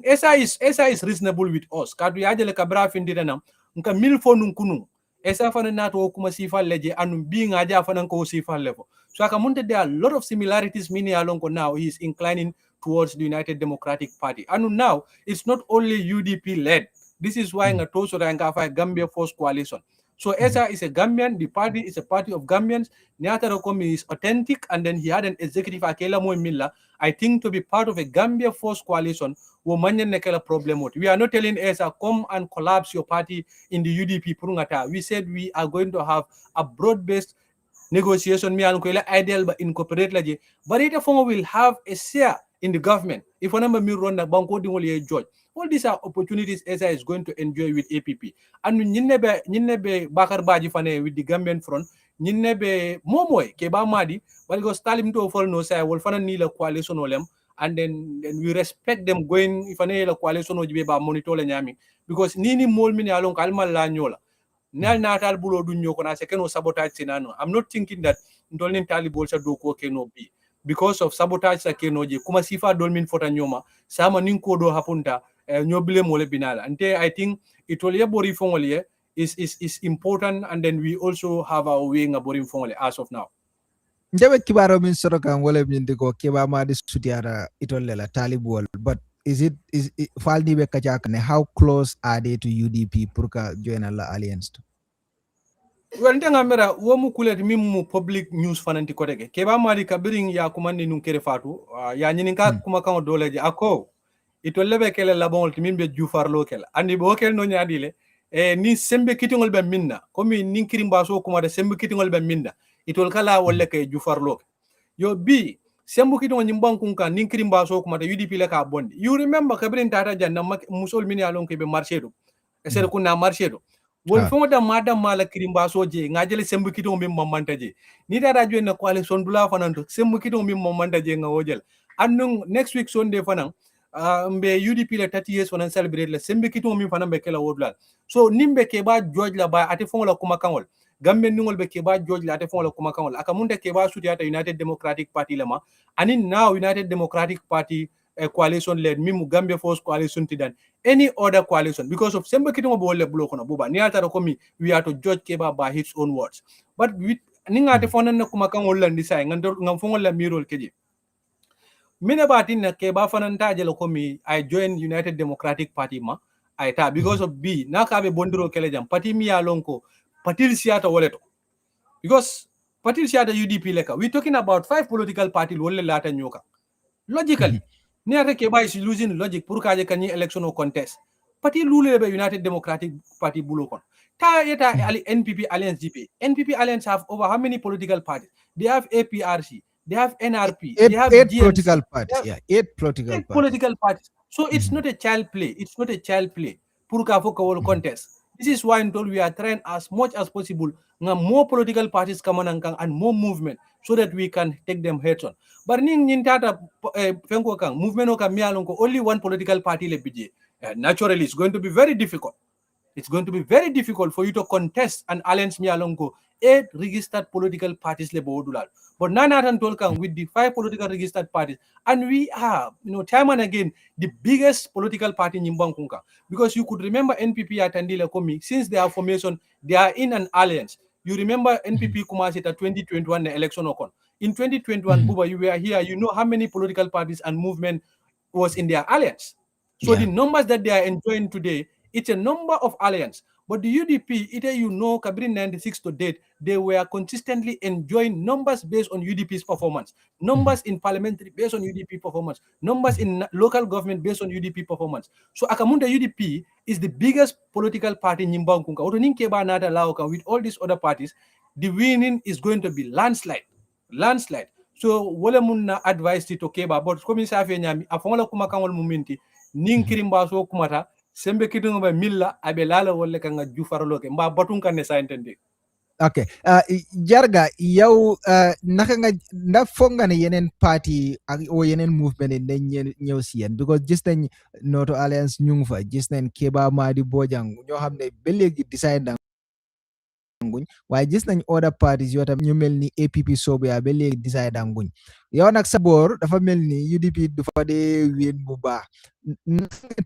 ESA is reasonable with us. Kadu yajele kabra findiranam, nka milfo nunkunu. Esa fana nato kuma sifal leje anum being aja fana ko sifal level. So akamunte there are a lot of similarities mini alongo now he is inclining towards the United Democratic Party. And now it's not only UDP led. This is why ngatoso ranga fa Gambia Force Coalition. So ESA is a Gambian, the party is a party of Gambians. Nyata Rokomi is authentic, and then he had an executive Akela Milla, I think, to be part of a Gambia Force coalition. We are not telling ESA, come and collapse your party in the UDP Purungata. We said we are going to have a broad-based negotiation, ideal but incorporate laje. But it will have a share in the government. If one number me run the banko George. All these are opportunities ESA is going to enjoy with APP. And nyinebe Bakar Baji fane with the Gambian front, nyinebe Momoy, Keba Madi, but go Stalim to fall no say, will find a nila coalition olem, and then we respect them going if a coalition or Jiba monitor nyami. Because Nini Mol Mini along Kalma Lanyola. Nal natal bulo dunyo kona sekeno sabotage sinano. I'm not thinking that Dolin Talibolsa do no be. Because of sabotage sa kenoje kuma sifa dolmin fota nyoma sama ninko do hapunta nyobile mole binala ante I think it will bori fongole is important, and then we also have our way ngabori fongole as of now. Njabe kibaro min sorokan wala min diko kiba ma dis sutiara itolela talibol, but is it falni be kachakane, how close are they to UDP purka join la alliance? Well, ngamera womu kulet mimu public news fananti koteke keba mari kabiring ya kumandi nunkere fatu ya nyininka kuma kan doleje ako itollebe kele labon timimbe jufarlo kele andi bo kel no nyaadile ni sembe kitingol be minna komi ninkiri mbaso kuma de sembe kitingol be minna itol kala wolle kay jufarlo yo bi sembu kitingol nyimban kunka ninkiri mbaso kuma de UDP le ka bondi. You remember kabirin tata janna musol mini alon ke be marchedo esere kunna marchedo wol fongo da madam mala kirimba soje ngajele sembu kito mim mamanta je ni dara jo na coalition dula fananto sembu kito mim mamanta je ngawojel annun next week Sunday fanan mbe UDP le 30 years fanan celebrate le sembu kito mim fanan be kala wodla. So nimbe ke ba George la ba ate fongo la kuma kangol gambe ningol be ke ba George la ate fongo la kuma kangol akamunde ke ba sudi ata United Democratic Party lama anin now United Democratic Party coalition led mimu Gambia Force coalition tidan any other coalition because of sembe kitimo bo le block na buba ni ata ko mi we are to judge Keba by his own words, but with ninga te fonan na kuma kan hollandi sai ngam fongo la mirol keji mine batin na Keba fanan ta jelo ko mi I join United Democratic Party ma I ta because of B na ka be bondiro kele jam party mi ya lonko party siata woleto because party siata UDP leka we talking about 5 political party wolle lata nyoka logically Niate Keba is losing logic pour kaje kanyi election or contest. Party lule be United Democratic Party bulokon. Ta yeta NPP Alliance GP. NPP Alliance have over how many political parties? They have APRC, they have NRP, they have eight GMC, political parties. Yeah, eight political parties. So it's not a child play. It's not a child play. Pour ka foko contest. This is why we are trying as much as possible more political parties come on and more movement so that we can take them heads on. But nin tata fenko kang movement o kamialonko only one political party le bidje. Naturally, it's going to be very difficult. It's going to be very difficult for you to contest an alliance mialonko 8 registered political parties le bodulal. But Nanatan Tolkang with the 5 political registered parties, and we are, time and again, the biggest political party in Nyimbankunka. Because you could remember NPP at Andila Komi, since their formation, they are in an alliance. You remember NPP Kumasi at 2021 election okon. In 2021, Buba, you were here, you know how many political parties and movement was in their alliance. So the numbers that they are enjoying today, it's a number of alliance. But the UDP, either Kabiri 96 to date, they were consistently enjoying numbers based on UDP's performance, numbers in parliamentary based on UDP performance, numbers in local government based on UDP performance. So Akamunda UDP is the biggest political party in Nyimbankunka. With all these other parties, the winning is going to be landslide. Landslide. So wale munna advice to Keba, but komi safi nyami afongola kumakangol muminti ninkirimba so kumata sembe kitungo ba milla abelala wala kanga jufaroloke mba batun kan ne sa entende. Okay. Jarga yow naka nga na fonga ne yenen party o yenen movement ne ñew ci yeen because gis nañ Noto Alliance ñu fa gis nañ Keba Madi Bojang ñoo xamne ba legi decide nguñ waaye gis nañ other parties yoo tam ñu mel ni APP soobu yaa ba léegi decide nguñ yow nag sa boor dafa mel ni UDP du fa dee win bu baax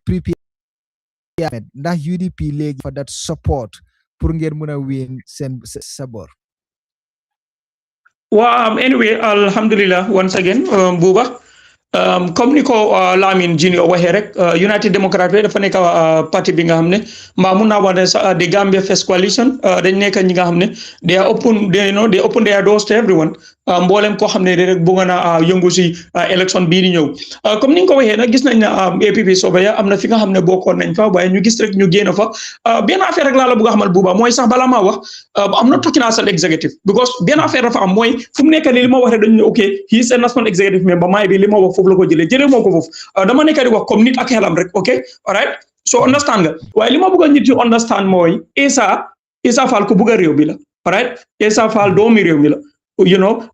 prepare ndax UDP léegi fa that support pour ngeen mën a win seen sa boor. Anyway, alhamdulillah once again Buba comme ni ko Lamine Junior waxee rek United Democrat bi dafa nekk parti bi nga xam ne mbaa mun naa wax ne sax the Gambia First Coalition dañ nekk ñi nga xam ne they open their doors to everyone mboolem koo xam ne rek bëgg na yëngu si élection bii di ñëw comme ni nga ko waxee nag gis nañ ne APP Sobaya am na fi nga xam ne bokkoon nañ fa waaye ñu gis rek ñu génn fa benn affaire rek laa la bëgg a xamal buuba mooy sax bala maa wax am not talking as an executive because benn affaire dafa am mooy fu mu nekk nii li ma wax rek dañu ne ok he is a national executive member maay bi li ma wax foofu la ko jëlee moo ko foofu dama nekk di wax comme nit ak xelam rek ok alright so understand nga waaye li ma bëgg a nit yi understand mooy Essa Faal ku bëgg a réew bi la alright Essa Faal doomi réew mi la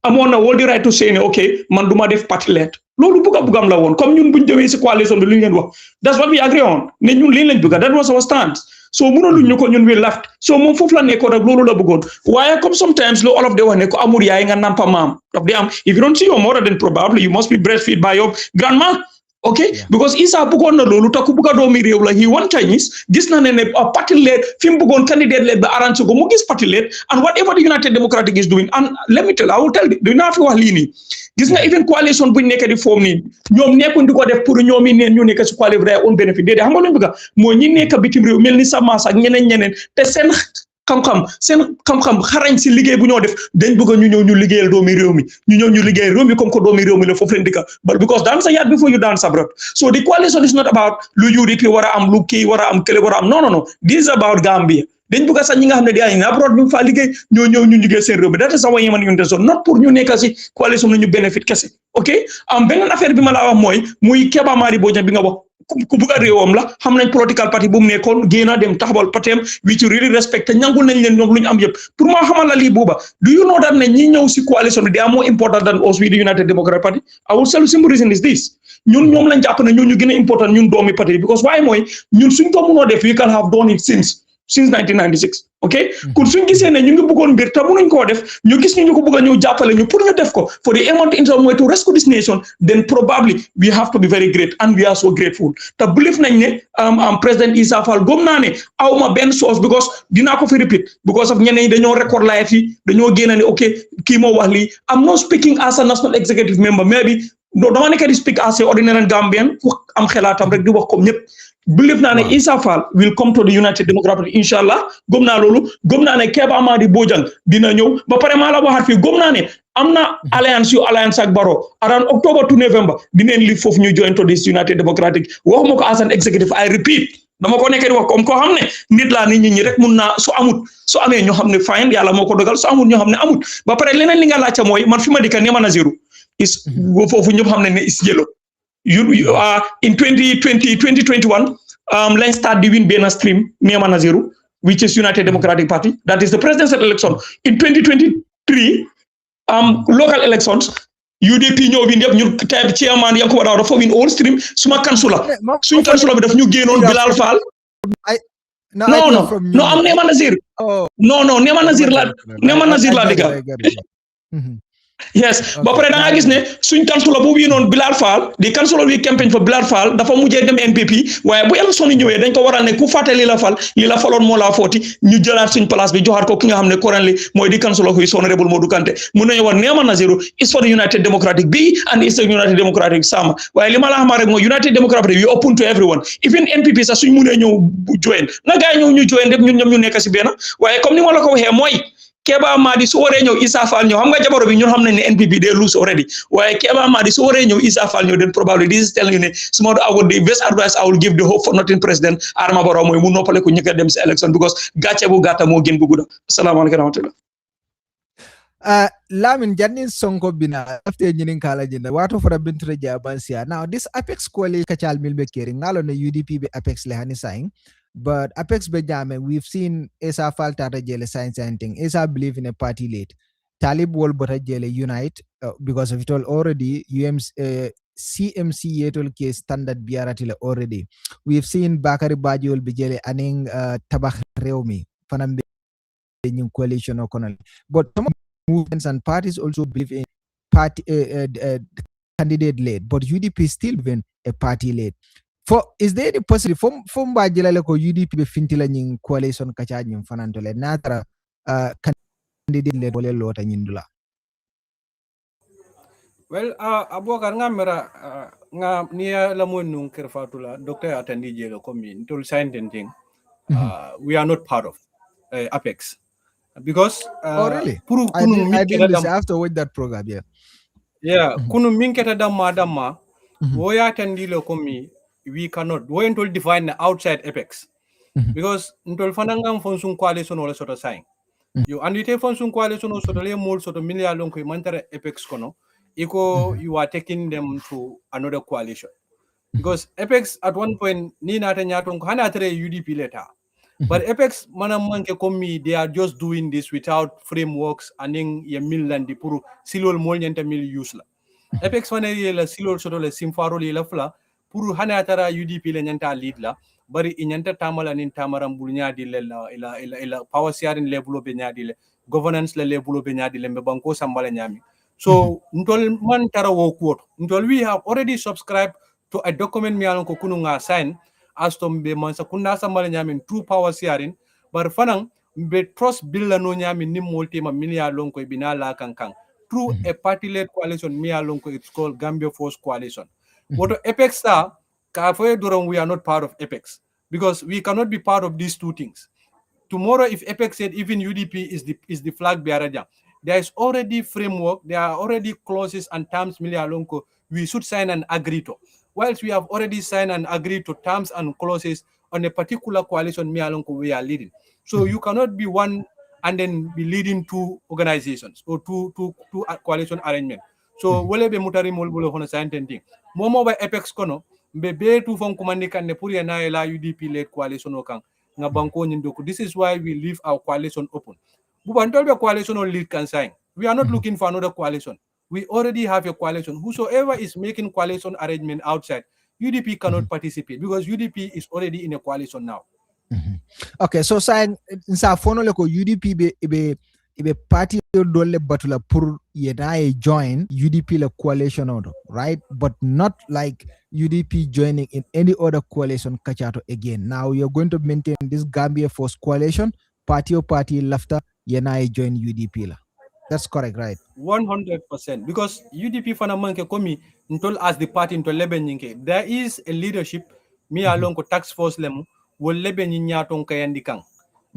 amoon na all the right to say ne ok man du ma def parti leet loolu bëggam la woon comme ñun buñ jëmee si coalition bi lu ñu leen wax that's what we agree on ne ñun lii lañ bëgga that was our stand so mënoon ñu ko ñun we left so moom foofu la nekkoon rek loolu la bëggoon waaye comme sometimes lu olof de wax ne ko amul yaay nga nampa maam daf di am if you don't see your mother then probably you must be breastfeed by your grandma okay because Essa bëggoon na loolu te ku bëgg a doomi réew la he want Chinese gis na ne parti lead fi mu bëggoon candidate lead ba arrangé ko mu gis parti lead and whatever the United Democratic is doing and let me tell I will tell you dinaa fi wax lii nii gis nga even coalition buñ nekk di foom nii ñoom nekkuñ di ko def pour ñoom yi neen ñu nekk si coalition day on bénéfice déedéet xam nga luñu bëgg mooy ñi nekk bitim réew mel ni Samas ak ñeneen te seen xam-xam xarañ si liggéey bu ñoo def dañ bëgg ñu ñëw ñu liggéeyal doomi réew mi comme que doomi réew mi la foofu leen dikka but because dance a yard before you dance abroad so the coalition is not about lu UDP war a am lu kii war a am kële war a am no this is about Gambia dañ bëgg sax ñi nga xam ne di ay abroad ñu faa liggéey ñoo ñëw ñu liggéey seen réew mi data sax wa yeman yunte so not pour ñu nekk si coalition la ñu bénéfice kese ok beneen affaire bi ma laa wax mooy muy Keba Madi Bojang bi nga wax ku bëgg a réewam la xam nañ political party bu mu nekkoon génn dem taxawal pateem which you really respect te ñangul nañ leen ñoom lu ñu am yëpp pour ma xamal la lii buuba do you know that ne ñi ñëw si coalition bi they are more important than us with the United Democratic Party I will tell you simple reason is this ñun ñoom lañ jàpp ne ñoo ñu gën a important ñun doomi parti because waaye mooy ñun suñ ko mënoo def we can have done it since 1996 ok kon suñ gisee ne ñu ngi bëggoon mbir te mënuñ koo def ñu gis ñu ko bëgg a ñëw jàppale ñu pour ñu def ko for the amount in some way to rescue this nation then probably we have to be very great and we are so grateful te believe nañ ne président Essa Faal gëm naa ne awma benn source because dinaa ko fi repeat because of ñeneen dañoo record live yi dañoo génn ne ok kii moo wax lii I'm not speaking as a national executive member maybe dama nekk di speak as a ordinary Gambian ku am xelaatam rek di wax comme ñëpp believe naa ne Essa Faal will come to the United Democratic Party inshallah gëm naa loolu gëm naa ne Keba Madi Bojang dina ñëw ba pare maa la waxaat fii gëm naa ne am na alliance ak Barrow around October to November dineen li foofu ñu join to this United Democratic waxuma ko as an executive I repeat dama ko nekkee di wax comme koo xam ne nit laa nit ñi rek mun naa su amee ñoo xam ne fine yàlla moo ko dogal su amut ñoo xam ne amut ba pare leneen li nga laajte mooy man fi ma dikka Nema Naziru is foofu ñëpp xam ne is yellow in 2021 let's start the win Bena stream Nema Naziru which is United Democratic Party that is the presidential election in 2023 local elections UDP ñoo win yëpp ñu type chairman Yankuba Dawda dafa win all stream suma kansula suñ kansula bi daf ñu génnoon Bilal Fall no am Nema Nazir no Nema Nazir la diga yes ba pare da nga gis ne suñ kansula boobu yi noonu Bilal Fall di kansula wi campagne for Bilal Fall dafa mujjee dem NPP waaye bu élection yi ñëwee dañ ko waral ne ku fàtte li la faloon moo laa footi ñu jëlaat suñ place bi joxaat ko ki nga xam ne currently mooy di kansula kuy Honorable Modou Kante mun nañu wax Nema Naziru is for the United Democratic B and is the United Democratic Sama waaye li ma la xamaa rek mooy United Democratic we open to everyone even NPP sax suñ munee ñëw join na gaay ñëw ñu join def ñun ñoom ñu nekk si benn waaye comme ni ma la ko waxee mooy Keba Madi su waree ñëw Essa Faal ñëw xam nga jamono bi ñun xam nañ ne NPP they lose already waaye Keba Madi su waree ñëw Essa Faal ñëw then probably this is telling you ne suma award the best advice I will give the hope for nothing president Adama Barrow mooy mu noppale ko ñëkk a dem si election because gàcce bu gàtta moo gën bu gudda asalaamaaleykum wa rahmatullah Lamin jannin sonko bina after nyinin kala jinda wato for bintre jabansia now this apex coalition kachal milbe keri ngalo ne UDP be apex le hani sign. But Apex Benjamin, we've seen Essa Faal Tata Jele science and thing. Essa believe in a party late. Talib Wal Bata Jele unite because of it all already. CMC yetol case standard biaratile already. We've seen Bakari Bajol Bijele aning Tabak Reomi Fanam new coalition or colonel. But some movements and parties also believe in party candidate late. But UDP still been a party late. Is there any possibility from Bajila ko UDP be fintila nying coalition kacha nying fanantole natra candidate le bole lota nyindula? Well, Abubakar ngamera nga niya lamon nung kerfatula Dr. Atandi Jelo komi ntul science thing. We are not part of Apex because Oh, really? puru I kunung didn't minketa listen. dam I have to watch that program. Yeah. kunung minketa damma woya tandilo komi we cannot wo entol define outside Apex because ntol fanangam fonsun coalition wala soto sign. You and it fonsun coalition o soto le mol soto milia lon ko mantere Apex kono iko you are taking them to another coalition. Because Apex at one point ni nata nyaton ko hana tere UDP later. But Apex manam manke komi they are just doing this without frameworks aning ye mil and di puru silol mol nyanta mil use la. Apex fane ye la silol soto le simfaro le la fla puru hana tara UDP le nyanta lead la bari inyanta tamala nin tamaram bul nyaadi le la ila power sharing level be nyaadi le governance le level be nyaadi le be banko sambala nyami. So ntol man tara wo quote ntol we have already subscribed to a document mi alon ko kununga sign as to be mansa kunna sambala nyamin two power sharing bar fanang be trust bill la no nyamin ni multi ma min ya lon ko binala kankan through a party led coalition mi alon ko it's called Gambia Force Coalition. What Apex star ka foye duron we are not part of Apex because we cannot be part of these two things. Tomorrow, if Apex said even UDP is the flag bearer, there is already framework, there are already clauses and terms we should sign and agree to. Whilst we have already signed and agreed to terms and clauses on a particular coalition we are leading. So you cannot be one and then be leading two organizations or two coalition arrangement. So wale be mutari molbulo hono scientific. Momo ba Apex kono be tu fon kumandi kan ne puri na la UDP led coalition okang. This is why we leave our coalition open. Bubanto coalition or lead can sign. We are not looking for another coalition. We already have a coalition. Whosoever is making coalition arrangement outside, UDP cannot participate because UDP is already in a coalition now. Okay, so saying sa fono le ko UDP be party dole batula pour yedai join UDP le coalition order, right? But not like UDP joining in any other coalition kachato again. Now you're going to maintain this Gambia Force coalition, party lafta yenai join UDP la. That's correct, right? 100%. Because UDP fanamanke komi ntol as the party ntol lebe nyinke. There is a leadership mi along ko tax force lemu wo lebe nyaton kayandi kang.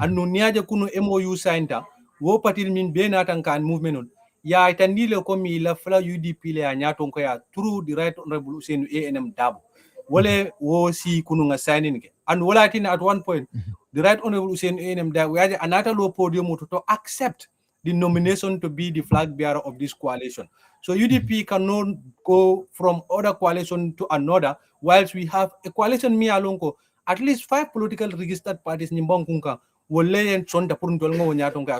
Anu niaje kunu MOU signed wo patil min be natan kan movement on. Ya itandile komi la fla UDP le nyaton kaya through the right honorable Hussein ANM Dabo. Wole wo si kunu nga signing ke. And wala tin at one point the right honorable Hussein ANM Dabo we had another low podium to accept the nomination to be the flag bearer of this coalition. So UDP cannot go from other coalition to another, whilst we have a coalition mi alonko, at least 5 political registered parties nimbangkunka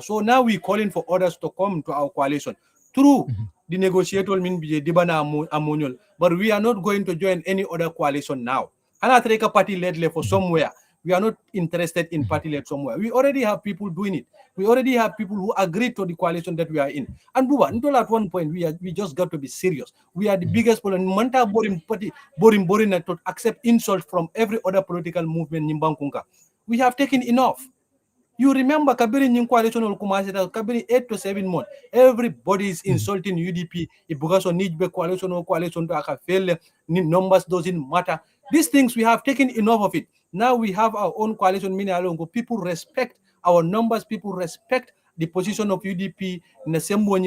so now we calling for others to come to our coalition through the negotiator min dibana amonial, but we are not going to join any other coalition now. Anatreka party led for somewhere. We are not interested in party led somewhere. We already have people doing it. We already have people who agree to the coalition that we are in. And Buba, until at one point, we just got to be serious. We are the biggest Manta boring party, boring to accept insults from every other political movement in Bankunka. We have taken enough. You remember Kabiri Nying coalition or Kumasi, Kabiri 8 to 7 months. Everybody is insulting UDP. If Bugaso needs be coalition or coalition to fail, numbers doesn't matter. These things we have taken enough of it. Now we have our own coalition, meaning alone. People respect our numbers, people respect the position of UDP in the same way.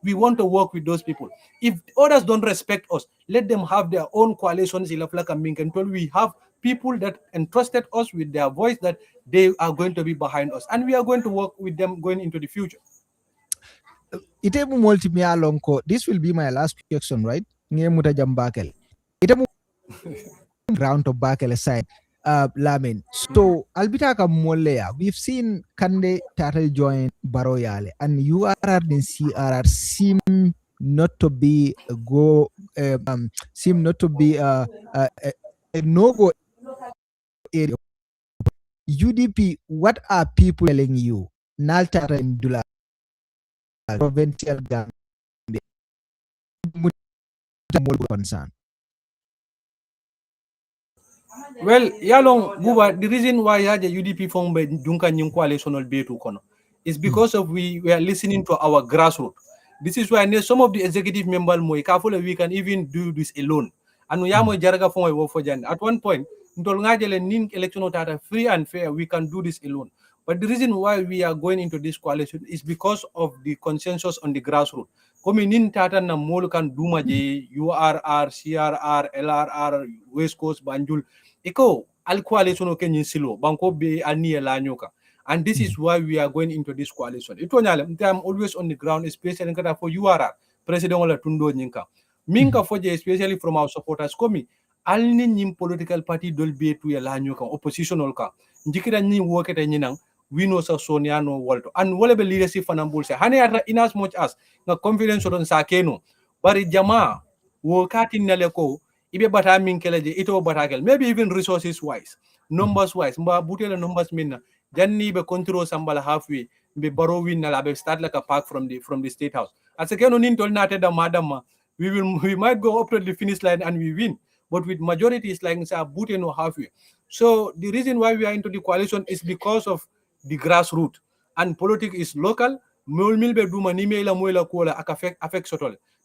We want to work with those people. If others don't respect us, let them have their own coalitions. Until we have people that entrusted us with their voice, that they are going to be behind us, and we are going to work with them going into the future. This will be my last question, right? Round of Bakel aside, Lamin. So Albitaka Molea, we've seen Kande Tatal join Baroyale, and URR and CRR seem not to be a go, seem not to be a no-go area. UDP, what are people telling you? Naltara and Dula, provincial Gambia, concern. Well, Yalong Buba, the reason why the UDP formed by Duncan Yung coalitional Betu Kono is because of we are listening to our grassroots. This is why some of the executive members we can even do this alone. And at one point, election free and fair, we can do this alone. But the reason why we are going into this coalition is because of the consensus on the grassroots. Komi tata na mol kan duma je URR, CRR, LRR, West Coast, Banjul. Iko al coalition o kenyin silo banko be ani elanyoka. And this is why we are going into this coalition. I'm always on the ground, especially for URR, President Ola Tundo Nyinka. Minka Foje, especially from our supporters, komi, alni nyim political party dol be to elanyoka, oppositional ka. Njikira nyi work at nyinang, we know sa Sonia no Walto. And whatever leadership fanambulse. Hani in as much as na confidence on Sakeno, bari jama, workati naleko, ibe bata minkeleje, ito batakel, maybe even resources wise, numbers wise, mba butela numbers minna. Janni be control sambala halfway be baro win na be start like a park from the state house. As a keno nin tol nate da madam we might go up to the finish line and we win, but with majority is like say booty no halfway. So the reason why we are into the coalition is because of the grassroots, and politics is local.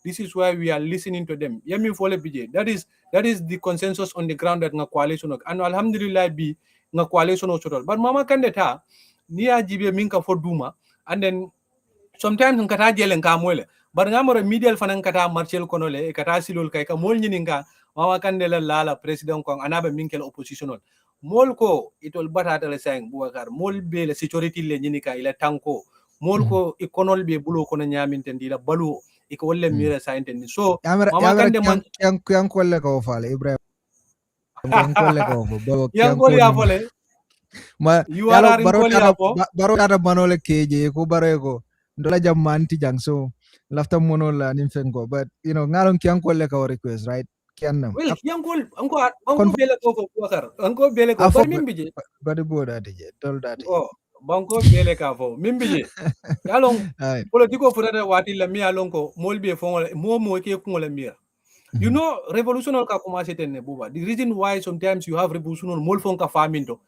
This is why we are listening to them. That is the consensus on the ground that nga coalition and alhamdulillah be nga coalition total. But mama kandeta niya jibe minka for duma, and then sometimes nkata jelen ka mole but ngamoro media fanan kata marcel konole e kata silol kay ka mol nyininga mama kandela lala president ko anabe minkel oppositional mol ko itol batata le sang buakar mol be le security le nyinika ila tanko mol ko ikonol be bulo kono nyaminten dila balu iko wolle mira sainten so mama kande man yang kolle ko fale Ibrahim yang kolle ko bo yang kolle ya fole ma yalo baro tata manole keje ko baro ko ndola jam manti jang so lafta mono la nim fengo but you know ngalon ki anko le ka request right kiannam well yankol anko bele ko wakar anko bele ko bar min bije bari boda de tol dati oh banko bele ka fo min bije yalon politiko furata wati la mi yalon ko molbe fo mo ke ko la mira you know revolutionary ka commencé tenne buba the reason why sometimes you have revolutionary mol fon ka faminto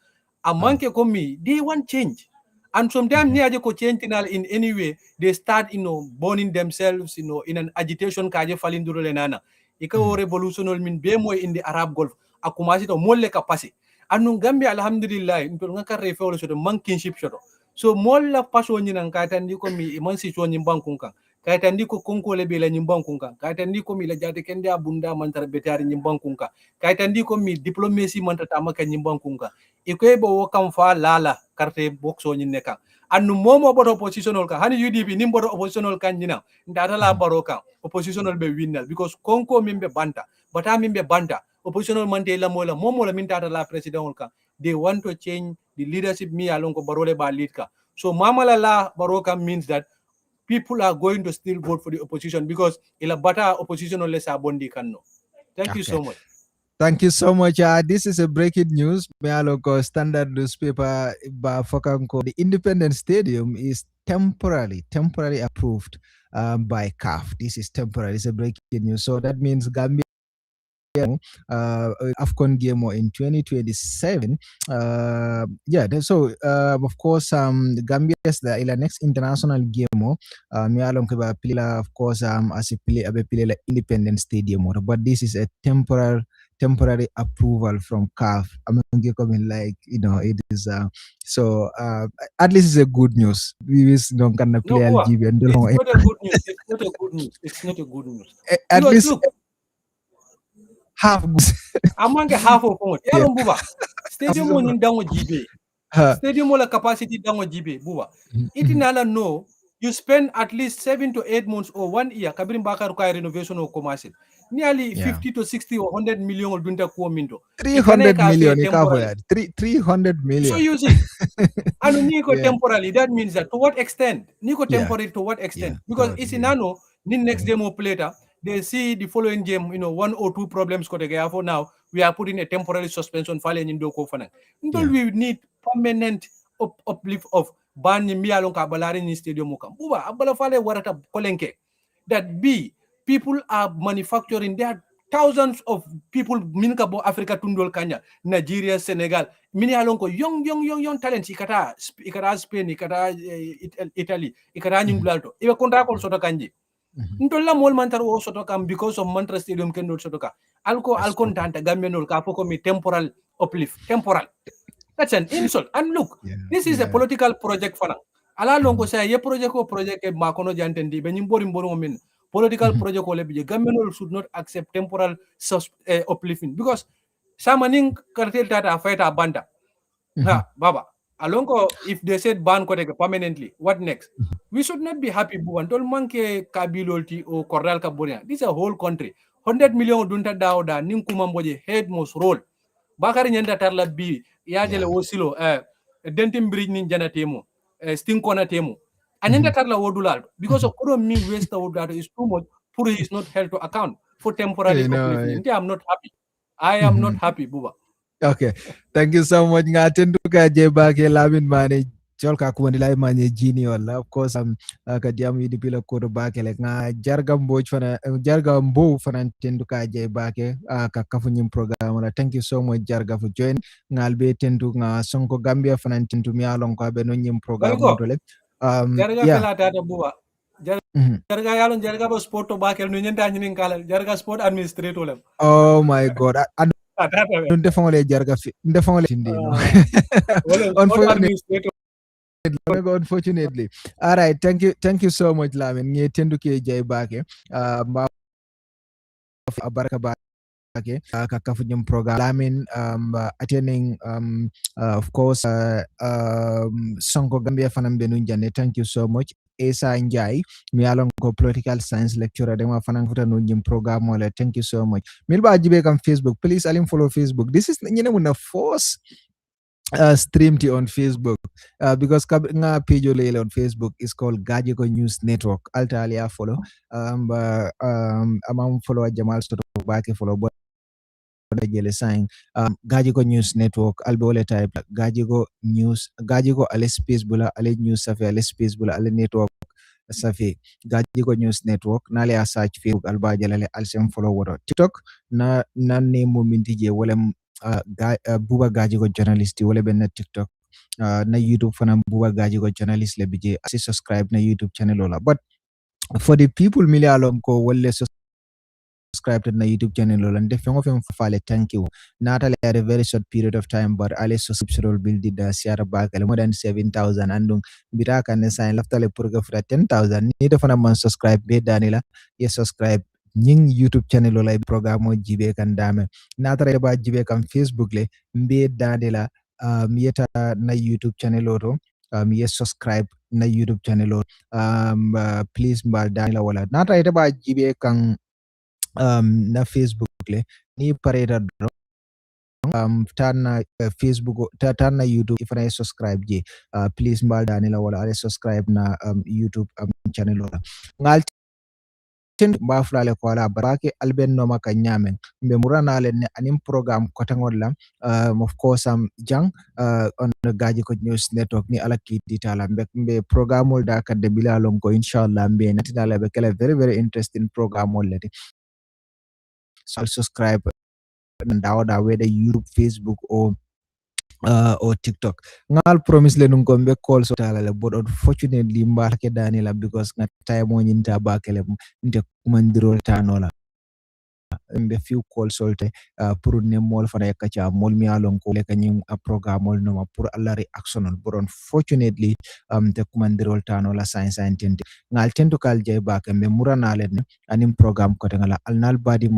amanke komi they want change. And sometimes in any way, they start, burning themselves, in an agitation kaje falinduro lenana. Ika revolutionary mean bemo in the Arab Gulf. Akumasi to molle kapasi. Anu Gambia alhamdulillah, impel ngaka refer so the man kinship shoto. So molla paso nyinang kaitandi ko mi iman situation nyimbang kunka. Kaitandi ko konko lebela nyimbang kunka. Kaitandi ko mi la jate kende abunda mantara betari nyimbang kunka. Kaitandi ko mi diplomacy mantata amaka nyimbang kunka. Ikebo wakam fa lala karte boxo nyineka anu momo boto oppositional ka hani UDP nimboto oppositional kan nyina ndata la baroka oppositional be winner because konko mimbe banta bata mimbe banta oppositional mante la mola momo la mintata la president ka they want to change the leadership mi alon ko barole ba lead ka so mama la baroka means that people are going to still vote for the opposition because ila bata oppositional lesa bondi kanno. Thank you so much. Thank you so much. This is a breaking news. Mealoko Standard newspaper Bafokanko. The Independent Stadium is temporarily approved by CAF. This is temporary. It's a breaking news. So that means Gambia AFCON game in 2027. So of course Gambia's the next international game Mealong Pila of course as a play Independent Stadium, but this is a temporary approval from CAF. I'm coming like it is so at least it's a good news. We don't gonna play LGB and it's not a good news. It's not a good news. It's not a good news. At least look, half. Among half of it. Yeah. Buba. Stadium in down GB. Stadium la capacity down GB. Buba. Itinala no. You spend at least 7 to 8 months or 1 year. Kabirin baka require renovation or commercial. Nearly 50 to 60 or 100 million will be 300 million. 300 million. So you see, and Nico temporarily, that means that to what extent? Nico temporary to what extent? Because it's in Ano, next demo later, they see the following game, 1 or 2 problems for now. We are putting a temporary suspension file in Doko Fana. Until we need permanent uplift of ban Mialon Kabalari in Stadium Mukam. Uba, Abalafale Warata Kolenke. That B. People are manufacturing. There are thousands of people minkabo Africa tundol Kenya, Nigeria, Senegal. Mini alonko young talents. Ikata Spain, ikata Italy, ikata Inglalto. Iba kontra ko soto kanji. ntolla mol mantar wo soto kam because of Mantra Stadium ken soto ka alko tanta gambenol ka poko mi temporal uplift temporal. That's an insult. And look, this is a political project for now. Ala longo say ye project ko project e makono jantendi be nyimbori mboro min political project ko lebi government should not accept temporal uplifting because samaning cartel tata fight a banda. Ha baba alongo if they said ban ko permanently what next? We should not be happy buwan tol manke kabilolti o corral kabonia. This is a whole country 100 million dunta dawda nin kuma mboje head must roll bakari nyanda tarla bi yajele wosilo dentim bridge nin jana temo stinkona temo anyanda tarla wodulal because of odo mi waste wodulal is too much pour is not held to account for temporary upliftment. I'm not happy. I am not happy buba. Okay, thank you so much. Ngatenduka je bake lamin mane cholka kuwani lai manye jini wala. Of course, kadiam UDP la kodo bake like nga jarga mbo fana tenduka je bake kakafunyim program wala. Thank you so much jarga for join. Ngalbe tendu nga sonko Gambia fana tendu mi along ko abe no nyim program motole. Jarga fela tata buba. Jarga yalon jarga bo sport to bakel no nyenta nyinin kala jarga sport administrator lem. Oh my god. Ndefongole jarga ndefongole tindi no. Unfortunately. All right, thank you so much Lamin. Nge tenduke jay bake mba baraka bake kakafunyum program Lamin attending of course Sonko Gambia fanam benu jane. Thank you so much. Esa Njai, mi along ko political science lecturer dema fanang futa no jim program wala. Thank you so much. Milba ajibe kam Facebook. Please alim follow Facebook. This is nyene muna force stream on Facebook because nga page lele on Facebook is called Gagigo News Network. Alta alia follow. Amam follow Jamal Soto Baki follow jele sign Gagigo News Network albole type Gagigo News Gagigo ale space bula ale news safi ale space bula ale network safi Gagigo News Network nale a search Facebook alba jalale alsem follow woto TikTok na name mo mintije wala Buba Gagigo-Journalist wala ben na TikTok na YouTube fana Buba Gagigo-Journalist le bije asi subscribe na YouTube channel ola. But for the people mili alom ko wale subscribe to na YouTube channel ola ndefengo fem fale thank you not at a very short period of time but ale subscribe build the share back more than 7,000 andung biraka ne sign laftale purga fra 10,000 ni defana man subscribe be danila ye subscribe nying YouTube channel ola programme jibe kan dame natare ba jibe kan Facebook le mbe danila yeta na YouTube channel oro yes subscribe na YouTube channel oro please mbal danila wala natare ba jibe kan na Facebook le ni pareta do tana Facebook tana YouTube ifana subscribe je please mbal danila wala ale subscribe na YouTube channel oro ngal ba fulale ko ala barake alben no maka nyamen be murana len anim program ko tangolla of course jang on Gagigo News Network ni ala ki ditala be programol da kadde bilalon ko inshallah be natinala be kala very very interesting programol lede so subscribe ndawda whether YouTube Facebook or TikTok ngal promise le nung kombe call so tala le but unfortunately mbarke danila because nga time mo nyinta bakele nte kumandiro tanola mbe few call solte pour ne mol fana yakacha mol mi alon ko le kanyum programme no pour alla reaction but unfortunately te kumandiro tanola science tente ngal tento kal jay bakembe murana le anim programme ko ngala alnal badi